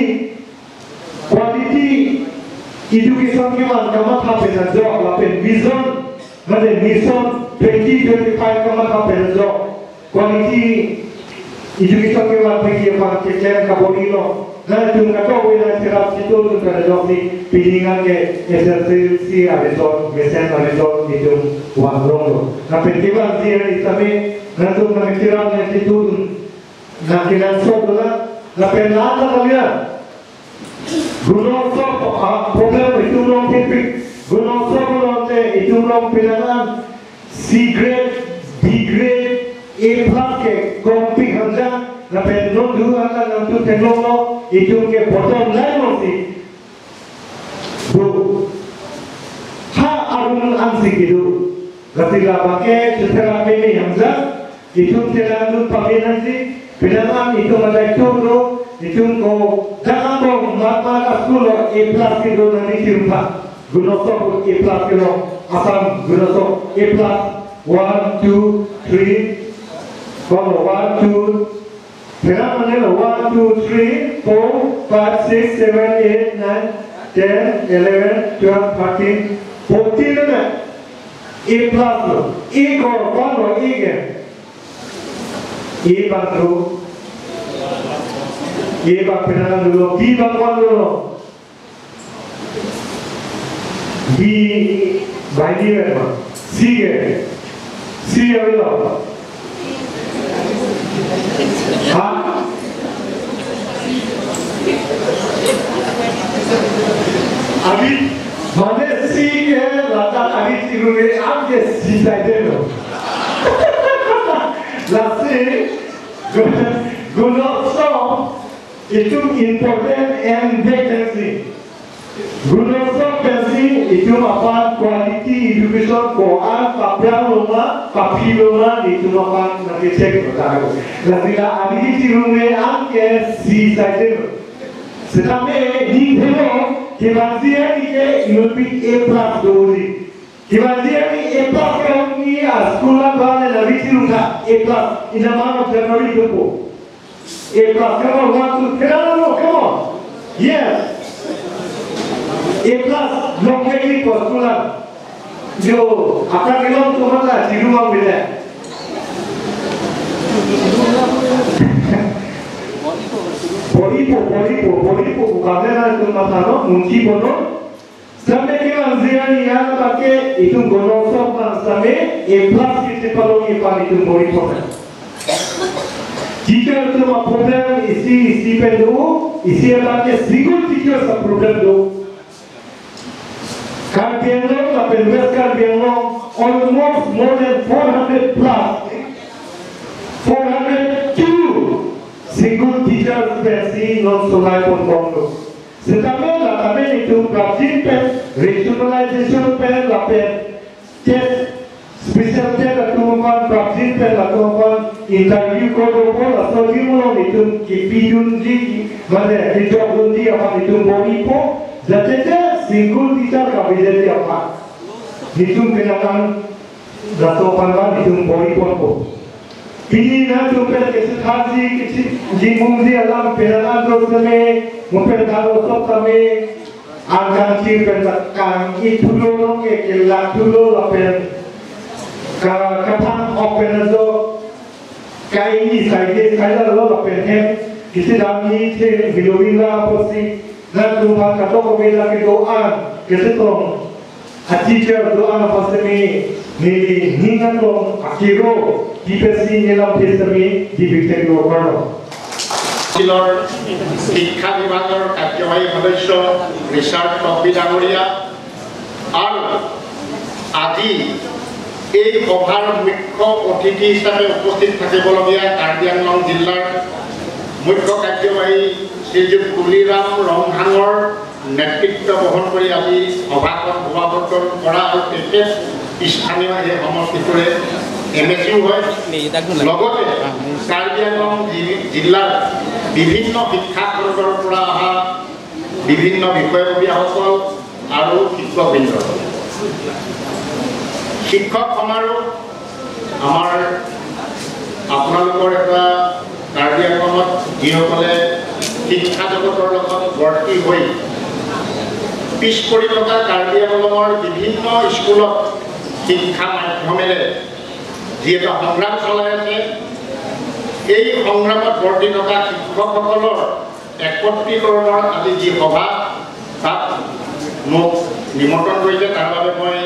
quality education के मान कमा था पे न जो लापेन vision मने mission 2025 कमा था पे न जो quality education के मान पे ये मान के क्लेम का बॉडी लो ना तुम का तो वे ना सिर्फ सितो तुम का जो सी पिनिंगा के SSLC result मेसन result ये तुम वन लो ना पे के मान ये इसमें ना तुम ना सिर्फ ना सितो ना किरान सो बोला la penata kalian gunung sok problem itu belum tipik gunung sok belum te itu long penangan C grade, B grade, A plus ke kompi hanja, lapen non dua kan nanti teknolog itu ke bottom line masih. Bu, ha arun ansik itu, ketika pakai setelah ini hanja, itu terlalu pakai nanti penangan itu macam itu. Itu ko jangan dong mata sekolah A plus itu nanti siapa gunosok A plus itu asam gunosok A plus 1 2 3 kalau 1 2 kenapa ni 1 2 3 4 5 6 7 8 9 10 11 12 13 14 na A plus lo A kalau A ke A bantu ये बात पेनांgan dulu, B bangkuan dulu, B bayi berapa, C ke, C apa? हाँ, अभी माने C के लाता अभी चिरुगे आप के C side लो, लासे Gunotsav itu important and vacancy. Gunosok pensi itu apa quality education koan papi loma itu apa nanti cek bertahu. Lalu lagi cirume angke si saja. Sedangkan di demo kebajian ini lebih A plus dulu. Kebajian ini A plus kalau ni sekolah bahan lagi cirumah A plus ini mana Januari tu. A plus, come on, 1 2 come on. Yes. A plus, long way for school. जो आपका kilo तो मतलब zero में मिले body po kamera itu matano munci bono sampai ke manzira ni yang pakai itu gonosok sampai A plus kita kalau ipan itu body po teacher itu mah problem isi pendu isi pakai single teacher sa problem do Karbiano, la West Karbiano, almost more than 400 plus, 402 single teachers pensi non solai pun Congo. Setamai la tamen itu practice pen, regionalization pen la pen, test special test la tuan practice pen la tuan interview kodo pun la solution itu kipiyun di mana hijau di apa itu boni po. Jadi single teacher kabineti apa? Hitung kenangan dato pandan hitung bori ponpo. Ini nanti upper kesethaji kisi jimumzi alam penangan dosme, upper dalo sok kami angkat cirpentakkan itu lorong kekelat dulu upper katang upper do kaini saya lalu upper hem kisi dami cer bilobila posi. Dan rumah kata pembela ke doa, kesetong, a teacher doa apa semi, ni hingan dong, akiro, dipesi nyelam semi, dibiktek doa korno. Silor, শিক্ষা বিভাগৰ কাৰ্যবাহী সদস্য Richard টপি ডাঙৰীয়া আৰু আজি এই সভাৰ মুখ্য অতিথি হিচাপে উপস্থিত থাকিবলগীয়া কাৰ্বি আংলং জিলাৰ মুখ্য কাৰ্যবাহী শ্ৰীযুত কুলিৰাম ৰংহাঙৰ নেতৃত্ব বহন কৰি আজি সভাখন সমাৱৰ্তন কৰা আৰু তেখেত স্থানীয় এই সমষ্টিটোৰে MSU হয় লগতে কাৰ্বি আংলং জিলাৰ বিভিন্ন শিক্ষা খণ্ডৰ পৰা অহা বিভিন্ন বিষয়ববীয়াসকল আৰু শিক্ষকবৃন্দ শিক্ষক সমাৰোহ আমাৰ আপোনালোকৰ এটা কাৰ্বি আংলঙত যিসকলে শিক্ষা জগতৰ লগত ভৰ্তি হৈ পিছ পৰি থকা কাৰ্বি আংলঙৰ বিভিন্ন স্কুলত শিক্ষা মাধ্যমেৰে যি এটা সংগ্ৰাম চলাই আছে এই সংগ্ৰামত ভৰ্তি থকা শিক্ষকসকলৰ একত্ৰীকৰণৰ আজি যি সভা তাত মোক নিমন্ত্ৰণ কৰিছে তাৰ বাবে মই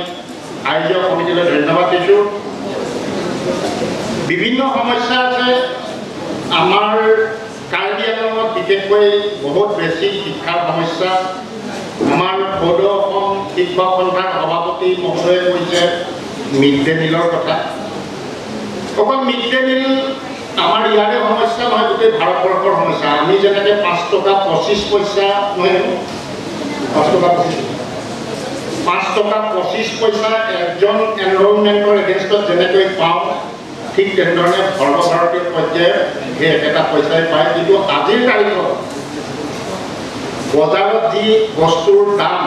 আয়োজক সমিতিলৈ ধন্যবাদ দিছোঁ বিভিন্ন সমস্যা আছে আমাৰ কাৰ্বি আংলঙত বিশেষকৈ বহুত বেছি শিক্ষাৰ সমস্যা আমাৰ বড়ো অসম ঠিক শিক্ষক সন্থাৰ সভাপতি মহোদয়ে কৈছে মিড ডে মিলৰ কথা অকল মিড ডে মিল আমাৰ ইয়াৰে সমস্যা নহয় গোটেই ভাৰতবৰ্ষৰ সমস্যা আমি যেনেকৈ 5 টকা 25 পইচা নহয় 5 টকা 25 পইচা একজন এনৰলমেণ্টৰ এগেইনষ্টত যেনেকৈ পাওঁ ঠিক তেনেধৰণে সৰ্বভাৰতীয় পৰ্যায়ত সেই একেটা পইচাই পায় কিন্তু আজিৰ তাৰিখত বজাৰত যি বস্তুৰ দাম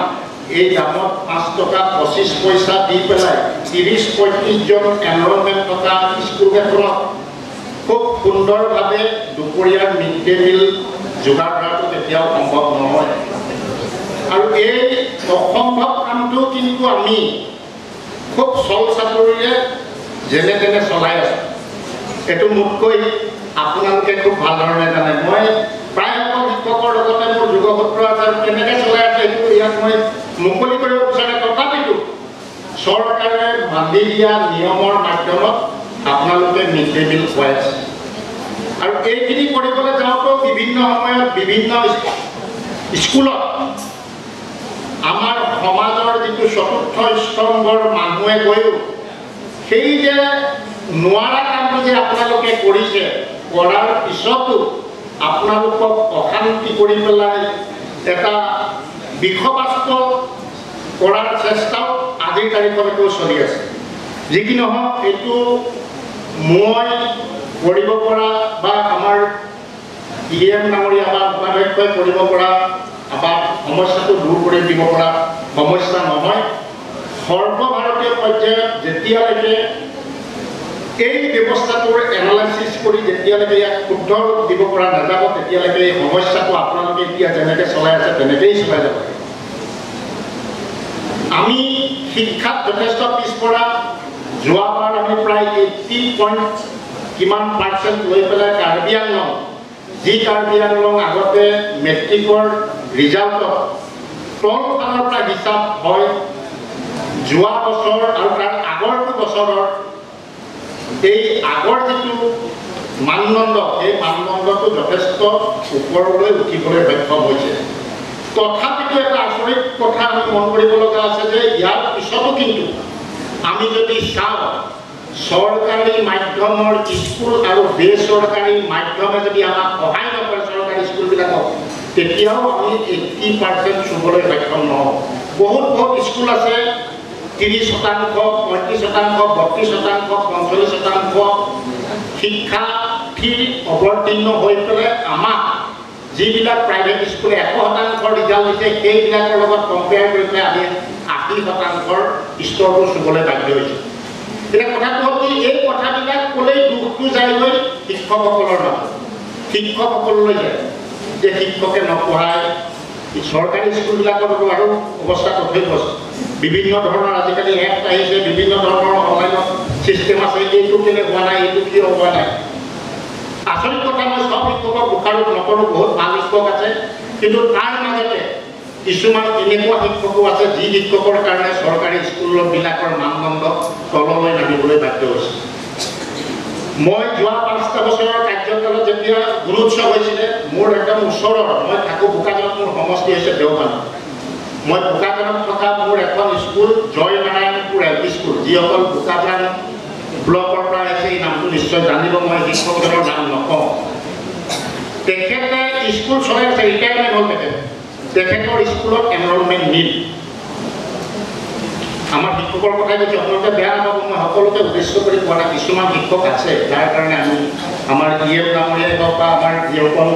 এই দামত 5 টকা 25 পইচা দি পেলাই 30-35 জন এনৰলমেণ্ট থকা স্কুল এখনত খুব সুন্দৰভাৱে দুপৰীয়াৰ মিড ডে মিল যোগাৰ কৰাটো কেতিয়াও সম্ভৱ নহয় আৰু এই অসম্ভৱ কামটো কিন্তু আমি খুব চল চাতুৰিৰে যেনে তেনে চলাই আছোঁ এইটো মোতকৈ আপোনালোকে খুব ভাল ধৰণে জানে মই প্ৰায় সকলো শিক্ষকৰ লগতে মোৰ যোগসূত্ৰ আছে আৰু কেনেকৈ চলাই আছে এইটো ইয়াত মই মুকলি কৰিব বিচাৰে তথাপিতো চৰকাৰে বান্ধি দিয়া নিয়মৰ মাধ্যমত আপোনালোকে মিড ডে মিল খুৱাই আছে আৰু এইখিনি কৰিবলৈ যাওঁতেও বিভিন্ন সময়ত বিভিন্ন স্কুলত আমাৰ সমাজৰ যিটো চতুৰ্থ স্তম্ভৰ মানুহে গৈও সেই যে নোৱাৰা কামটো যে আপোনালোকে কৰিছে কৰাৰ পিছতো আপোনালোকক অশান্তি কৰি পেলাই এটা বিষবাস্ত কৰাৰ চেষ্টাও আজিৰ তাৰিখলৈকেও চলি আছে যি কি নহওক এইটো মই কৰিব পৰা বা আমাৰ EM ডাঙৰীয়া বা উপাধ্যক্ষই কৰিব পৰা বা সমস্যাটো দূৰ কৰি দিব পৰা সমস্যা নহয় সৰ্বভাৰতীয় পৰ্যায়ত যেতিয়ালৈকে এই ব্যৱস্থাটোৰ এনালাইচিছ কৰি যেতিয়ালৈকে ইয়াক শুদ্ধ ৰূপ দিব পৰা নাযাব তেতিয়ালৈকে এই সমস্যাটো আপোনালোকে এতিয়া যেনেকৈ চলাই আছে তেনেকৈয়ে চলাই যাব আমি শিক্ষাত যথেষ্ট পিছপৰা যোৱাবাৰ আমি প্ৰায় 80% লৈ পেলাই কাৰ্বি আংলং যি কাৰ্বি আংলং আগতে মেট্ৰিকৰ ৰিজাল্টত তলফালৰ পৰা হিচাপ হয় যোৱা বছৰ আৰু তাৰ আগৰটো বছৰৰ এই আগৰ যিটো মানদণ্ড সেই মানদণ্ডটো যথেষ্ট ওপৰলৈ উঠিবলৈ সক্ষম হৈছে তথাপিতো এটা আচৰিত কথা আমি মন কৰিব লগা আছে যে ইয়াৰ পিছতো কিন্তু আমি যদি চাওঁ চৰকাৰী মাধ্যমৰ স্কুল আৰু বেচৰকাৰী মাধ্যমে যদি আমাক সহায় নকৰে চৰকাৰী স্কুলবিলাকক তেতিয়াও আমি 80% চুবলৈ সক্ষম নহওঁ বহুত স্কুল আছে 30%, 35%, 32%, 45% শিক্ষাৰ্থীৰ অৱতীৰ্ণ হৈ পেলাই আমাক যিবিলাক প্ৰাইভেট স্কুলে 100% ৰিজাল্ট দিছে সেইবিলাকৰ লগত কম্পেয়াৰ কৰি পেলাই আমি 80%ৰ স্তৰটো চুবলৈ বাধ্য হৈছোঁ এতিয়া কথাটো হ'ল কি এই কথাবিলাক ক'লেই দুখটো যায়গৈ শিক্ষকসকলৰ নাম শিক্ষকসকললৈ যায় যে শিক্ষকে নপঢ়ায় চৰকাৰী স্কুলবিলাকতো আৰু অৱস্থা কঠিন হৈছে বিভিন্ন ধৰণৰ আজিকালি এপ আহিছে বিভিন্ন ধৰণৰ অনলাইনত ছিষ্টেম আছে এইটো কেনে হোৱা নাই এইটো কিয় হোৱা নাই আচৰিত কথা মই সব শিক্ষকক দোষাৰোপ নকৰোঁ বহুত ভাল শিক্ষক আছে কিন্তু তাৰ মাজতে কিছুমান এনেকুৱা শিক্ষকো আছে যি শিক্ষকৰ কাৰণে চৰকাৰী স্কুলবিলাকৰ মানদণ্ড তললৈ নামিবলৈ বাধ্য হৈছে মই যোৱা 5টা বছৰৰ কাৰ্যকালত যেতিয়া গুণোৎসৱ হৈছিলে মোৰ একদম ওচৰৰ মই থাকোঁ বোকাজানত মোৰ সমষ্টি হৈছে দেওবান মই বোকাজানত থকা মোৰ এখন স্কুল জয় নাৰায়ণপুৰ LP স্কুল যিসকল বোকাজান ব্লকৰ পৰা আহিছে এই নামটো নিশ্চয় জানিব মই শিক্ষকজনৰ নাম নকওঁ তেখেতে স্কুল চলাই আছে ৰিটায়াৰমেণ্ট হ'ল তেখেতৰ স্কুলত এনৰলমেণ্ট নিল আমাৰ শিক্ষকৰ কথাই কৈছোঁ আপোনালোকে বেয়া নাপাব মই সকলোকে উদ্দেশ্য কৰি কোৱা নাই কিছুমান শিক্ষক আছে যাৰ কাৰণে আমি আমাৰ EM ডাঙৰীয়াই হওক বা আমাৰ যিসকল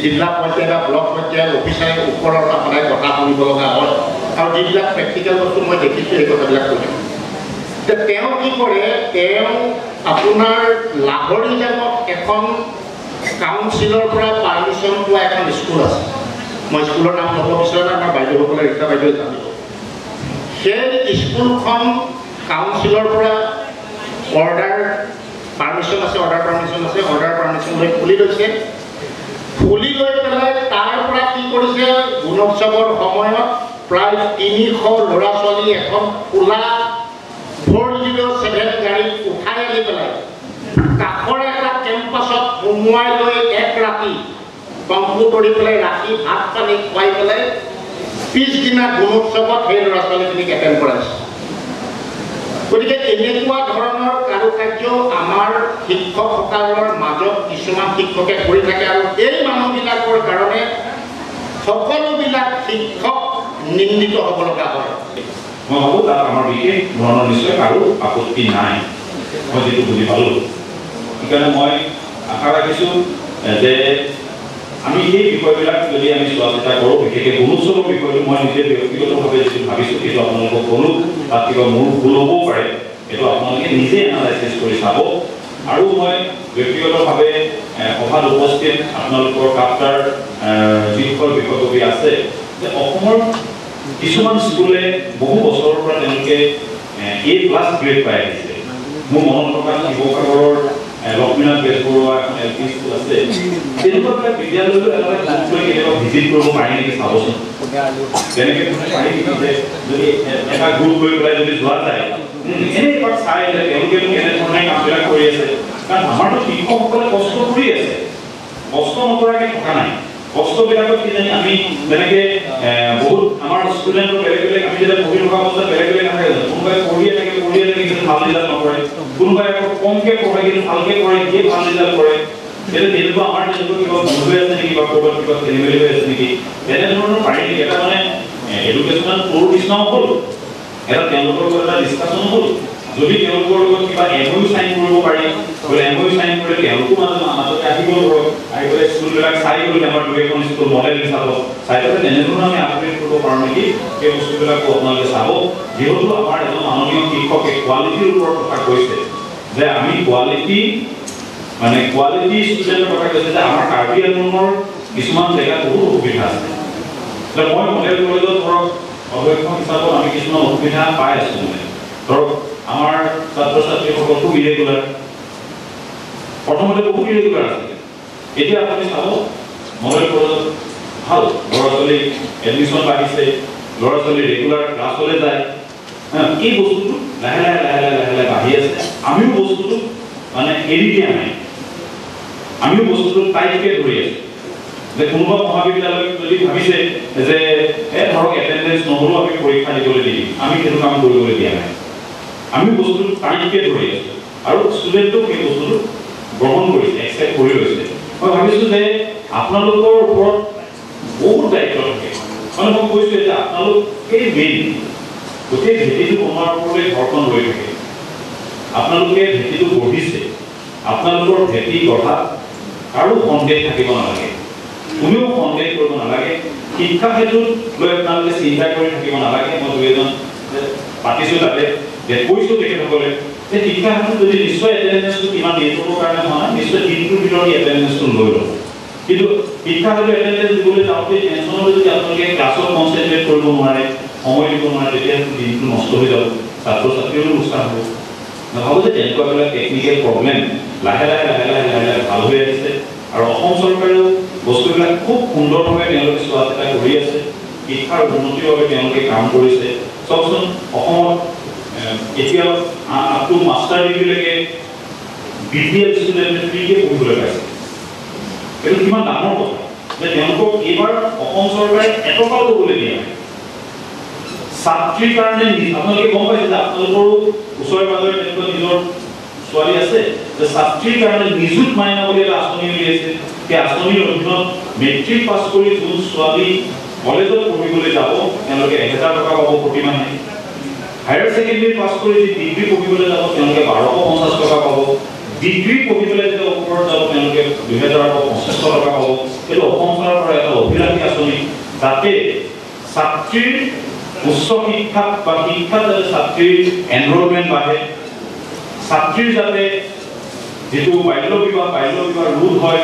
জিলা পৰ্যায় বা ব্লক পৰ্যায়ৰ অফিচাৰে ওপৰৰ পৰা সদায় কথা শুনিব লগা হয় আৰু যিবিলাক প্ৰেক্টিকেল বস্তু মই দেখিছোঁ এই কথাবিলাক কৈছোঁ তেওঁ কি কৰে তেওঁ আপোনাৰ লাহৰী জামত এখন কাউন্সিলৰ পৰা পাৰ্মিশ্যন পোৱা এখন স্কুল আছে মই স্কুলৰ নাম ল'ব বিচৰা নাই আমাৰ বাইদেউসকলে ৰীতা বাইদেৱে জানিব সেই স্কুলখন কাউন্সিলৰ পৰা অৰ্ডাৰ পাৰ্মিশ্যন আছে অৰ্ডাৰ পাৰ্মিশ্যন লৈ খুলি লৈছে খুলি লৈ পেলাই তাৰ পৰা কি কৰিছে গুণোৎসৱৰ সময়ত প্ৰায় 300 ল'ৰা ছোৱালী এখন খোলা 407 গাড়ীত উঠাই আনি পেলাই কাষৰ এটা কেম্পাছত সোমোৱাই লৈ এক ৰাতি কম্পু কৰি পেলাই ৰাতি ভাত পানী খুৱাই পেলাই পিছদিনা গুণোৎসৱত সেই ল'ৰা ছোৱালীখিনিক এটেণ্ড কৰাইছে গতিকে এনেকুৱা ধৰণৰ কাৰুকাৰ্য আমাৰ শিক্ষকসকলৰ মাজত কিছুমান শিক্ষকে কৰি থাকে আৰু এই মানুহবিলাকৰ কাৰণে সকলোবিলাক শিক্ষক নিন্দিত হ'ব লগা হয় মই ভাবোঁ তাত আমাৰ বিশেষ ধৰণৰ নিশ্চয় কাৰো আপত্তি নাই মই যিটো বুজি পালোঁ সেইকাৰণে মই আশা ৰাখিছোঁ যে আমি এই বিষয়বিলাক যদি আমি চোৱা চিতা কৰোঁ বিশেষকৈ গুণোৎসৱৰ বিষয়টো মই নিজে ব্যক্তিগতভাৱে যিটো ভাবিছোঁ সেইটো আপোনালোকক ক'লোঁ তাত কিবা মোৰ ভুল হ'বও পাৰে এইটো আপোনালোকে নিজে এনালাইচিছ কৰি চাব আৰু মই ব্যক্তিগতভাৱে সভাত উপস্থিত আপোনালোকৰ কাপ্তাৰ যিসকল বিষয়ববী আছে যে অসমৰ কিছুমান স্কুলে বহু বছৰৰ পৰা তেওঁলোকে A+ গ্ৰেড পাই আহিছে মোৰ মনত থকা শিৱসাগৰৰ লক্ষ্মীনাথ বেজবৰুৱা এখন LP স্কুল আছে তেনেকুৱা বিদ্যালয়লৈ এটা কেতিয়াবা ভিজিট কৰিব পাৰি নেকি চাবচোন যেনেকৈ পাৰি নেকি যে যদি এটা গ্ৰুপ লৈ পেলাই যদি যোৱা যায় এনেই এবাৰ চাই যে তেওঁলোকে কেনেধৰণে কামবিলাক কৰি আছে কাৰণ আমাৰতো শিক্ষকসকলে কষ্ট কৰি আছে কষ্ট নকৰাকৈ থকা নাই কষ্টবিলাকত কিজানি আমি যেনেকৈ বহুত আমাৰ ষ্টুডেণ্টৰ বেলেগ বেলেগ আমি যেতিয়া পঢ়ি থকা অৱস্থাত বেলেগ বেলেগ নাথাকে কোনোবাই পঢ়িয়ে থাকে কিন্তু ভাল ৰিজাল্ট নকৰে কোনোবাই আকৌ কমকৈ পঢ়ে কিন্তু ভালকৈ পঢ়ে কিয়ে ভাল ৰিজাল্ট কৰে তেনেকুৱা আমাৰ তেনেকুৱা কিবা ভুল হৈ আছে নেকি বা ক'ৰবাত কিবা খেলি মেলি হৈ আছে নেকি তেনেধৰণৰ পাৰি নেকি এটা মানে এডুকেশ্যনেল টুৰ নিচিনাও হ'ল এটা তেওঁলোকৰ লগত এটা ডিছকাশ্যন হ'ল যদি তেওঁলোকৰ লগত কিবা MOU চাইন কৰিব পাৰি বোলে MOU চাইন কৰিলে তেওঁলোকো মাজতে আহিব ধৰক আহি পেলাই স্কুলবিলাক চাই গ'লে আমাৰ দুই এখন স্কুল মডেল হিচাপত চাই পেলাই তেনেধৰণে আমি আপগ্ৰেড কৰিব পাৰোঁ নেকি সেই বস্তুবিলাকো আপোনালোকে চাব যিহেতু আমাৰ এজন মাননীয় শিক্ষকে কোৱালিটিৰ ওপৰত কথা কৈছে যে আমি কোৱালিটি ষ্টুডেণ্টৰ কথা কৈছে যে আমাৰ কাৰ্বি আংলঙৰ কিছুমান জেগাত বহুত অসুবিধা আছে মই মডেল কলেজত ধৰক অধ্যক্ষ হিচাপত আমি কিছুমান অসুবিধা পাই আছোঁ মানে ধৰক আমাৰ ছাত্ৰ ছাত্ৰীসকল খুব ইৰেগুলাৰ প্ৰথমতে বহুত ইৰেগুলাৰ আছিলে এতিয়া আপুনি চাব মডেল কলেজত ভাল ল'ৰা ছোৱালী এডমিশ্যন বাঢ়িছে ল'ৰা ছোৱালী ৰেগুলাৰ ক্লাছলৈ যায় এই বস্তুটো লাহে লাহে লাহে লাহে লাহে লাহে বাঢ়ি আছে আমিও বস্তুটো মানে এৰি দিয়া নাই আমিও বস্তুটো টাইটকৈ ধৰি আছোঁ যে কোনোবা মহাবিদ্যালয়ত যদি ভাবিছে যে ধৰক এটেণ্ডেঞ্চ নহ'লেও আমি পৰীক্ষা দিবলৈ দিম আমি সেইটো কাম কৰিবলৈ দিয়া নাই আমি বস্তুটো টাইটকৈ ধৰি আছোঁ আৰু ষ্টুডেণ্টেও সেই বস্তুটো গ্ৰহণ কৰিছে একচেপ্ট কৰি লৈছে মই ভাবিছোঁ যে আপোনালোকৰ ওপৰত বহুত দায়িত্ব থাকে মানে মই কৈছোঁ যে আপোনালোকেই মেইন গোটেই ভেটিটো বনোৱাৰ ওপৰতে ঘৰখন ৰৈ থাকে আপোনালোকে ভেটিটো গঢ়িছে আপোনালোকৰ ভেটি গঢ়াত কাৰো সন্দেহ থাকিব নালাগে কোনেও সন্দেহ কৰিব নালাগে শিক্ষা ক্ষেত্ৰত লৈ আপোনালোকে চিন্তা কৰি থাকিব নালাগে মই দুই এজন পাতিছোঁ তাতে যে কৈছোঁ তেখেতসকলে যে শিক্ষা ক্ষেত্ৰত যদি নিশ্চয় এটেণ্ডেঞ্চটো কিমান দিয়ে কৰিবৰ কাৰণে হোৱা নাই নিশ্চয় দিনটোৰ ভিতৰত এটেণ্ডেঞ্চটো লৈ ল'ব কিন্তু শিক্ষা ক্ষেত্ৰত এটেণ্ডেঞ্চ দিবলৈ যাওঁতে টেনশ্যনলৈ যদি আপোনালোকে ক্লাছত কনচেনট্ৰেট কৰিব নোৱাৰে সময় দিব নোৱাৰে তেতিয়া দিনটো নষ্ট হৈ যাব ছাত্ৰ ছাত্ৰীৰো লোকচান হ'ব নাভাবোঁ যে তেনেকুৱাবিলাক টেকনিকেল প্ৰব্লেম লাহে লাহে লাহে লাহে লাহে লাহে ভাল হৈ আহিছে আৰু অসম চৰকাৰেও বস্তুবিলাক খুব সুন্দৰভাৱে তেওঁলোকে চোৱা চিতা কৰি আছে শিক্ষাৰ উন্নতিৰ বাবে তেওঁলোকে কাম কৰিছে চাওকচোন অসমত এতিয়া আপ টু মাষ্টাৰ ডিগ্ৰীলৈকে BPL ষ্টুডেণ্টে ফ্ৰীকৈ পঢ়িবলৈ পাইছে এইটো কিমান ডাঙৰ কথা যে তেওঁলোকক এইবাৰ অসম চৰকাৰে এটকাও ল'বলৈ দিয়া নাই ছাত্ৰীৰ কাৰণে আপোনালোকে গম পাইছে যে আপোনালোকৰো ওচৰে পাজৰে তেনেকুৱা নিজৰ ছোৱালী আছে যে ছাত্ৰীৰ কাৰণে নিযুত মাইনা বুলি এটা আঁচনি উলিয়াইছে সেই আঁচনিৰ অধীনত মেট্ৰিক পাছ কৰি যোন ছোৱালী কলেজত পঢ়িবলৈ যাব তেওঁলোকে 1000 টকা পাব প্ৰতিমাহে হায়াৰ ছেকেণ্ডেৰী পাছ কৰি যি ডিগ্ৰী পঢ়িবলৈ যাব তেওঁলোকে 1250 টকা পাব ডিগ্ৰী পঢ়িবলৈ যদি ওপৰত যাব তেওঁলোকে 2050 টকা পাব এইটো অসম চৰকাৰৰ এটা অভিলাষী আঁচনি যাতে ছাত্ৰীৰ উচ্চ শিক্ষা বা শিক্ষাত যাতে ছাত্ৰীৰ এনৰলমেণ্ট বাঢ়ে ছাত্ৰীৰ যাতে যেটো বাল্য বিবাহ ৰোধ হয়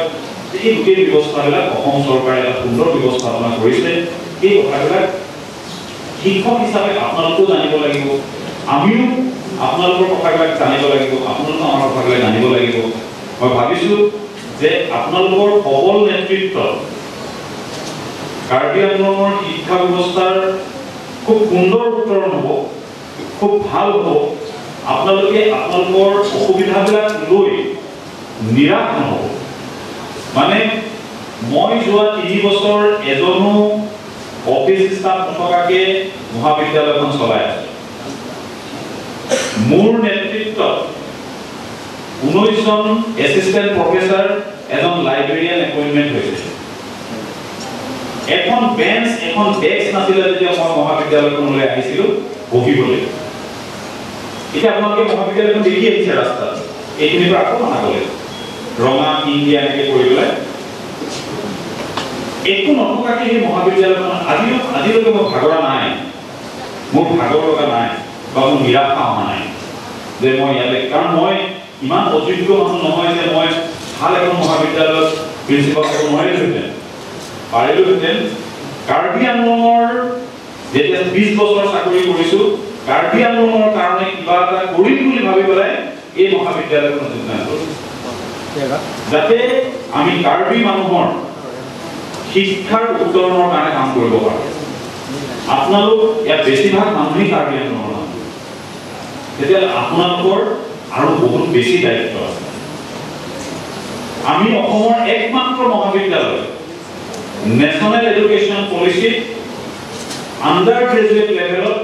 এই গোটেই ব্যৱস্থাবিলাক অসম চৰকাৰে এটা সুন্দৰ ব্যৱস্থাপনা কৰিছে এই কথাবিলাক শিক্ষক হিচাপে আপোনালোকেও জানিব লাগিব আমিও আপোনালোকৰ কথাবিলাক জানিব লাগিব আপোনালোকে আমাৰ কথাবিলাক জানিব লাগিব মই ভাবিছোঁ যে আপোনালোকৰ সবল নেতৃত্ব কাৰ্বি আংলঙৰ শিক্ষা ব্যৱস্থাৰ খুব সুন্দৰ উত্তৰণ হ'ব খুব ভাল হ'ব আপোনালোকে আপোনালোকৰ অসুবিধাবিলাক লৈ নিৰাশ নহ'ব মানে মই যোৱা 3 বছৰ এজনো অফিস স্টাফ নথকাকে মহাবিদ্যালয়খন চলাই আছে মোৰ নেতৃত্বত 19 জন এসিস্ট্যান্ট প্রফেসর এজন লাইব্রেরিয়ান এপয়েন্টমেন্ট হয়েছে এখন বেঞ্চ এখন ডেস্ক নাছিল যেতিয়া মই মহাবিদ্যালয়খনলৈ আহিছিল বহিবলৈ এটা আপোনালোকে মহাবিদ্যালয়খন দেখি আহিছে ৰাস্তাত এইখিনি পৰা আকৌ মানা গ'লে ৰঙা ইণ্ডিয়া এনেকৈ কৰি পেলাই একো নথকাকে সেই মহাবিদ্যালয়খন আজিলৈকে মই ভাগৰা নাই মোৰ ভাগৰ লগা নাই বা মোৰ নিৰাশা হোৱা নাই যে মই ইয়ালৈ কাৰণ মই ইমান অযোগ্য মানুহ নহয় যে মই ভাল এখন মহাবিদ্যালয়ত প্ৰিন্সিপাল হ'ব নোৱাৰিলোহেঁতেন পাৰিলোহেঁতেন কাৰ্বি আংলঙৰ যেতিয়া 20 বছৰ চাকৰি কৰিছোঁ কাৰ্বি আংলঙৰ কাৰণে কিবা এটা কৰিম বুলি ভাবি পেলাই এই মহাবিদ্যালয়খন যোগদান কৰিছোঁ যাতে আমি কাৰ্বি মানুহৰ শিক্ষাৰ উত্তৰণৰ কাৰণে কাম কৰিব পাৰোঁ আপোনালোক ইয়াত বেছিভাগ মানুহেই কাৰ্বি আংলঙৰ মানুহ তেতিয়াহ'লে আপোনালোকৰ আৰু বহুত বেছি দায়িত্ব আছে আমি অসমৰ একমাত্ৰ মহাবিদ্যালয় national education policy under graduate লেভেলত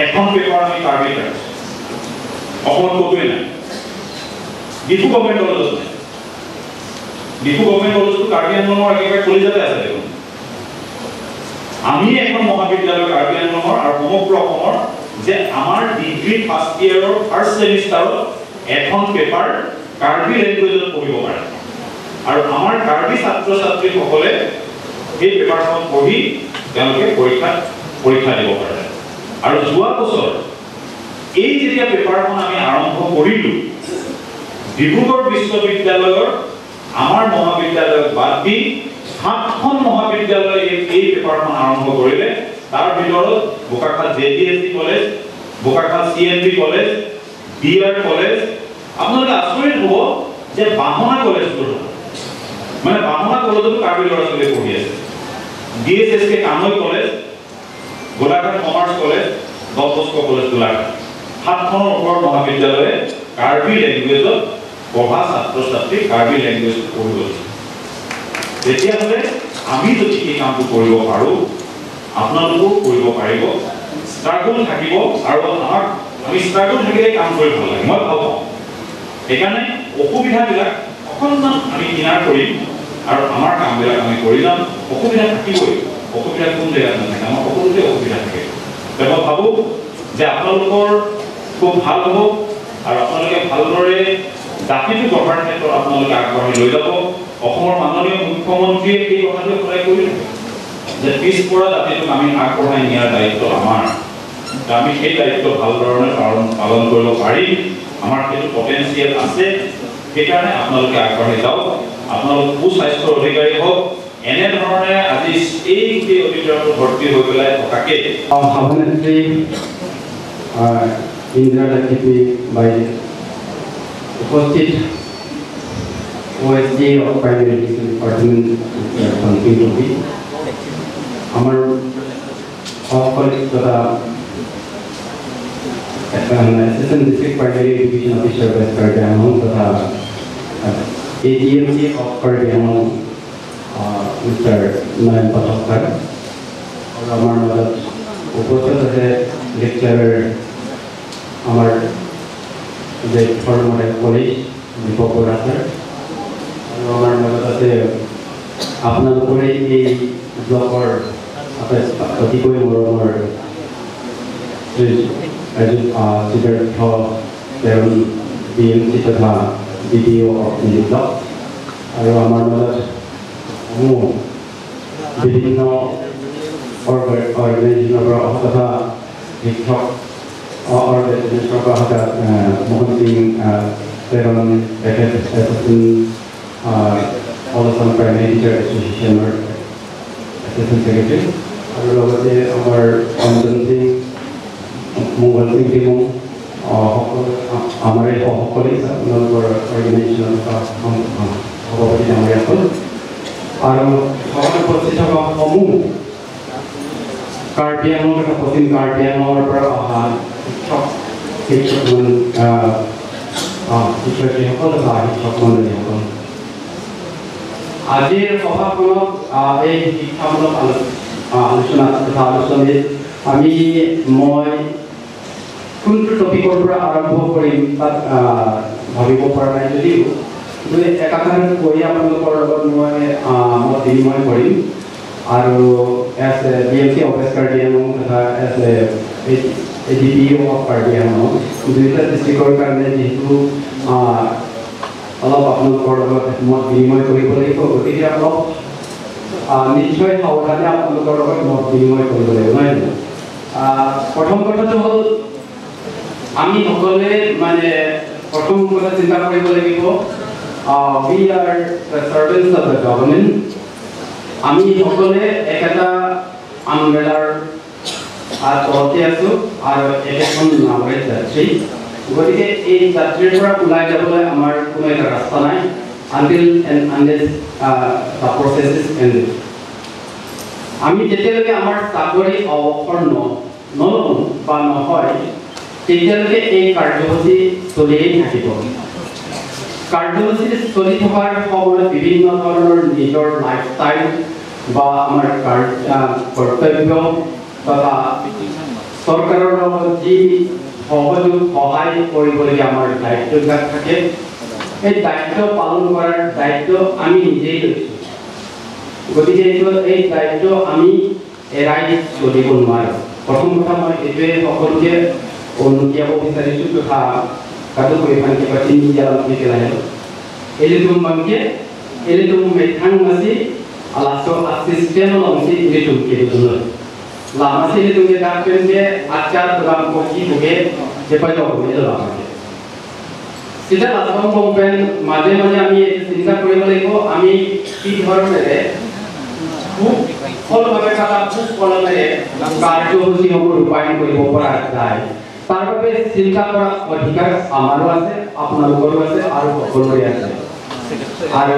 এখন পেপাৰ আমি কাৰ্বি কৰিছোঁ অসমত ক'তোৱেই নাই ডিফু গভৰ্ণমেণ্ট কলেজত নাই ডিফু গভৰ্ণমেণ্ট কলেজটো কাৰ্বি আংলঙৰ একেবাৰে কলিজাতে আছে দেখোন আমি এখন মহাবিদ্যালয় কাৰ্বি আংলঙৰ আৰু সমগ্ৰ অসমৰ যে আমাৰ ডিগ্ৰী ফাৰ্ষ্ট ইয়াৰৰ ফাৰ্ষ্ট ছেমিষ্টাৰত এখন পেপাৰ কাৰ্বি লেংগুৱেজত পঢ়িব পাৰে আৰু আমাৰ কাৰ্বি ছাত্ৰ ছাত্ৰীসকলে এই পেপাৰখন পঢ়ি তেওঁলোকে পৰীক্ষা দিব পাৰে আৰু যোৱা বছৰ এই যেতিয়া পেপাৰখন আমি আৰম্ভ কৰিলোঁ ডিব্ৰুগড় বিশ্ববিদ্যালয়ৰ আমাৰ মহাবিদ্যালয়ক বাদ দি 7খন মহাবিদ্যালয়ে এই পেপাৰখন আৰম্ভ কৰিলে তাৰ ভিতৰত Bokakhat JDSD college Bokakhat CNB college BR college আপোনালোকে আচৰিত হ'ব যে বাহনা কলেজবোৰ মানে বাহনা কলেজতো কাৰ্বি ল'ৰা ছোৱালী পঢ়ি আছে DSSK Kanoi college Golaghat commerce college Don Bosco college Golaghat 7খনৰ ওপৰত মহাবিদ্যালয়ে কাৰ্বি লেংগুৱেজত পঢ়া ছাত্ৰ ছাত্ৰী কাৰ্বি লেংগুৱেজ পঢ়িব তেতিয়াহ'লে আমি যদি এই কামটো কৰিব পাৰোঁ আপোনালোকেও কৰিব পাৰিব ষ্ট্ৰাগল থাকিব আৰু আমি ষ্ট্ৰাগল থাকিলে কাম কৰি ভাল লাগে মই ভাল পাওঁ সেইকাৰণে অসুবিধাবিলাক অকণমান আমি কিনাৰ কৰিম আৰু আমাৰ কামবিলাক আমি কৰি যাম অসুবিধা থাকিবই অসুবিধা কোন জেগাত নাথাকে আমাৰ সকলোতে অসুবিধা থাকে মই ভাবোঁ যে আপোনালোকৰ খুব ভাল হ'ব আৰু আপোনালোকে ভালদৰে জাতিটো গঢ়াৰ ক্ষেত্ৰত আপোনালোকে আগবাঢ়ি লৈ যাব অসমৰ মাননীয় মুখ্যমন্ত্ৰীয়ে এই কথাটো সদায় কৈ থাকে যে পিছপৰা জাতিটোক আমি আগবঢ়াই নিয়াৰ দায়িত্ব আমাৰ আমি সেই দায়িত্ব ভাল ধৰণে পালন কৰিব পাৰিম আমাৰ সেইটো পটেনচিয়েল আছে সেইকাৰণে আপোনালোকে আগবাঢ়ি যাওক আপোনালোক সুস্বাস্থ্যৰ অধিকাৰী হওক এনেধৰণে আজি এই গোটেই অডিটৰিয়ামত ভৰ্তি হৈ পেলাই থকাকে সভানেত্ৰী ইন্দিৰা লাকিপি বাই উপস্থিত OSD of Primary Education Department Contributing আমার সহকর্মী তথা Assistant District Primary Education Officer of Karbi Anglong তথা ADMC of Karbi Anglong Mr. Nayan Pathakar और আমার মদত উপস্থিত আছে লেকচারার আমার যে formal college Deepak Bora sir আমার মদত আছে আপোনালোকৰ এই ব্লকৰ অতিকৈ মৰমৰ সিদ্ধাৰ্থ তেওঁ BMC তথা BDO অফ ব্লক আৰু আমাৰ মাজত বিভিন্ন অৰ্গেনাইজেশ্যনৰ পৰা অহা তথা শিক্ষক অৰ্গেনাইজেশ্যনৰ পৰা অহা মোহন সিং প্ৰেৰণ তেখেত Olasan Primary Teacher Association Assistant Secretary আৰু লগতে আমাৰ অঞ্জন সিং মংগল সিং টিমো আমাৰ এই সকলোৱে আপোনালোকৰ অৰ্গেনাইজেশ্যনৰ সভাপতি ডাঙৰীয়াসকল আৰু সভাত উপস্থিত থকা সমূহ কাৰ্বি আংলং তথা পশ্চিম কাৰ্বি আংলঙৰ পৰা অহা শিক্ষয়িত্ৰীসকল তথা শিক্ষক মণ্ডলীসকল আজিৰ সভাখনত এই শিক্ষামূলক আলোচনা তথা আলোচনীত আমি মই কোনটো টপিকৰ পৰা আৰম্ভ কৰিম তাত ভাবিব পৰা নাই যদিও একাধাৰে কৈ আপোনালোকৰ লগত মই মত বিনিময় কৰিম আৰু এজ এ BMC অফিচ কাৰ্ডিয়ান তথা এজ এ ADPO অফ কাৰ্ডিয়ান দুয়োটা ডিষ্ট্ৰিক্টৰ কাৰণে যিহেতু অলপ আপোনালোকৰ লগত মত বিনিময় কৰিব লাগিব গতিকে অলপ নিশ্চয় সাৱধানে আপোনালোকৰ লগত মত বিনিময় কৰিব লাগিব নহয় জানো প্ৰথম কথাটো হ'ল আমি সকলোৱে মানে প্ৰথম কথা চিন্তা কৰিব লাগিব we are the servants of the government আমি সকলোৱে একটা আমৰেলাৰ তলতে আছো আৰু এখন নামৰে যাত্ৰী গতিকে এই যাত্ৰীৰ পৰা ওলাই যাবলৈ আমাৰ কোনো এটা ৰাস্তা নাই until and unless the process is ended আমি যেতিয়ালৈকে আমাৰ চাকৰি অৱসৰ নলওঁ বা নহয় তেতিয়ালৈকে এই কাৰ্যসূচী চলিয়েই থাকিব কাৰ্যসূচী চলি থকাৰ সময়ত বিভিন্ন ধৰণৰ নিজৰ লাইফষ্টাইল বা আমাৰ কৰ্তব্য তথা চৰকাৰৰ লগত যি সহযোগ সহায় কৰিবলগীয়া আমাৰ দায়িত্ববিলাক থাকে এই দায়িত্ব পালন কৰাৰ দায়িত্ব আমি নিজেই লৈছোঁ গতিকে এই দায়িত্ব আমি এৰাই চলিব নোৱাৰোঁ প্ৰথম কথা মই এইটোৱে সকলোকে অনুকিয়াব বিচাৰিছোঁ তথা kado ko ifan ke patin ni jalan ke kelayan elitum bangke elitum methang masi alaso assistant longsi elitum ke dulu la masi elitum ke dapen ke acar dalam koki buke jepa jo ko elo la sida asam kompen maje maje ami চিন্তা কৰিব লাগিব আমি কি ধৰণেৰে খুব ফলভাৱে কাটা খুব ফলভাৱে কাৰ্যসূচীসমূহ ৰূপায়ণ কৰিব পৰা যায় তাৰ বাবে চিন্তা কৰা অধিকাৰ আমাৰো আছে আপোনালোকৰো আছে আৰু সকলোৰে আছে আৰু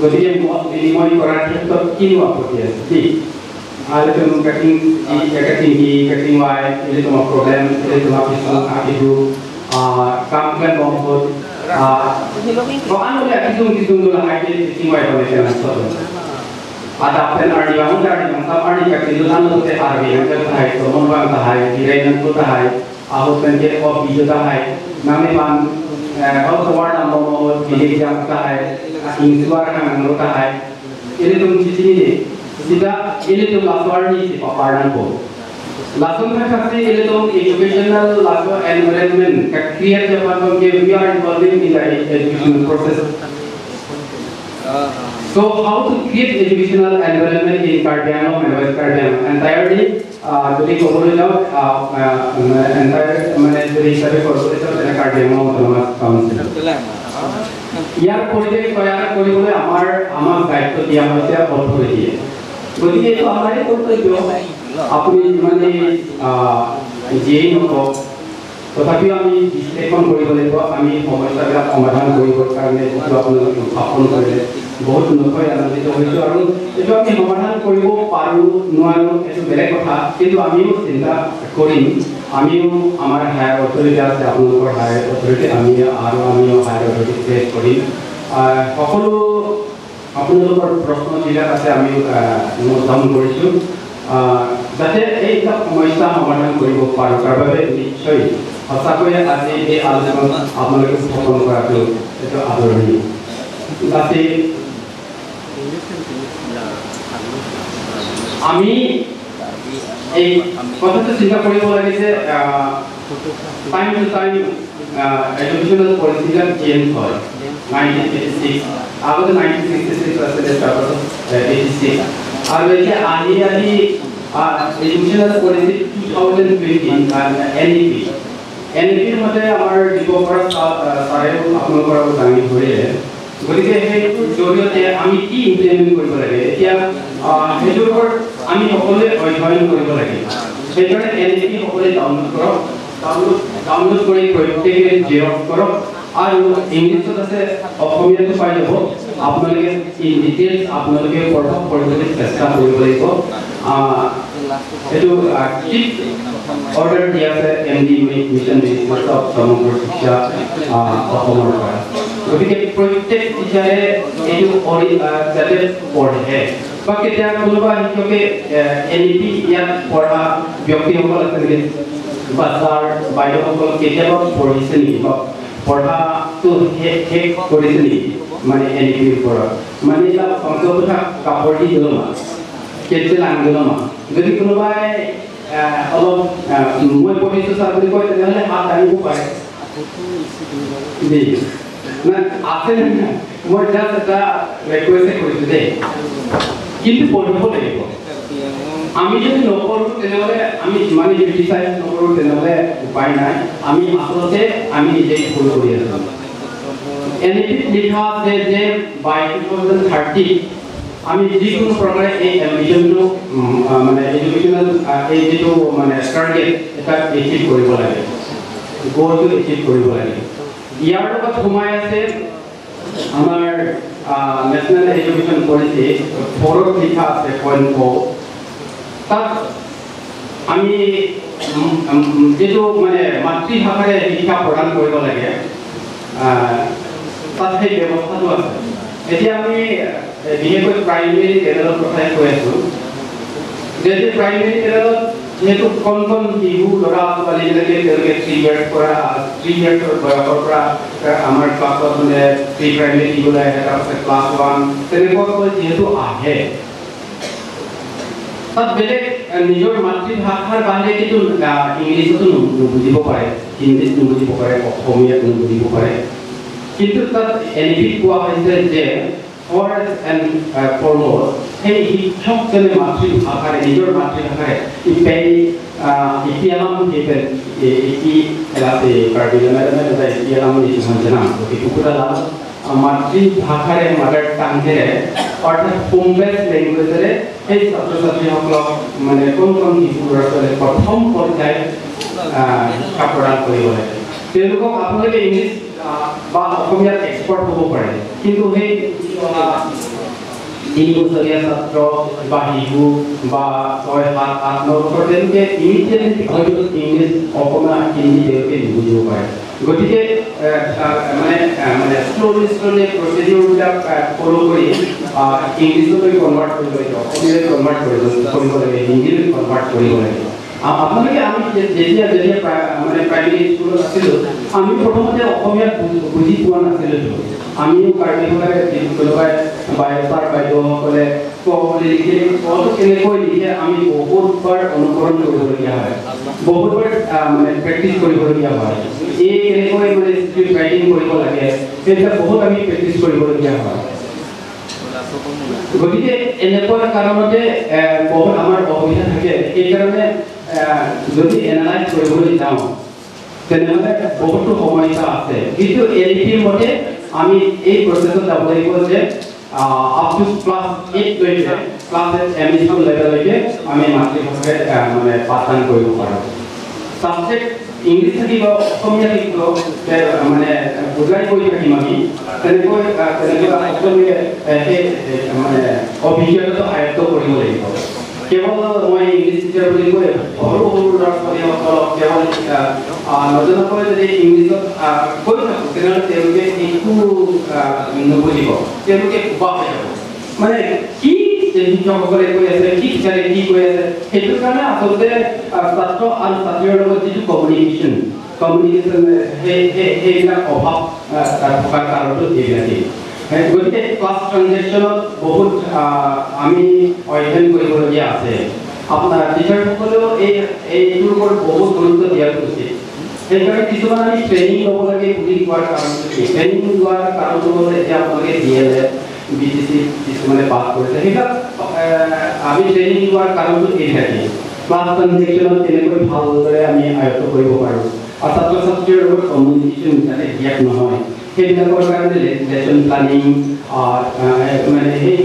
গতিকে মত বিনিময় কৰাৰ ক্ষেত্ৰত কিনো আপত্তি আছে কি আৰু তুমি কাটিং ৱাই এই তোমাৰ প্ৰগ্ৰাম এই তোমাৰ কিছু আহিব কাম প্লেন বহুত Soalnya kita mungkin lagi tinggal di Malaysia nanti. Ada penerima dari masa hari kekinian itu hari yang terhai, semua terhai, kirain itu terhai, aku pengen kopi juga terhai. Nami pan, kalau semua nama mau pilih yang terhai, insuara yang menurut terhai. Ini tuh di sini, tidak ini tuh lasuar ni si paparan ko. Langsung kita ini tuh educational langsung environment, create jawapan bagi we are involving in the educational process. So how to create educational environment in Kardiano and West Kardiano entirely? Jadi kemudian entire manajemen saya korporasi dan Kardiano Autonomous Council. Yang politik kaya boleh amar daito dia masih authority. Jadi itu amari korporasi আপনি মানে যিয়েই নকওক তথাপিও আমি বিশ্লেষণ কৰিব লাগিব আমি সমস্যাবিলাক সমাধান কৰিবৰ কাৰণে যিটো আপোনালোকে উত্থাপন কৰিলে বহুত নথৈ আনন্দিত হৈছোঁ আৰু এইটো আমি সমাধান কৰিব পাৰোঁ নোৱাৰোঁ এইটো বেলেগ কথা কিন্তু আমিও চিন্তা কৰিম আমিও আমাৰ হায়াৰ অথৰিটি আছে আপোনালোকৰ হায়াৰ অথৰিটি আমিও হায়াৰ অথৰিটি ফেচ কৰিম সকলো আপোনালোকৰ প্ৰশ্ন যিবিলাক আছে আমি নোট ডাউন কৰিছোঁ যাতে এই সমস্যা সমাধান কৰিব পাৰোঁ তাৰ বাবে নিশ্চয় সঁচাকৈ আজি এই আলোচনা আপোনালোকে স্থাপন কৰাটো এইটো আদৰণীয় যাতে আমি এই কথাটো চিন্তা কৰিব লাগে যে টাইম টু টাইম এডুকেশ্যনেল পলিচিবিলাক চেঞ্জ হয় 1986 আগতে 1966 আছিলে তাৰপিছত 86 और वैसे आगे एजुकेशनल पॉलिसी 2020 NEP मते हमार डिपोपर सारे আপোনালোকৰ জানি ধৰিলে গতিকে সেই জৰিয়তে আমি কি ইমপ্লিমেন্ট কৰিব লাগে এতিয়া হেতুৰ ওপৰত আমি সকলোৱে অধ্যয়ন কৰিব লাগে সেইকাৰণে NEP সকলোৱে ডাউনলোড কৰি প্ৰত্যেকে জেৰক্স কৰক আৰু ইংলিছত আছে অসমীয়াটো পাই যাব আপোনালোকে ইন ডিটেইলছ আপোনালোকে পঢ়িবলৈ চেষ্টা কৰিব লাগিব এইটো ঠিক অৰ্ডাৰ দিয়া আছে MD মিছন মিনিষ্টাৰ অফ সমগ্ৰ শিক্ষা অসমৰ পৰা গতিকে প্ৰত্যেক টিচাৰে এইটো যাতে পঢ়ে বা কেতিয়া কোনোবা শিক্ষকে এনইপি ইয়াত পঢ়া ব্যক্তিসকল আছে নেকি বা ছাৰ বাইদেউসকল কেতিয়াবা পঢ়িছে নেকি বা পঢ়াটো শেষ কৰিছে নেকি মানে এনইপিৰ পৰা মানে এইবিলাক অন্ততঃ কাপোৰ দি দিলোঁ কেঞ্চেল আন্দোলন যদি কোনোবাই অলপ মই পঢ়িছোঁ ছাৰ বুলি কয় তেনেহ'লে হাত দাঙিব পাৰে আছে মই জাষ্ট এটা ৰিকুৱেষ্ট কৰিছোঁ দেই কিন্তু পঢ়িব লাগিব আমি যদি নপঢ়োঁ তেনেহ'লে আমি যিমানে ক্ৰিটিচাইজ নকৰোঁ তেনেহ'লে উপায় নাই আমি আচলতে আমি নিজেই ভুল কৰি আছোঁ এনইপিত লিখা আছে যে বাই 2030 আমি যিকোনো প্ৰকাৰে এই এম্বিশ্যনটো মানে এডুকেশ্যনেল এই যিটো মানে টাৰ্গেট এটা এচিভ কৰিব লাগে গ'লটো এচিভ কৰিব লাগে ইয়াৰ লগত সোমাই আছে আমাৰ নেশ্যনেল এডুকেশ্যন পলিচি 4ত লিখা আছে পইণ্ট 4 তাত আমি যিটো মানে মাতৃভাষাৰে শিক্ষা প্ৰদান কৰিব লাগে তাত সেই ব্যৱস্থাটো আছে এতিয়া আমি বিশেষকৈ প্ৰাইমেৰী লেভেলৰ কথাই কৈ আছোঁ যিহেতু প্ৰাইমেৰী লেভেলত যেহেতু কণ কণ শিশু ল'ৰা ছোৱালীবিলাকে তেওঁলোকে 3 ইয়াৰ্ছৰ বয়সৰ পৰা আমাৰ ক্লাছত মানে প্ৰি প্ৰাইমেৰী দিবলৈ আহে তাৰপিছত ক্লাছ 1 তেনেকুৱাকৈ যিহেতু আহে তাত বেলেগ নিজৰ মাতৃভাষাৰ বাহিৰে কিন্তু ইংলিছতো নুবুজিব পাৰে হিন্দীত নুবুজিব পাৰে অসমীয়াত নুবুজিব পাৰে কিন্তু তাত এনইপিত কোৱা হৈছে যে ফৰেষ্ট এণ্ড ফৰমষ্ট সেই শিক্ষকজনে মাতৃভাষাৰে নিজৰ মাতৃভাষাৰে ipialam kita iki elate karbidana dan ipialam di sana itu kita lah মাতৃভাষাৰে মাদাৰ টাংৰে অৰ্থাৎ হোম বেস ল্যাঙ্গুয়েজৰে এই ছাত্ৰ-ছাত্ৰীসকলক মানে কোন শিশু ল'ৰা-ছোৱালীক প্ৰথম পৰ্যায়ত শিক্ষা প্ৰদান কৰিব লাগে তেওঁলোকক আপোনালোকে ইংলিছ বা অসমীয়াত এক্সপাৰ্ট হ'ব পাৰে কিন্তু সেই 3 বছৰীয়া ছাত্ৰ বা শিশু বা 6-7-8 বছৰ তেওঁলোকে ইমিডিয়েটলি হয়তো ইংলিছ অসমীয়া হিন্দী তেওঁলোকে বুজিব পাৰে গতিকে মানে স্লোলি প্ৰচিডিউৰবিলাক ফলো কৰি ইংলিছলৈ কনভাৰ্ট কৰিব লাগে অসমীয়ালৈ কনভাৰ্ট কৰিব লাগে হিন্দীলৈ কনভাৰ্ট কৰিব লাগে আপোনালোকে আমি যেতিয়া মানে প্ৰাইমেৰী স্কুলত আছিলোঁ আমি প্ৰথমতে অসমীয়া বুজি পোৱা নাছিলোঁ আমিও কাৰ্বিসকলে কোনোবাই ছাৰ বাইদেউসকলে ক'বলৈ লিখিলে কলটো কেনেকৈ লিখে আমি বহুতবাৰ অনুকৰণ কৰিবলগীয়া হয় বহুতবাৰ মানে প্ৰেক্টিছ কৰিবলগীয়া হয় এই কেনেকৈ মানে স্ক্ৰিপ্ট ৰাইটিং কৰিব লাগে সেইবিলাক বহুত আমি প্ৰেক্টিছ কৰিবলগীয়া হয় গতিকে এনেকুৱা কাৰণতে বহুত আমাৰ অসুবিধা থাকে সেইকাৰণে যদি এনালাইজ কৰিবলৈ যাওঁ তেনেহ'লে বহুতো সমস্যা আছে কিন্তু এনইপিৰ মতে আমি এই প্ৰচেছত যাব লাগিব যে আপ টু ক্লাছ 8 লৈকে ক্লাছ 8 এডমিশ্যন লেভেললৈকে আমি মাতৃভাষাৰে মানে পাঠদান কৰিব পাৰোঁ ছাবজেক্ট ইংলিছ থাকিব অসমীয়া থাকিব মানে বুজাই কৰি থাকিম আমি তেনেকৈ আচলতে সেই মানে অভিজ্ঞতাটো আয়ত্ত কৰিব লাগিব কেৱল মই ইংলিছ টিচাৰ বুলি কৈ সৰু সৰু ল'ৰা-ছোৱালীসকলক কেৱল নজনাকৈ যদি ইংলিছত কৈ থাকোঁ তেনেহ'লে তেওঁলোকে একো নুবুজিব তেওঁলোকে বোবা হৈ যাব মানে কি শিক্ষকসকলে কৈ আছে কি টিচাৰে কি কৈ আছে সেইটো কাৰণে আচলতে ছাত্ৰ আৰু ছাত্ৰীৰ লগত যিটো কমিউনিকেশ্যন সেইবিলাক অভাৱ থকাৰ কাৰণটো এইবিলাকেই গতিকে ক্লাছ ট্ৰানজেকশ্যনত বহুত আমি অধ্যয়ন কৰিবলগীয়া আছে আপোনাৰ টিচাৰসকলেও এইটোৰ ওপৰত বহুত গুৰুত্ব দিয়াটো উচিত সেইকাৰণে কিছুমান আমি ট্ৰেইনিং ল'ব লাগে বুলি কোৱাৰ কাৰণটো ট্ৰেইনিং লোৱাৰ কাৰণটো হ'ল এতিয়া আপোনালোকে DLED BTC কিছুমানে পাছ কৰিছে সেইবিলাক আমি ট্ৰেইনিং লোৱাৰ কাৰণটো এইবিলাকেই ক্লাছ ট্ৰানজেকশ্যনত কেনেকৈ ভালদৰে আমি আয়ত্ত কৰিব পাৰোঁ আৰু ছাত্ৰ ছাত্ৰীৰ লগত কমিউনিকেশ্যন যাতে ব্যাক নহয় সেইবিলাকৰ কাৰণে লেচন প্লানিং মানে সেই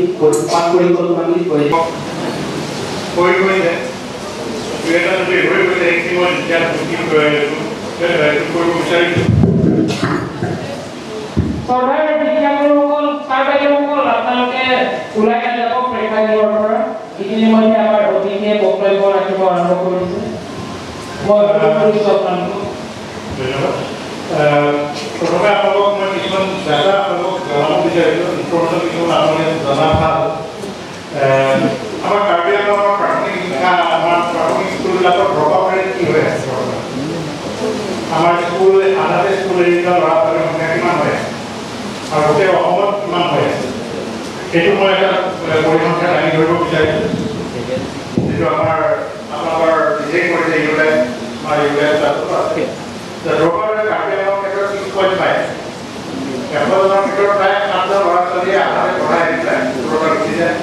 পাঠ পৰিকল্পনা বুলি কয় চৰকাৰী বিজ্ঞানীসকল ছাৰ-বাইদেউসকল আপোনালোকে ওলাই যাব প্ৰেক্ষাগৃহৰ পৰা এইখিনি মই আমাৰ অতিথিয়ে বক্তব্য ৰাখিব আৰম্ভ কৰিছে মই অনুৰোধ কৰিছোঁ আপোনালোকক প্ৰথমে আপোনালোকক মই কিছুমান ডাটা আপোনালোকক জনাব বিচাৰিছোঁ ইনফৰ্মেশ্যন কিছুমান আপোনালোকে জনা ভাল আমাৰ কাৰ্বি আংলঙৰ প্ৰাথমিক শিক্ষা আমাৰ প্ৰাথমিক স্কুলবিলাকত ড্ৰপ ৰেট কি হৈ আছে আমাৰ স্কুল আধাতে স্কুল এৰি যোৱা ল'ৰা ছোৱালীৰ সংখ্যা কিমান হৈ আছে আৰু গোটেই অসমত কিমান হৈ আছে সেইটো মই এটা পৰিসংখ্যা দাঙি ধৰিব বিচাৰিছোঁ যিটো আমাৰ আপোনালোকৰ নিজেই কৰিছে ইউলে আমাৰ ইউলে ড্ৰপ ৰেট কাৰ্বি আংলঙৰ ক্ষেত্ৰত 6.5 এশজনৰ ভিতৰত প্ৰায় 7জন ল'ৰা ছোৱালীয়ে আধাতে পঢ়াই দিছে ড্ৰপ ৰেট গুচি যায়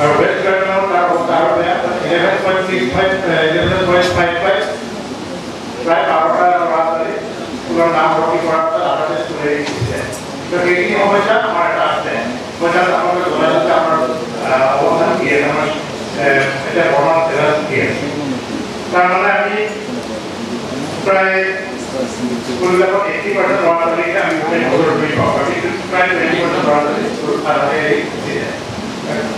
আৰু ৱেষ্ট বেংগলৰ তাৰ অৱস্থা আৰু বেয়া 11.55 প্ৰায় 12টা ল'ৰা ছোৱালী স্কুলৰ নাম ভৰ্তি কৰাৰ পিছত আধাতে স্কুল এৰি দিছে তো সেইখিনি সমস্যা আমাৰ এটা আছে সমস্যাটো আপোনালোকে জনাইছে যে আমাৰ অৱস্থান কি আছে আমাৰ এতিয়া বৰ্তমান জেগাত কি আছে তাৰমানে আমি প্ৰায় স্কুলবিলাকত 80% ল'ৰা ছোৱালীকে আমি ধৰি পাওঁ বাকী প্ৰায় 20% ল'ৰা ছোৱালী স্কুল আধাতে এৰি গুচি যায়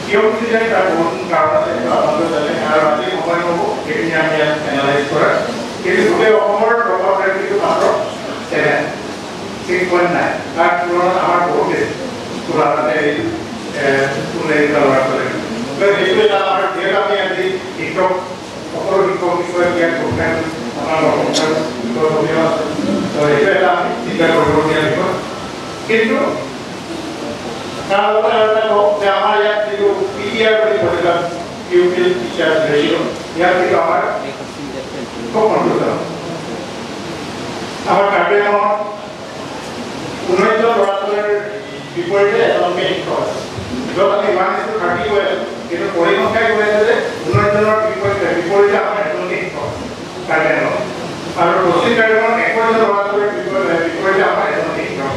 কিয় গুচি যায় তাৰ বহুত কাৰণ আছে আপোনালোকে জানে আৰু আজি সময় হ'ব সেইখিনি আমি ইয়াত এনালাইজ কৰা কিন্তু গোটেই অসমৰ ড্ৰপ ৰেট কিন্তু মাত্ৰ 6.9 তাৰ তুলনাত আমাৰ বহুত বেছি স্কুল আধাতে স্কুল এৰি যোৱা ল'ৰা ছোৱালী সেইটো এটা আমাৰ যিহেতু আমি আজি শিক্ষক সকলো শিক্ষক বিষয়ে প্ৰগ্ৰেম আমাৰ অসমৰ সেইটো এটা আমি চিন্তা কৰিবলগীয়া বিষয় কিন্তু তাৰ লগতে আৰু এটা কওঁ যে আমাৰ ইয়াত যিটো পিটিআৰ বুলি কৈছে পিউপিল টিচাৰ ৰেচিঅ' ইয়াত কিন্তু আমাৰ খুব কণ্ট্ৰল আমাৰ কাৰ্বি আংলঙত 19জন ল'ৰা ছোৱালীৰ বিপৰীতে এজনকে শিক্ষক আছে য'ত আমি 1:30 কৈ আছোঁ কিন্তু পৰিসংখ্যাই কৈ আছে যে 19জনৰ বিপৰীতে আমাৰ এজনকে শিক্ষক কাৰ্বি আংলঙত আৰু পশ্চিম কাৰ্বি আংলঙত 21জন ল'ৰা ছোৱালীৰ বিপৰীতে আমাৰ এজনকে শিক্ষক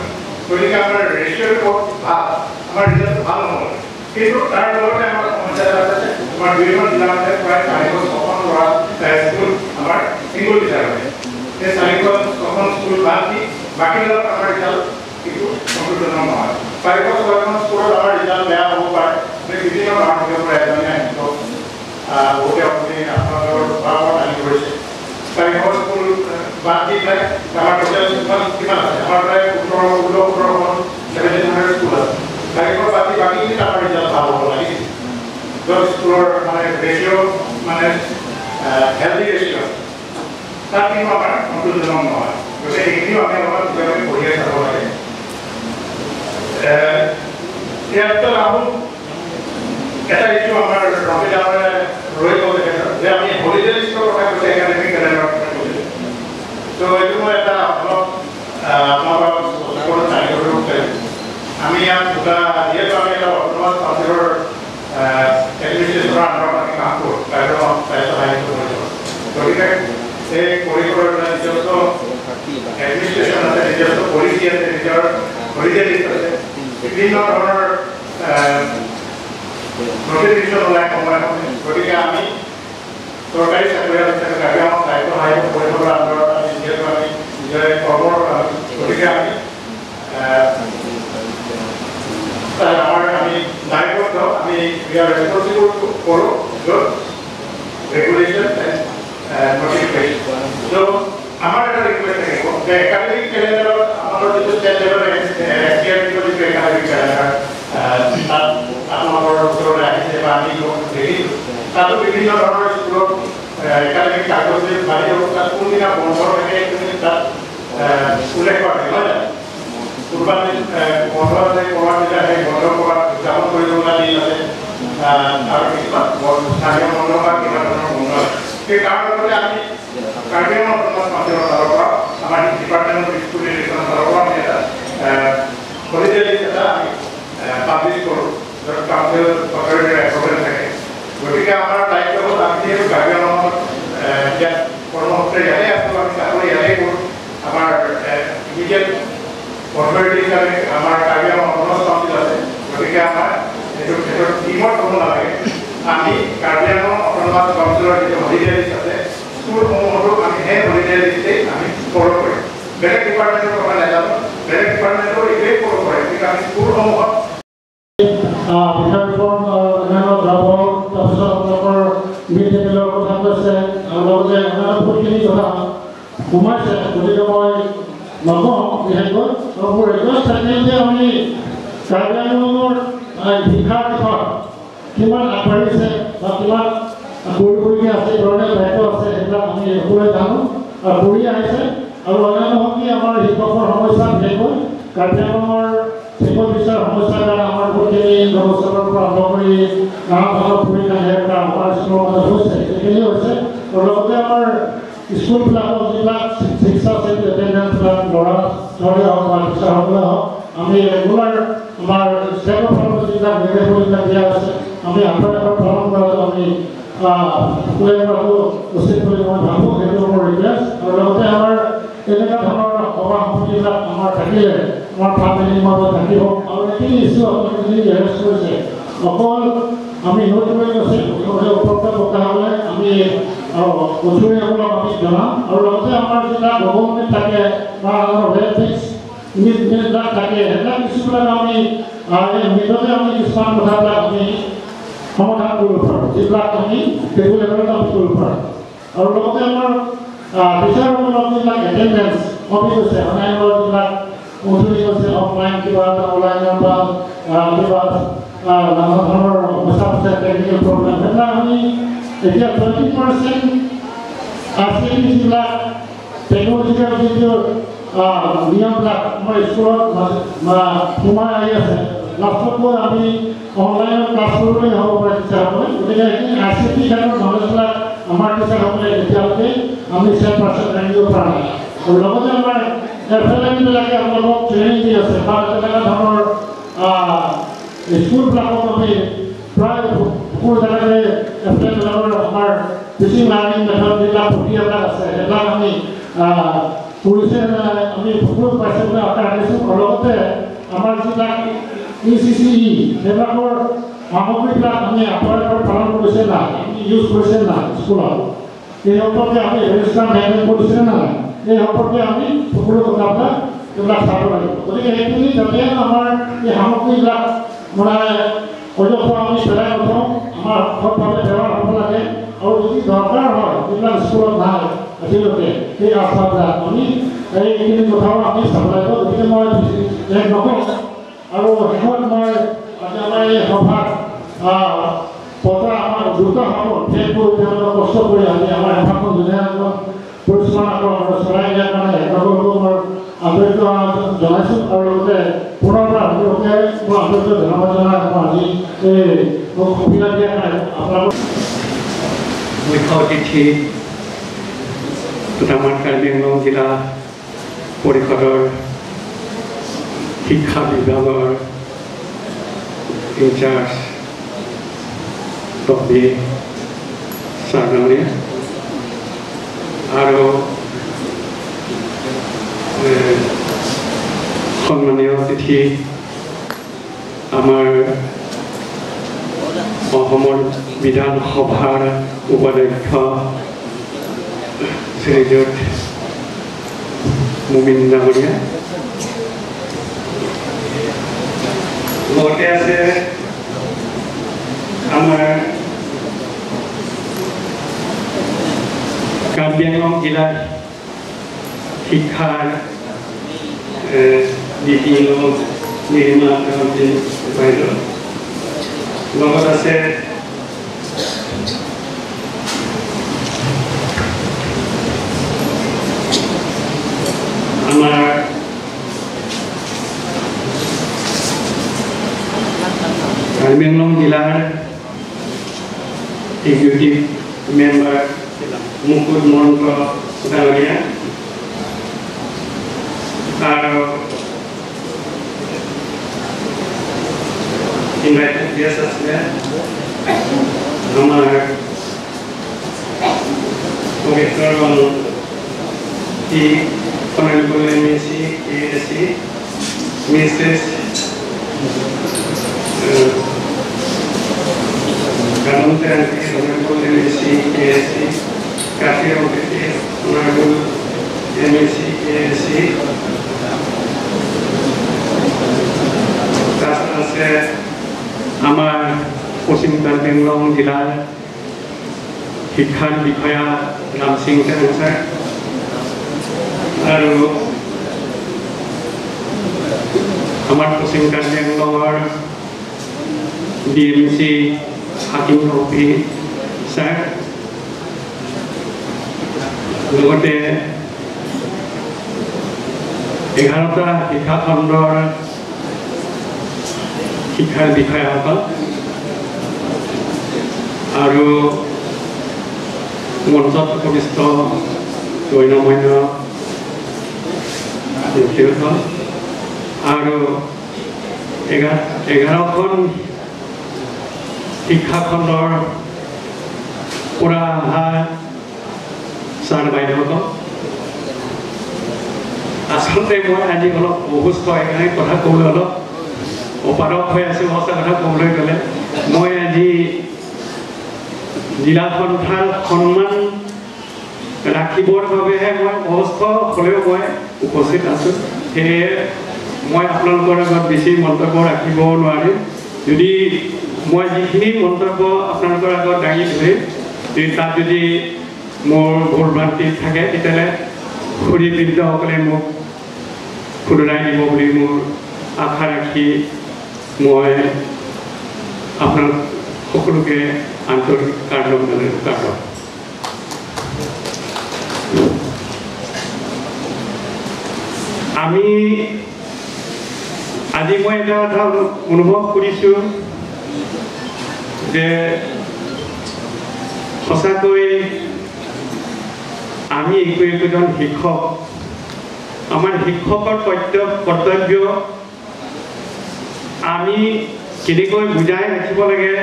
গতিকে আমাৰ ৰেচিঅ'টো বহুত ভাল আমাৰ ৰিজাল্ট ভাল নহয় কিন্তু তাৰ লগতে আমাৰ সমস্যা এটা আছে আমাৰ 2খন জিলাৰ মধ্যে প্ৰায় 406খন ল'ৰা স্কুল আমাৰ ছিংগল টিচাৰ হয় সেই 406খন স্কুল বাদ দি বাকীবিলাক আমাৰ ৰিজাল্ট কিন্তু সম্পূৰ্ণ নহয় 406খন স্কুলত আমাৰ ৰিজাল্ট বেয়া হ'ব পাৰে বিভিন্ন কাৰণ থাকিব পাৰে এজনে শিক্ষক বহুতে আপুনি আপোনালোকৰ পৰামৰ্শ আনি কৰিছে 400 স্কুল বাদ দি পেলাই আমাৰ টোটেল কিমান আছে আমাৰ প্ৰায় 17খন 1700 স্কুল আছে তাৰিখৰ বাদ দি বাকীখিনি আমাৰ ৰিজাল্ট ভাল হ'ব লাগিছিল য'ত স্কুলৰ মানে ৰেচিঅ' মানে হেল্ডি ৰেচিঅ' তাত কিন্তু আমাৰ সন্তোষজনক নহয় গতিকে সেইখিনিও আমি অলপমান নিজকে কঢ়িয়াই চাব লাগে ইয়াৰ পিছত আহোঁ এটা ইছ্যু আমাৰ ৰবি ডাঙৰে ৰৈ গ'ল যে আমি হলিডে লিষ্টৰ কথা কৈছে একাডেমিক কেলেণ্ডাৰৰ কথা কৈছে ত' এইটো মই এটা অলপ আপোনালোকৰ ওপৰত জানিব বিচাৰিম আমি ইয়াত দুটা যিহেতু আমি এটা বৰ্তমান কাউন্সিলৰ এডমিনিষ্ট্ৰেশ্যনৰ আণ্ডাৰত আমি কাম কৰোঁ গতিকে এই পৰিসৰৰ নিজস্ব এডমিনিষ্ট্ৰেশ্যন আছে নিজস্ব পলিচি আছে নিজৰ হলিডে লিষ্ট আছে বিভিন্ন ধৰণৰ নটিফিকেশ্যন ওলাই সময়ে সময়ে গতিকে আমি চৰকাৰী চাকৰিয়াল হিচাপে কাৰ্বি আংলং সাহিত্য সাহিত্য পৰিষদৰ আণ্ডাৰত আমি যিহেতু আমি নিজৰে কৰ্মৰ গতিকে আমি আমাৰ আমি দায়বদ্ধ আমি ৰেচপনচিবল কৰোঁ য'ত ৰেগুলেশ্যন এণ্ড নটিফিকেশ্যন ত' আমাৰ এটা ৰিকুৱেষ্ট থাকিব যে একাডেমিক কেলেণ্ডাৰত আমাৰ যিটো ষ্টেট লেভেল যিটো একাডেমিক কেলেণ্ডাৰ তাত আপোনালোকৰ ওচৰলৈ আহিছে বা আমি দেখিছোঁ তাতো বিভিন্ন ধৰণৰ স্কুলত একাডেমিক কাৰ্যসূচী বাহিৰ তাত কোনদিনা বন্ধ থাকে তাত উল্লেখ কৰা থাকে নহয় জানো কোনোবা বন্ধ আছে ক'ৰবাত যেতিয়া সেই বন্ধ ক'ৰবাত উদযাপন কৰিবলগীয়া দিন আছে আৰু কিছুমান স্থানীয় বন্ধ বা কিবা ধৰণৰ বন্ধ আছে সেই তাৰ লগতে আমি কাৰ্বি আংলং অটোনমাছ কাউন্সিলৰ ফালৰ পৰা আমাৰ ডিপাৰ্টমেণ্ট অফ স্কুল এডুকেশ্যনৰ ফালৰ পৰা আমি এটা হলিডে লিষ্ট এটা আমি পাব্লিছ কৰোঁ য'ত কাউন্সিল চৰকাৰী প্ৰগ্ৰেম থাকে গতিকে আমাৰ দায়িত্ব হ'ল আমি যিহেতু কাৰ্বি আংলঙত ইয়াত কৰ্মসূত্ৰে ইয়াতে আছোঁ আমি চাকৰি ইয়াতে কৰোঁ আমাৰ ইমিডিয়েট অথৰিটি হিচাপে আমাৰ কাৰ্বি আংলং অটোনমাছ কাউন্সিল আছে গতিকে আমাৰ এইটো ক্ষেত্ৰত টিমত হ'ব নালাগে আমি কাৰ্বি আংলং অটোনমাছ কাউন্সিলৰ যিটো হলিডে লিষ্ট আছে স্কুলসমূহতো আমি সেই হলিডে লিষ্টেই আমি ফ'ল' কৰিম বেলেগ ডিপাৰ্টমেণ্টৰ কথা নাজানো বেলেগ ডিপাৰ্টমেণ্টৰ এইটোৱেই ফ'ল' কৰে গতিকে আমি স্কুলসমূহত বিষয়খন অন্যান্য যাব তাৰপিছত আপোনালোকৰ মিড ডে মিলৰ কথা কৈছে আৰু লগতে অন্যান্য বহুতখিনি কথা সোমাইছে গতিকে মই নকওঁ বিশেষকৈ মোৰ ৰিকুৱেষ্ট থাকিল যে আমি কাৰ্বি আংলঙৰ শিক্ষাৰ দিশত কিমান আগবাঢ়িছে বা কিমান কৰিবলগীয়া আছে, এই ধৰণে দায়িত্ব আছে, সেইবিলাক আমি সকলোৱে জানো আৰু কৰি আহিছে। আৰু অন্যান্য কি আমাৰ শিক্ষকৰ সমস্যা বিশেষকৈ কাৰ্বি আংলঙৰ শিক্ষক বিষয়ৰ সমস্যাৰ কাৰণে আমাৰ বহুতখিনি ব্যৱস্থাৰ পৰা আৰম্ভ কৰি নানা ধৰণৰ ভূমিকা সেইবিলাক আমাৰ স্কুলৰ মাজত হৈছে, সেইখিনি হৈছে। আৰু লগতে আমাৰ স্কুলবিলাকত যিবিলাক শিক্ষা এটেণ্ডেঞ্চবিলাক ল'ৰা ছোৱালী হওক বা টিচাৰসকলে হওক, আমি ৰেগুলাৰ আমাৰ ষ্টেটৰ ফালৰ যিবিলাক নিৰ্দেশনাবিলাক দিয়া আছে, আমি আগৰ পালন কৰাটো আমি সকলোৱে কৰাটো উচিত বুলি মই ভাবোঁ। সেইটো মোৰ ৰিকুৱেষ্ট। আৰু লগতে আমাৰ এনেকুৱা ধৰণৰ সভা সমিতিবিলাক আমাৰ থাকিলে আমাৰ ফেমিলিৰ মাজত থাকিব। আৰু এইখিনি ইছ্যু আপোনালোকে যদি এৰেষ্ট কৰিছে, অকল আমি নোট কৰি গৈছে ওপৰতে পকা হ'লে আমি কচুৰীসকলক আমি জনাম। আৰু লগতে আমাৰ যিবিলাক গভৰ্ণমেণ্ট থাকে বা আমাৰ ৱেব ফিক্স নিউজবিলাক থাকে, সেইবিলাক কিছুমান আমি নিজকে আমি কিছুমান কথাবিলাক আমি সমাধান কৰিব পাৰোঁ, যিবিলাক আমি টেবুল লেভেলত আমি কৰিব পাৰোঁ। আৰু লগতে আমাৰ টিচাৰসকলক যিবিলাক এটেণ্ডেঞ্চ কমি গৈছে, অনলাইনৰ যিবিলাক উজলি গৈছে, অফলাইন কিবা অনলাইনৰ বা কিবা নানা ধৰণৰ সমস্যা আছে, টেকনিকেল প্ৰব্লেম, সেইবিলাক আমি এতিয়া 20% আছে যিবিলাক টেকনলজিকেল যিটো নিয়মবিলাক আমাৰ স্কুলত সোমাই আহি আছে, লাষ্টতকৈ আমি অনলাইনত ক্লাছ কৰিবলৈ হ'ব পাৰে টিচাৰসকলে। গতিকে সেইখিনি ICT ক্ষেত্ৰত নলেজবিলাক আমাৰ টিচাৰসকলে এতিয়ালৈকে আমি 100% ৰাখিব পৰা নাই। আৰু লগতে আমাৰ FLM-বিলাকে আপোনালোকক ট্ৰেইনিং দি আছে বা তেনেকুৱা ধৰণৰ স্কুলবিলাকত আমি প্ৰায় সকলো জেগাতে FLM-বিলাকৰ আমাৰ টিচিং লাৰ্ণিং মেথড যিবিলাক প্ৰক্ৰিয়াবিলাক আছে, সেইবিলাক আমি কৰিছে আমি সকলো পাইছে বুলি আশা ৰাখিছোঁ। আৰু লগতে আমাৰ যিবিলাক ECCE সেইবিলাকৰ সামগ্ৰীবিলাক আমি আপোনালোকৰ পালন কৰিছে নাই, আমি ইউজ কৰিছে নাই স্কুলত, এই সম্পৰ্কে আমি ৰেজিষ্টাৰ মেইনটেইন কৰিছে নাই, এই সম্পৰ্কে আমি সকলো কথাবিলাক এইবিলাক চাব লাগিব। গতিকে সেইখিনি যাতে আমাৰ এই সামগ্ৰীবিলাক মানে অযথা আমি পেলাই নথওঁ, আমাৰ সৎভাৱে ব্যৱহাৰ হ'ব লাগে। আৰু যদি দৰকাৰ হয় যিবিলাক স্কুলত নাই আজিলৈকে সেই ৰাস্তাবিলাক আমি এইখিনি কথাও আমি চাব লাগিব। গতিকে মই শেষ নকওঁ। আৰু শেষত মই আজি আমাৰ এই সভাত পতা আমাৰ দুটা সময় শেষ কৰি তেওঁলোকে কষ্ট কৰি আজি আমাৰ সভাখন ধুনীয়াকৈ পৰিচালনা কৰা চলাই দিয়াৰ কাৰণে তেওঁলোকক মই আন্তৰিক জনাইছোঁ। আৰু লগতে পুনৰ পৰা তেওঁলোকে মই আন্তৰিক ধন্যবাদ জনাই আজি এই মোক সুবিধা দিয়াৰ কাৰণে আপোনালোক মুখ্য অতিথি তথা আমাৰ কাৰ্বি আংলং জিলা পৰিষদৰ শিক্ষা বিভাগৰ ইনচাৰ্জ তপি ছাৰজনীয়ে আৰু সন্মানীয় অতিথি আমাৰ অসমৰ বিধানসভাৰ উপাধ্যক্ষ শ্ৰীযুত মুমিন ডাঙৰীয়া, লগতে আছে আমাৰ কাৰ্বি আংলং জিলাৰ শিক্ষাৰ DPO নিৰ্মা বাইদেউ, লগত আছে আমাৰ কাৰ্বি আংলং জিলাৰ এক্সিকিউটিভ মেম্বাৰ মুকুট মহন্ত ডাঙৰীয়া আৰু ইনভাইটেড গেষ্ট আছে আমাৰ পবিত্ৰ Honorable MEC, ASC, Mrs. Ganuntaranti, Honorable MEC, ASC, Kathy Ompeti, Honorable MEC, ASC, তাছাড়া আছে আমাৰ পশ্চিম কাৰ্বি আংলং জিলাৰ শিক্ষাৰ বিষয়া ৰাম সিং ছাৰ আৰু আমাৰ পশ্চিম কাৰ্বি আংলঙৰ DMC হাকিম ৰফি ছাৰ লগতে 11টা শিক্ষা খণ্ডৰ শিক্ষাৰ বিষয়াসকল আৰু মঞ্চত উপবিষ্ট গণ্যমান্য ব্যক্তিসকল আৰু 11খন শিক্ষা খণ্ডৰ পৰা অহা ছাৰ বাইদেউসকল আচলতে মই আজি অলপ অসুস্থ সেইকাৰণে কথা ক'বলৈ অলপ অপাৰক হৈ আছোঁ সঁচা কথা ক'বলৈ গ'লে মই আজি জিলা সন্থাৰ সন্মান ৰাখিবৰ বাবেহে মই অসুস্থ হ'লেও মই উপস্থিত আছোঁ সেয়ে মই আপোনালোকৰ আগত বেছি মন্তব্য ৰাখিব নোৱাৰিম যদি মই যিখিনি মন্তব্য আপোনালোকৰ আগত দাঙি ধৰিম তাত যদি মোৰ ভুল ভ্ৰান্তি থাকে তেতিয়াহ'লে সুধীবৃন্দসকলে মোক শুধৰাই দিব বুলি মোৰ আশা ৰাখি মই আপোনালোক সকলোকে আন্তৰিক কাৰ্য আমি আজি মই এটা কথা অনুভৱ কৰিছোঁ যে সঁচাকৈ আমি একোজন শিক্ষক আমাৰ শিক্ষকৰ কৰ্তব্য আমি কেনেকৈ বুজাই ৰাখিব লাগে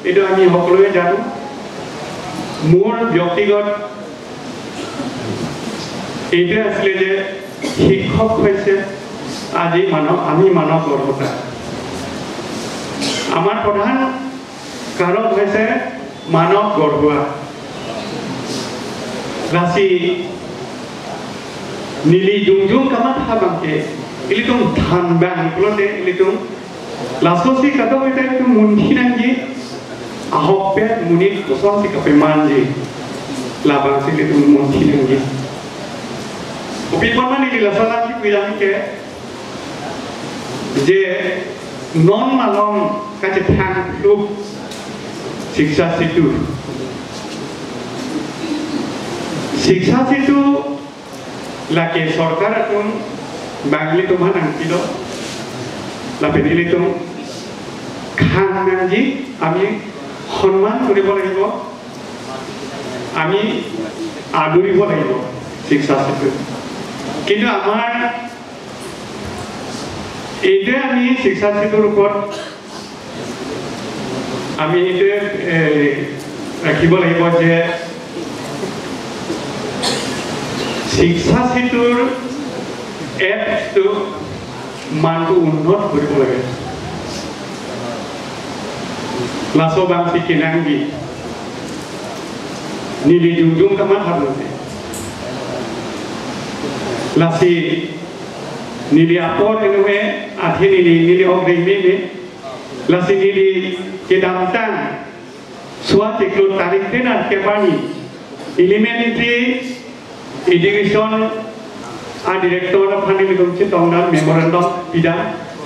এইটো আমি সকলোৱে জানো মোৰ ব্যক্তিগত এইটোৱে আছিলে যে শিক্ষক হৈছে আজি আমি মানৱ গৰ্ভতা আমাৰ প্ৰধান কাৰণ হৈছে মানৱ গৰ্ভা lassi nili jungjung kamat habangke ilitung dhan bang kulote ilitung lasosi kata kita itu muntinanji ahokpe munit kosong si kape manji labang si ilitung muntinanji upi mana nili lasalan ki bilang ke je non malong kace thang klub शिक्षा situ laki सरकार तुम बांगली तुम्हारा अंकिलो लापेदिली तुम खानजी आमी सम्मान करिब লাগিব आमी आदरिब লাগিব शिक्षा situ কিন্তু আমাৰ এইটো আমি শিক্ষা situr ওপৰত আমি এইটো ৰাখিব লাগিব যে শিক্ষা situr এপটো মানটো উন্নত কৰিব লাগে লাসো বাংসি কিনাঙ্গি নীলি জুমজুম কামা হারতে লাসি নীলি আপর এনুহে আধি নীলি অগ্রিমি লাসি নীলি কেদামতান সুয়া চেকলো তারিখ দেন আর কেবানি এলিমেন্টারি এডুকেশন আর ডিরেক্টর ফানি লিখছে তংনাল মেমোরেন্ডাম পিদা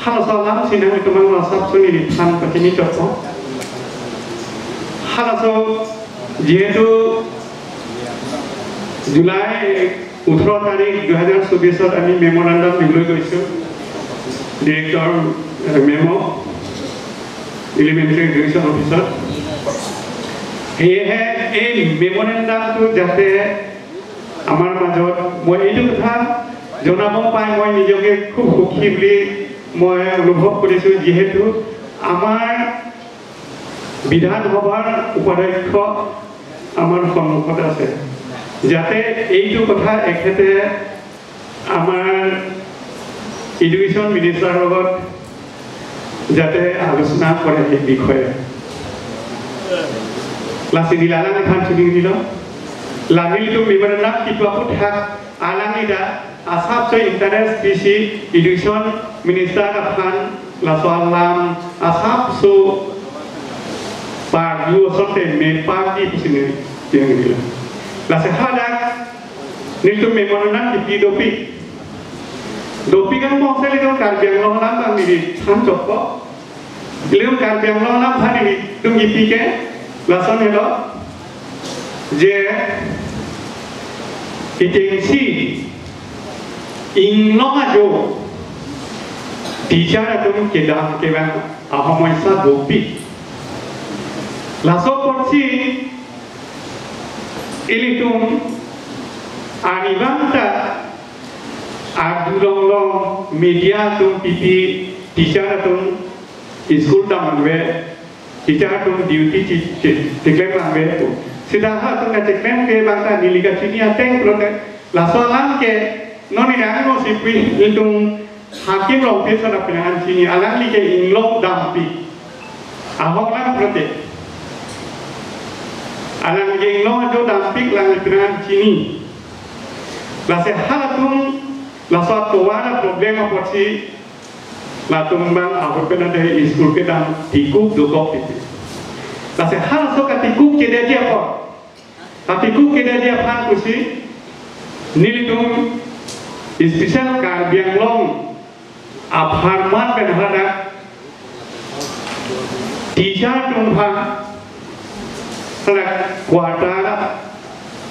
হালাসালাম সিনাং তোমাং লাসাব সুনি থান পতিনি তত্ত্ব হালাসো যেহেতু জুলাই 18 তারিখ 2024 আমি মেমোরেন্ডাম লিখলৈ গৈছো director memo elementary education officer হেহে এই মেমোরেন্ডামটো যাতে আমার মাজত মই এইটো কথা জনাব পাই মই নিজকে খুব সুখী বুলি মই অনুভৱ কৰিছো যেহেতু আমাৰ বিধানসভাৰ উপাধ্যক্ষ আমাৰ সন্মুখত আছে যাতে এইটো কথা এখেতে আমাৰ এডুকেশন মিনিষ্টাৰৰ লগত যাতে আলোচনা কৰে এই বিষয়ে লাসি দিলালাং খান ছুটি দিল Langil itu membernak kita pun hak alangida asap so internet spesi education minister akan lasoalam asap so pagi sote me pagi sini yang ini lah sehadak nitu membernak di dopi kan mau saya lihat kerja yang lama bang di sanjoko Beliau karbiang lo nak hari tu gipi ke lasan hello je kitengsi ing lo ajo teacher tu kedang kebang apa masa dopi laso porsi ini tu anibanta adulong media tu pipi teacher tu school taman we teacher tu duty declare manwe tu sidaha tu na declare ke bangsa nilika sini ateng prote lasolan ke noni angno sipi itung hakim long te sana pinahan sini alang like inglok dampi ahok lang prote alang like inglok jo dampi lang pinahan sini lase halatung lasot tuwana problema porsi la tumbang aku pernah dari school kita tikuk dukok itu. Lase hal so katikuk keda dia apa? Katikuk keda dia pan kusi nilitung special karbiang long abharman penhada teacher tumpang selak kuatara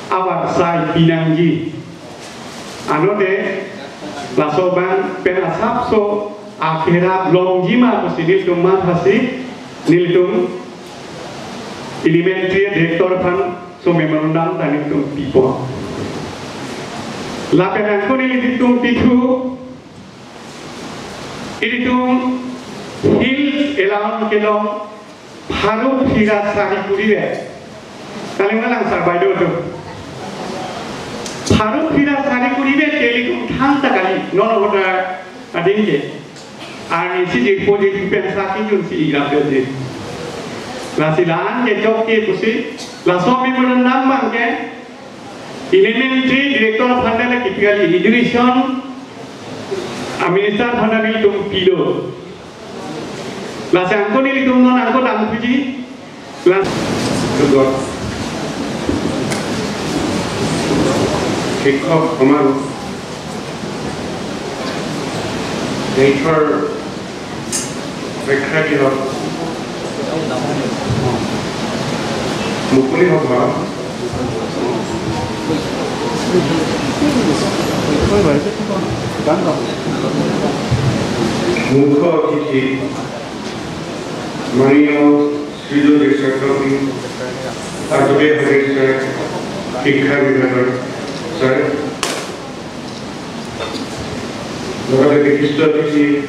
awak sai pinanggi anu deh lasoban penasap so akhirnya longjima positif tuman hasi niltum elementary director pan so memorandum tani tum pipo lapenan ko nilitum pitu ilitum hil elam kelom haru phira sahi kuribe kalingalang sarbaidor tu haru phira sahi kuribe telikum thanta kali nono goda adinge Ani si deposit pensaki jun si ilam berde. Lasilan ke jok ke pusi, lasomi menandang bangke. Elementary director pandana kipigali education, minister pandana itu pilo. Lasi angko ni itu non angko dalam puji. Las kedua. Kick off kemaru. Nature recreational mukuli hoba mukho kiti Mario Srido Desakami Adobe Harisa Kikha Vinagar sorry Lalu kita di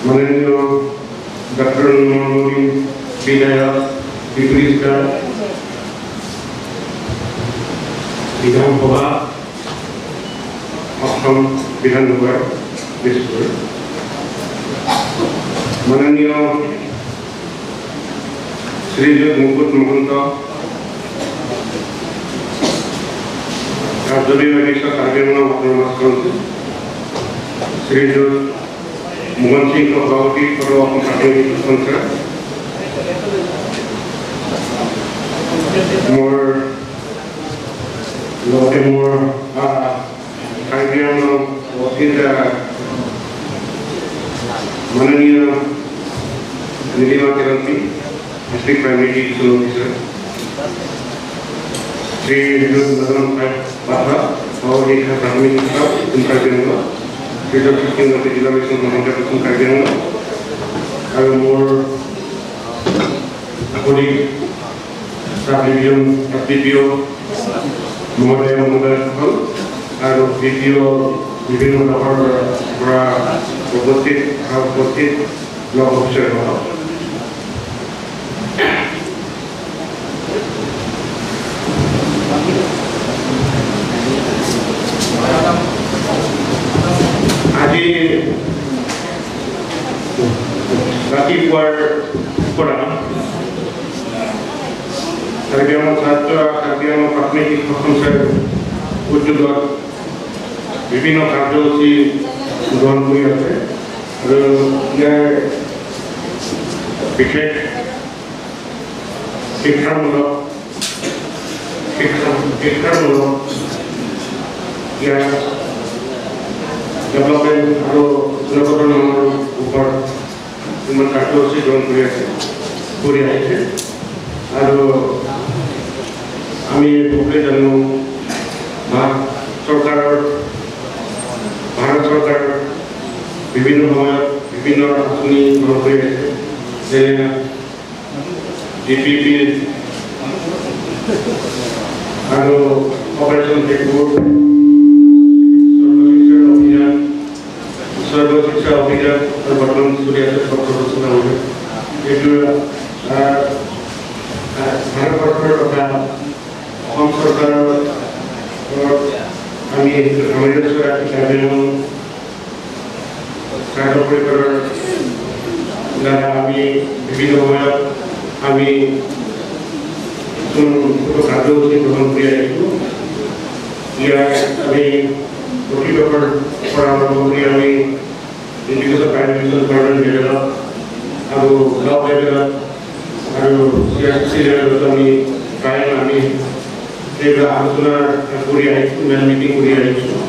mana Dr. Nuruddin Bidaya diberikan bidang bahwa Asam bidang luar disebut mana Sri Mukut Mahanto Adobe Harisa Karbiang Mahanto Sri Mohan Singh Kabauti kalau aku pakai sponsor more Karbiang Wakilda Mananiya Nilima Kiranti District Primary Education Officer Sri Nadan Batra और एक है प्राथमिक शिक्षा उनका जन्म फिर केंद्र से जिला में संबंधित कुछ कार्यक्रम और मोर कोडी प्राप्तियों प्राप्तियों महोदय महोदय और वीडियो विभिन्न नंबर बड़ा उपस्थित लोग अवसर हुआ Lagi buat kurang, Karbiang Satra, Karbiang Praknik Konser, Ujudat, Bibino Kardosi, Duan Muyate, Dia Pikir, Pikirmulo, Ya development atau development nomor upar ইমান কাৰ্যসূচী গ্ৰহণ কৰি আহিছে আৰু আমি সকলোৱে জানো ভাৰত চৰকাৰৰ বিভিন্ন সময়ত বিভিন্ন আঁচনি গ্ৰহণ কৰি আহিছে যেনে DPP আৰু অপাৰেশ্যন ব্লেকবোৰ্ড সৰ্বশিক্ষা অভিযান বৰ্তমান চলি আছে সৰ্বশিক্ষা অভিযান এইটো ভাৰত চৰকাৰৰ তথা অসম চৰকাৰৰ আমি কাৰ্য পৰিকৰৰ দ্বাৰা আমি বিভিন্ন সময়ত আমি কাৰ্যসূচী গ্ৰহণ কৰি আহিছোঁ ইয়াৰ আমি প্ৰতিবছৰ পৰা আৰম্ভ কৰি আমি ইণ্ডিভিজুৱেল প্ৰাইভেট গভৰ্ণমেণ্ট লেভেলত আৰু ব্লক লেভেলত আৰু CRC লেভেলত আমি প্ৰায় আমি এইবিলাক আলোচনা কৰি আহিছোঁ মিটিং কৰি আহিছোঁ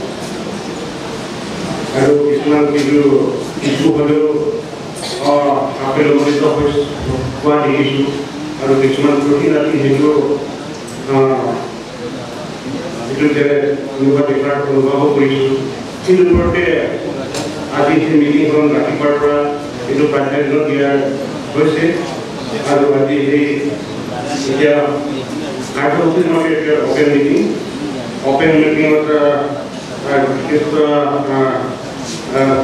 আৰু কিছুমান কিছু হ'লেও আপেল অনুষ্ঠিত হোৱা দেখিছোঁ আৰু কিছুমান কঠিন আছিল সেইটো অনুভৱ কৰিছোঁ কিন্তু ওপৰতে আজি সেই মিটিংখন ৰাতিপুৱাৰ পৰা এইটো প্ৰাধান্য দিয়া হৈছে আৰু আজি এই এতিয়া কাৰ্যসূচী নহয় এতিয়া অপেন মিটিঙত বিশিষ্ট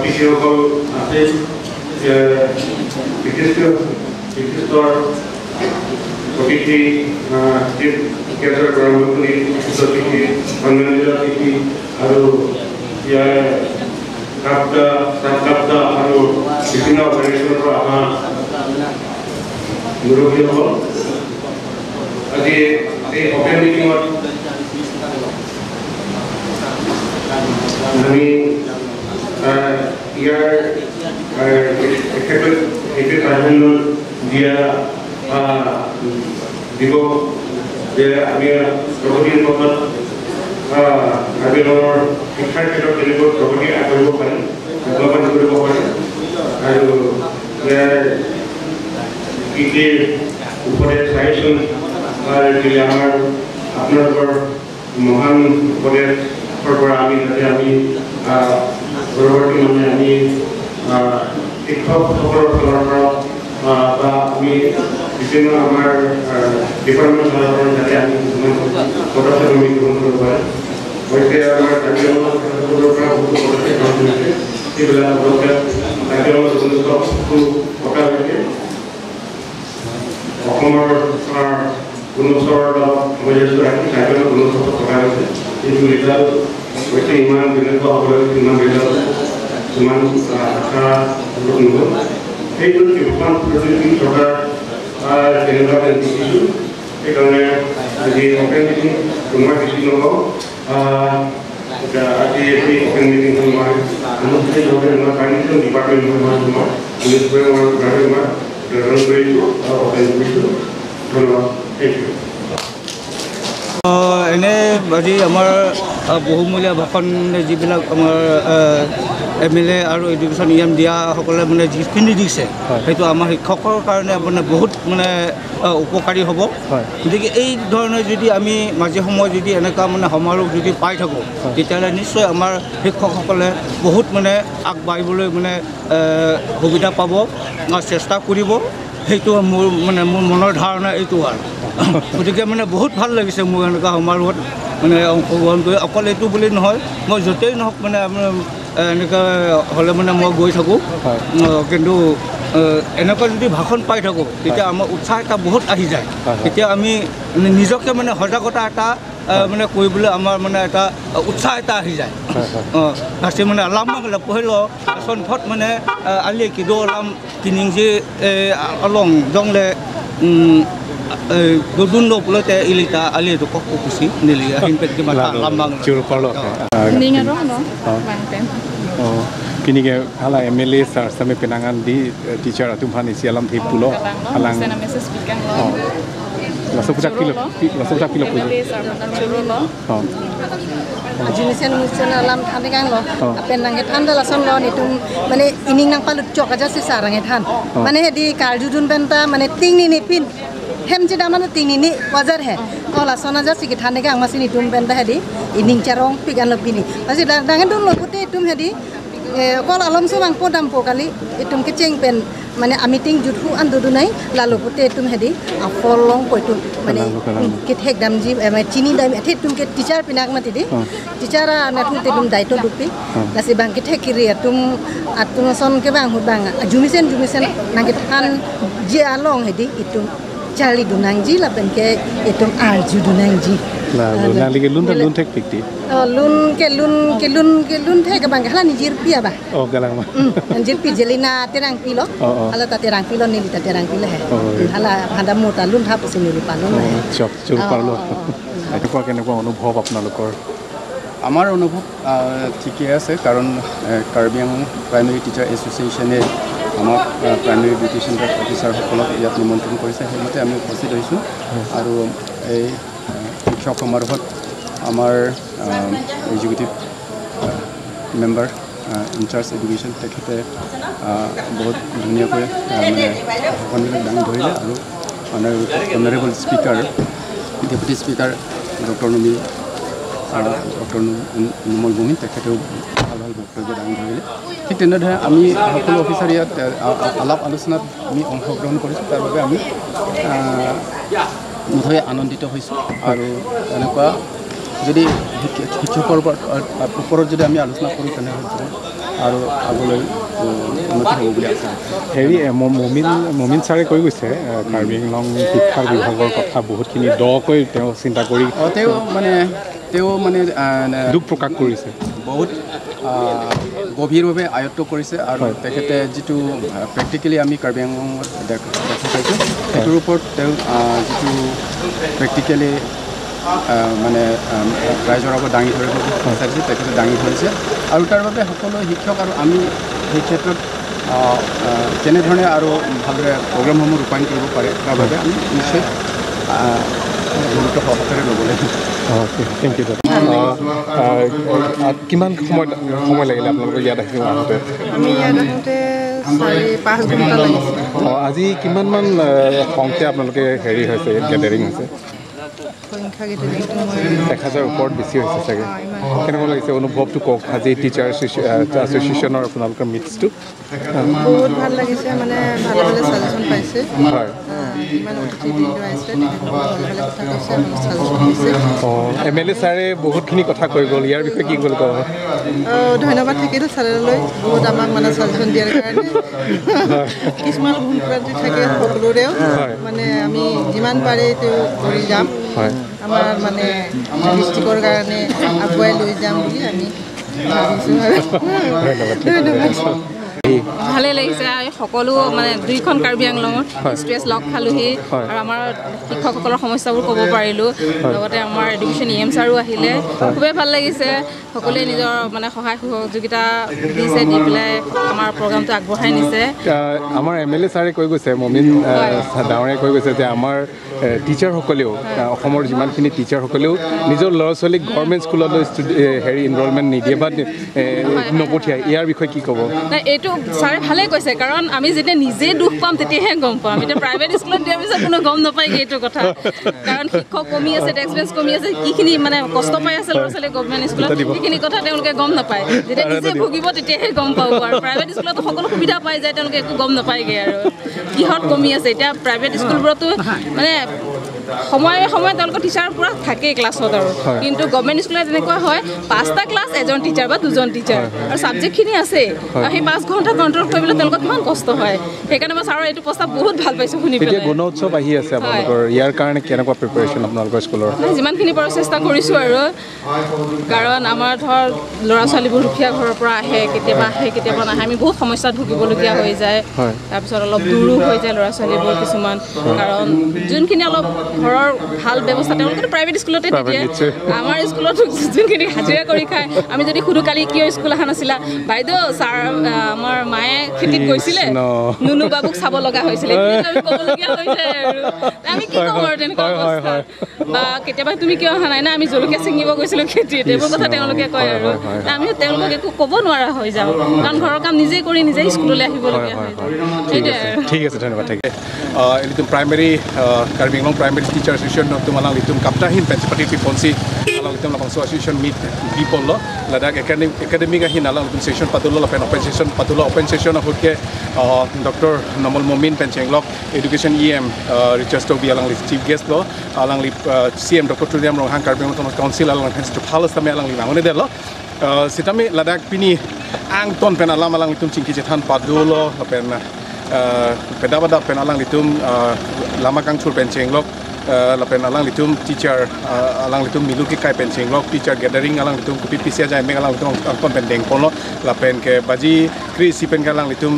কৃষিসকল আছে বিশিষ্ট অতিথি চিফ কেন্দ্ৰৰ কৰ্মচাৰী কৃষি সন্মানিত কৃষি আৰু ইয়াৰ প্ৰাপ্ত আৰু বিভিন্ন অৰ্গেনাইজেশ্যনৰ পৰা অহা মুৰব্বীসকল আজি এই অপেন মিটিঙত আমি ইয়াৰ ক্ষেত্ৰত এইটো প্ৰাধান্য দিয়া দিব যে আমি প্ৰগতিৰ পথত আবেদনৰ শিক্ষাৰ ক্ষেত্ৰত কেনেকৈ প্ৰগতি আগবাঢ়িব পাৰিম উদ্ভাৱন কৰিব পাৰিম আৰু ইয়াৰ কৃষিৰ উপদেশ চাইছোঁ আমাৰ আপোনালোকৰ মহান উপদেশৰ পৰা আমি যাতে আমি পৰৱৰ্তী মানে আমি শিক্ষকসকলৰ ফালৰ পৰা বা আমি বিভিন্ন আমাৰ ডিপাৰ্টমেণ্ট ফালৰ পৰা যাতে আমি কিছুমান পদক্ষেপ আমি গ্ৰহণ কৰিব পাৰিম গতিকে আমাৰ কাৰ্যালয়ৰ পৰা বহুতো পদক্ষেপ গ্ৰহণ কৰিছে সেইবিলাক পদক্ষেপ কাৰ্যালয়ৰ যথেষ্ট থকা হৈছে অসমৰ গুণোৎসৱৰ লগত সামঞ্জস্য ৰাখি কাৰ্যালয়ৰ গুণোৎসৱ থকা হৈছে কিন্তু ৰিজাল্ট হৈছে ইমান বিনম্ৰ হ'ব লাগিছিল ইমান ৰিজাল্ট ইমান আশা নহ'ল সেইটো কিছুমান প্ৰতিনিধি চৰকাৰ তেনেকুৱা দেখিছোঁ সেইকাৰণে আজি অপেন মিটিং তোমাৰ বেছি নহ'ব আজি এই অপেন মিটিংখন মই আনুষ্ঠানিকভাৱে আমাৰ ফাইনেন্সিয়েল ডিপাৰ্টমেণ্ট মই গ্ৰহণ কৰিছোঁ আৰু অপেন কৰিছোঁ ধন্যবাদ থেংক ইউ এনে আজি আমাৰ বহুমূলীয়া ভাষণ যিবিলাক আমাৰ MLA আৰু এডুকেশ্যন EM দিয়াসকলে মানে যিখিনি দিছে সেইটো আমাৰ শিক্ষকৰ কাৰণে মানে বহুত মানে উপকাৰী হ'ব গতিকে এই ধৰণে যদি আমি মাজে সময়ে যদি এনেকুৱা মানে সমাৰোহ যদি পাই থাকোঁ তেতিয়াহ'লে নিশ্চয় আমাৰ শিক্ষকসকলে বহুত মানে আগবাঢ়িবলৈ মানে সুবিধা পাব চেষ্টা কৰিব সেইটো মোৰ মানে মোৰ মনৰ ধাৰণা এইটো আৰু গতিকে মানে বহুত ভাল লাগিছে মোৰ এনেকুৱা সমাৰোহত মানে অংশগ্ৰহণ কৰি অকল এইটো বুলি নহয় মই য'তেই নহওক মানে এনেকুৱা হ'লে মানে মই গৈ থাকোঁ কিন্তু এনেকুৱা যদি ভাষণ পাই থাকোঁ তেতিয়া আমাৰ উৎসাহ এটা বহুত আহি যায় তেতিয়া আমি নিজকে মানে সজাগতা এটা মানে কৰিবলৈ আমাৰ মানে এটা উৎসাহ এটা আহি যায় kasi মানে alam lang pahilo sonfot মানে ali kido alam kining je along dongle Dudundo pulote ilita ali to kok kusi nili himpet di mata lambang juru palo ninga ro no bangpen kini ke hala MLA sar same penangan di teacher atum hani sialam thi pulo alang sana message speaker Langsung pucat pilok. Langsung pucat pilok. Oh. Jenisnya musuhnya alam than kan lo. Apa yang nangget than adalah son lo itu mana ini nang palut cok aja sih sarang than. Mana di kaldudun benta mana ting ni pin. Hem cina mana ting ni wajar he. Kalau son aja sih than kan masih ni tum benta hedi. Ini carong pikan lo pini. Masih nangget dun lo putih tum hedi. Kalau alam subang podam pokali itu kecing pen mana amiting juthu andudunai lalu putih itu hedi afolong ko itu mana kithek damji chini dam ethi tum ke teacher pinak mati di teacher na thu te tum daito dupi nasi bang kithek kiri atum son ke bang hubang jumisen nangit kan ji along hedi itu cali dunangji la ben ke itu arju dunangji la lunang lagi lun tek pikti lun tek bang hala ni jirpi ba oh galang ma jirpi jelina terang pilo hala ta terang pilo ni ta terang pilo he hala handa muta lun thap sini lupa lun he chok chur parlo এটা কেনেকুৱা অনুভৱ আপোনালোকৰ আমাৰ অনুভৱ ঠিকই আছে কাৰণ Karbi Anglong primary teacher এছ'চিয়েশ্যনে আমাক প্ৰাইমেৰী এডুকেশ্যন অফিচাৰসকলক ইয়াত নিমন্ত্ৰণ কৰিছে সেইমতে আমি উপস্থিত হৈছোঁ আৰু এই শিক্ষক সমাৰোহত আমাৰ এক্সিকিউটিভ মেম্বাৰ ইনচাৰ্জ এডুকেশ্যন তেখেতে বহুত ধুনীয়াকৈ মানে দাঙি ধৰিলে আৰু honourable speaker deputy speaker doctor Numal ভূমি তেখেতেও ভাল বক্তব্য দাঙি ধৰিলে ঠিক তেনেদৰে আমি সকলো অফিচাৰ ইয়াত আলাপ আলোচনাত আমি অংশগ্ৰহণ কৰিছোঁ তাৰ বাবে আমি বোধহয় আনন্দিত হৈছোঁ আৰু এনেকুৱা যদি শিক্ষকৰ ওপৰত যদি আমি আলোচনা কৰোঁ তেনেহ'লে আৰু আগলৈ উন্নতি হ'ব বুলি আশা হেৰি মমিন ছাৰে কৈ গৈছে কাৰ্বি আংলং শিক্ষা বিভাগৰ কথা বহুতখিনি দকৈ তেওঁ চিন্তা কৰি তেওঁ মানে দুখ প্ৰকাশ কৰিছে বহুত গভীৰভাৱে আয়ত্ব কৰিছে আৰু তেখেতে যিটো প্ৰেক্টিকেলি আমি কাৰ্বি আংলঙত দেখা পাইছোঁ সেইটোৰ ওপৰত তেওঁ যিটো প্ৰেক্টিকেলি মানে ৰাইজৰ আগত দাঙি ধৰিব বিচাৰিছে তেখেতে দাঙি ধৰিছে আৰু তাৰ বাবে সকলো শিক্ষক আৰু আমি সেই ক্ষেত্ৰত কেনেধৰণে আৰু ভালদৰে প্ৰগ্ৰামসমূহ ৰূপায়ণ কৰিব পাৰে তাৰ বাবে আমি নিশ্চয় গুৰুত্ব সহকাৰে ল'ব লাগিব থেংক ইউ কিমান সময় লাগিলে আপোনালোকৰ ইয়াত আহিব আহোঁতে আমি ইয়াত আহোঁতে 4-5 ঘণ্টা লাগিছে আজি কিমানমান সংখ্যা আপোনালোকে হেৰি হৈছে গেডাৰিং হৈছে 1000 ওপৰত বেছি হৈছে চাগে কেনেকুৱা লাগিছে অনুভৱটো কওক আজি টিচাৰ এছ'চিয়েশ্যনৰ আপোনালোকৰ মিটছটো বহুত ভাল লাগিছে মানে ভালে ভালে ছাজেশ্যন পাইছে হয় ইমান অতিথিবৃন্দ আহিছে ভালে ভালে কথা কৈছে ছাজেশ্যন দিছে MLA ছাৰে বহুতখিনি কথা কৈ গ'ল ইয়াৰ বিষয়ে কি ক'ব ধন্যবাদ থাকিল ছাৰলৈ বহুত আমাক মানে ছাজেশ্যন দিয়াৰ কাৰণে কিছুমান ভুল ক্ৰান্তি থাকে সকলোৰেও মানে আমি যিমান পাৰে এইটো কৰি যাম আমাৰ মানে ডিষ্ট্ৰিক্টৰ কাৰণে আগুৱাই লৈ যাম বুলি আমি ভাবিছোঁ ভালে লাগিছে সকলো মানে দুইখন কাৰ্বি আংলঙত স্পেচ লগ খালোহি আৰু আমাৰ শিক্ষকসকলৰ সমস্যাবোৰ ক'ব পাৰিলোঁ লগতে আমাৰ এডুকেশ্যন ছাৰো আহিলে খুবেই ভাল লাগিছে সকলোৱে নিজৰ মানে সহায় সহযোগিতা দিছে দি পেলাই আমাৰ প্ৰগ্ৰামটো আগবঢ়াই নিছে আমাৰ MLA ছাৰে কৈ গৈছে মমিন ডাঙৰে কৈ গৈছে যে আমাৰ টিচাৰসকলেও অসমৰ যিমানখিনি টিচাৰসকলেও নিজৰ ল'ৰা ছোৱালীক গভৰ্ণমেণ্ট স্কুললৈ হেৰি এনৰলমেণ্ট নিদিয়ে বা নপঠিয়ায় ইয়াৰ বিষয়ে কি ক'ব এইটো ছাৰে ভালেই কৈছে কাৰণ আমি যেতিয়া নিজে দুখ পাম তেতিয়াহে গম পাম এতিয়া প্ৰাইভেট স্কুলত দিয়াৰ পিছত কোনো গম নাপায়গৈ এইটো কথা কাৰণ শিক্ষক কমি আছে ডেস্ক বেঞ্চ কমি আছে কিখিনি মানে কষ্ট পাই আছে ল'ৰা ছোৱালীয়ে গভৰ্ণমেণ্ট স্কুলত সেইখিনি কথা তেওঁলোকে গম নাপায় যেতিয়া নিজে ভুগিব তেতিয়াহে গম পাব আৰু প্ৰাইভেট স্কুলতো সকলো সুবিধা পাই যায় তেওঁলোকে একো গম নাপায়গৈ আৰু কিহত কমি আছে এতিয়া প্ৰাইভেট স্কুলবোৰতো মানে সময়ে সময়ে তেওঁলোকৰ টিচাৰ পূৰা থাকেই ক্লাছত আৰু কিন্তু গভৰ্ণমেণ্ট স্কুলত তেনেকুৱা হয় 5টা ক্লাছ এজন টিচাৰ বা 2জন টিচাৰ আৰু ছাবজেক্টখিনি আছে আৰু সেই 5 ঘণ্টা কণ্ট্ৰল কৰিবলৈ তেওঁলোকৰ কিমান কষ্ট হয় সেইকাৰণে মই ছাৰৰ এইটো প্ৰস্তাৱ বহুত ভাল পাইছোঁ শুনি পেলাই এতিয়া গুণোৎসৱ আহি আছে আপোনালোকৰ ইয়াৰ কাৰণে কেনেকুৱা প্ৰিপেৰেশ্যন আপোনালোকৰ স্কুলৰ যিমানখিনি পাৰোঁ চেষ্টা কৰিছোঁ আৰু কাৰণ আমাৰ ধৰ ল'ৰা ছোৱালীবোৰ দুখীয়া ঘৰৰ পৰা আহে কেতিয়াবা নাহে আমি বহুত সমস্যাত ভুগিবলগীয়া হৈ যায় তাৰপিছত অলপ দূৰো হৈ যায় ল'ৰা ছোৱালীবোৰ কিছুমান কাৰণ যোনখিনি অলপ ঘৰৰ ভাল ব্যৱস্থা তেওঁলোকেতো প্ৰাইভেট স্কুলতে দিয়ে আমাৰ স্কুলত যোনখিনি হাজিৰা কৰি খায় আমি যদি সুধো কালি কিয় স্কুল অহা নাছিলা বাইদেউ ছাৰ আমাৰ মায়ে খেতিত গৈছিলে নুনু বাবুক চাব লগা হৈছিলে আমি ক'বলগীয়া হৈছে আৰু আমি কি ক'ম আৰু তেনেকুৱা অৱস্থা বা কেতিয়াবা তুমি কিয় অহা নাই না আমি জলকীয়া ছিঙিব গৈছিলোঁ খেতিত এইবোৰ কথা তেওঁলোকে কয় আৰু আমি তেওঁলোকক একো ক'ব নোৱাৰা হৈ যাওঁ কাৰণ ঘৰৰ কাম নিজেই কৰি নিজেই স্কুললৈ আহিবলগীয়া হয় সেইটোৱে ঠিক আছে ধন্যবাদ ঠিক আছে লিটুম primary Karbi Anglong primary teacher association তোমালাং লিটুম কাপ্তাহীন পেঞ্চিপাটি পিপনচি alang litum lapang association meet people lo ladak academic ahin alang litum session patulo lapen open session hutke Dr. Namal Momin Pencenglok education EM Richard Toby alang lip chief guest lo alang lip CM Dr. Trudiam Rohang Karbi Thomas Council alang hens to palace tame alang lima ngone delo sitame ladak pini ang ton pen alam alang litum cingki jethan padulo lapen pedabada pen alang litum lama kang chur Pencenglok lapen alang litum teacher alang litum miluki kai Pencenglok teacher gathering alang litum PPC aja me alang litum angkon pendeng pono lapen ke baji kris sipen alang litum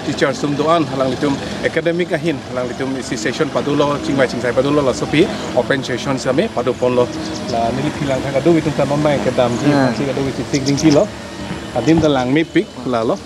teacher sumdoan alang litum academic ahin alang litum isi session padulo cingsai padulo la sopi open session same padu ponlo la nili philang ka do itum tanon mai ke dam ji si ka do isi sigding ti lo adim dalang mi pik la lo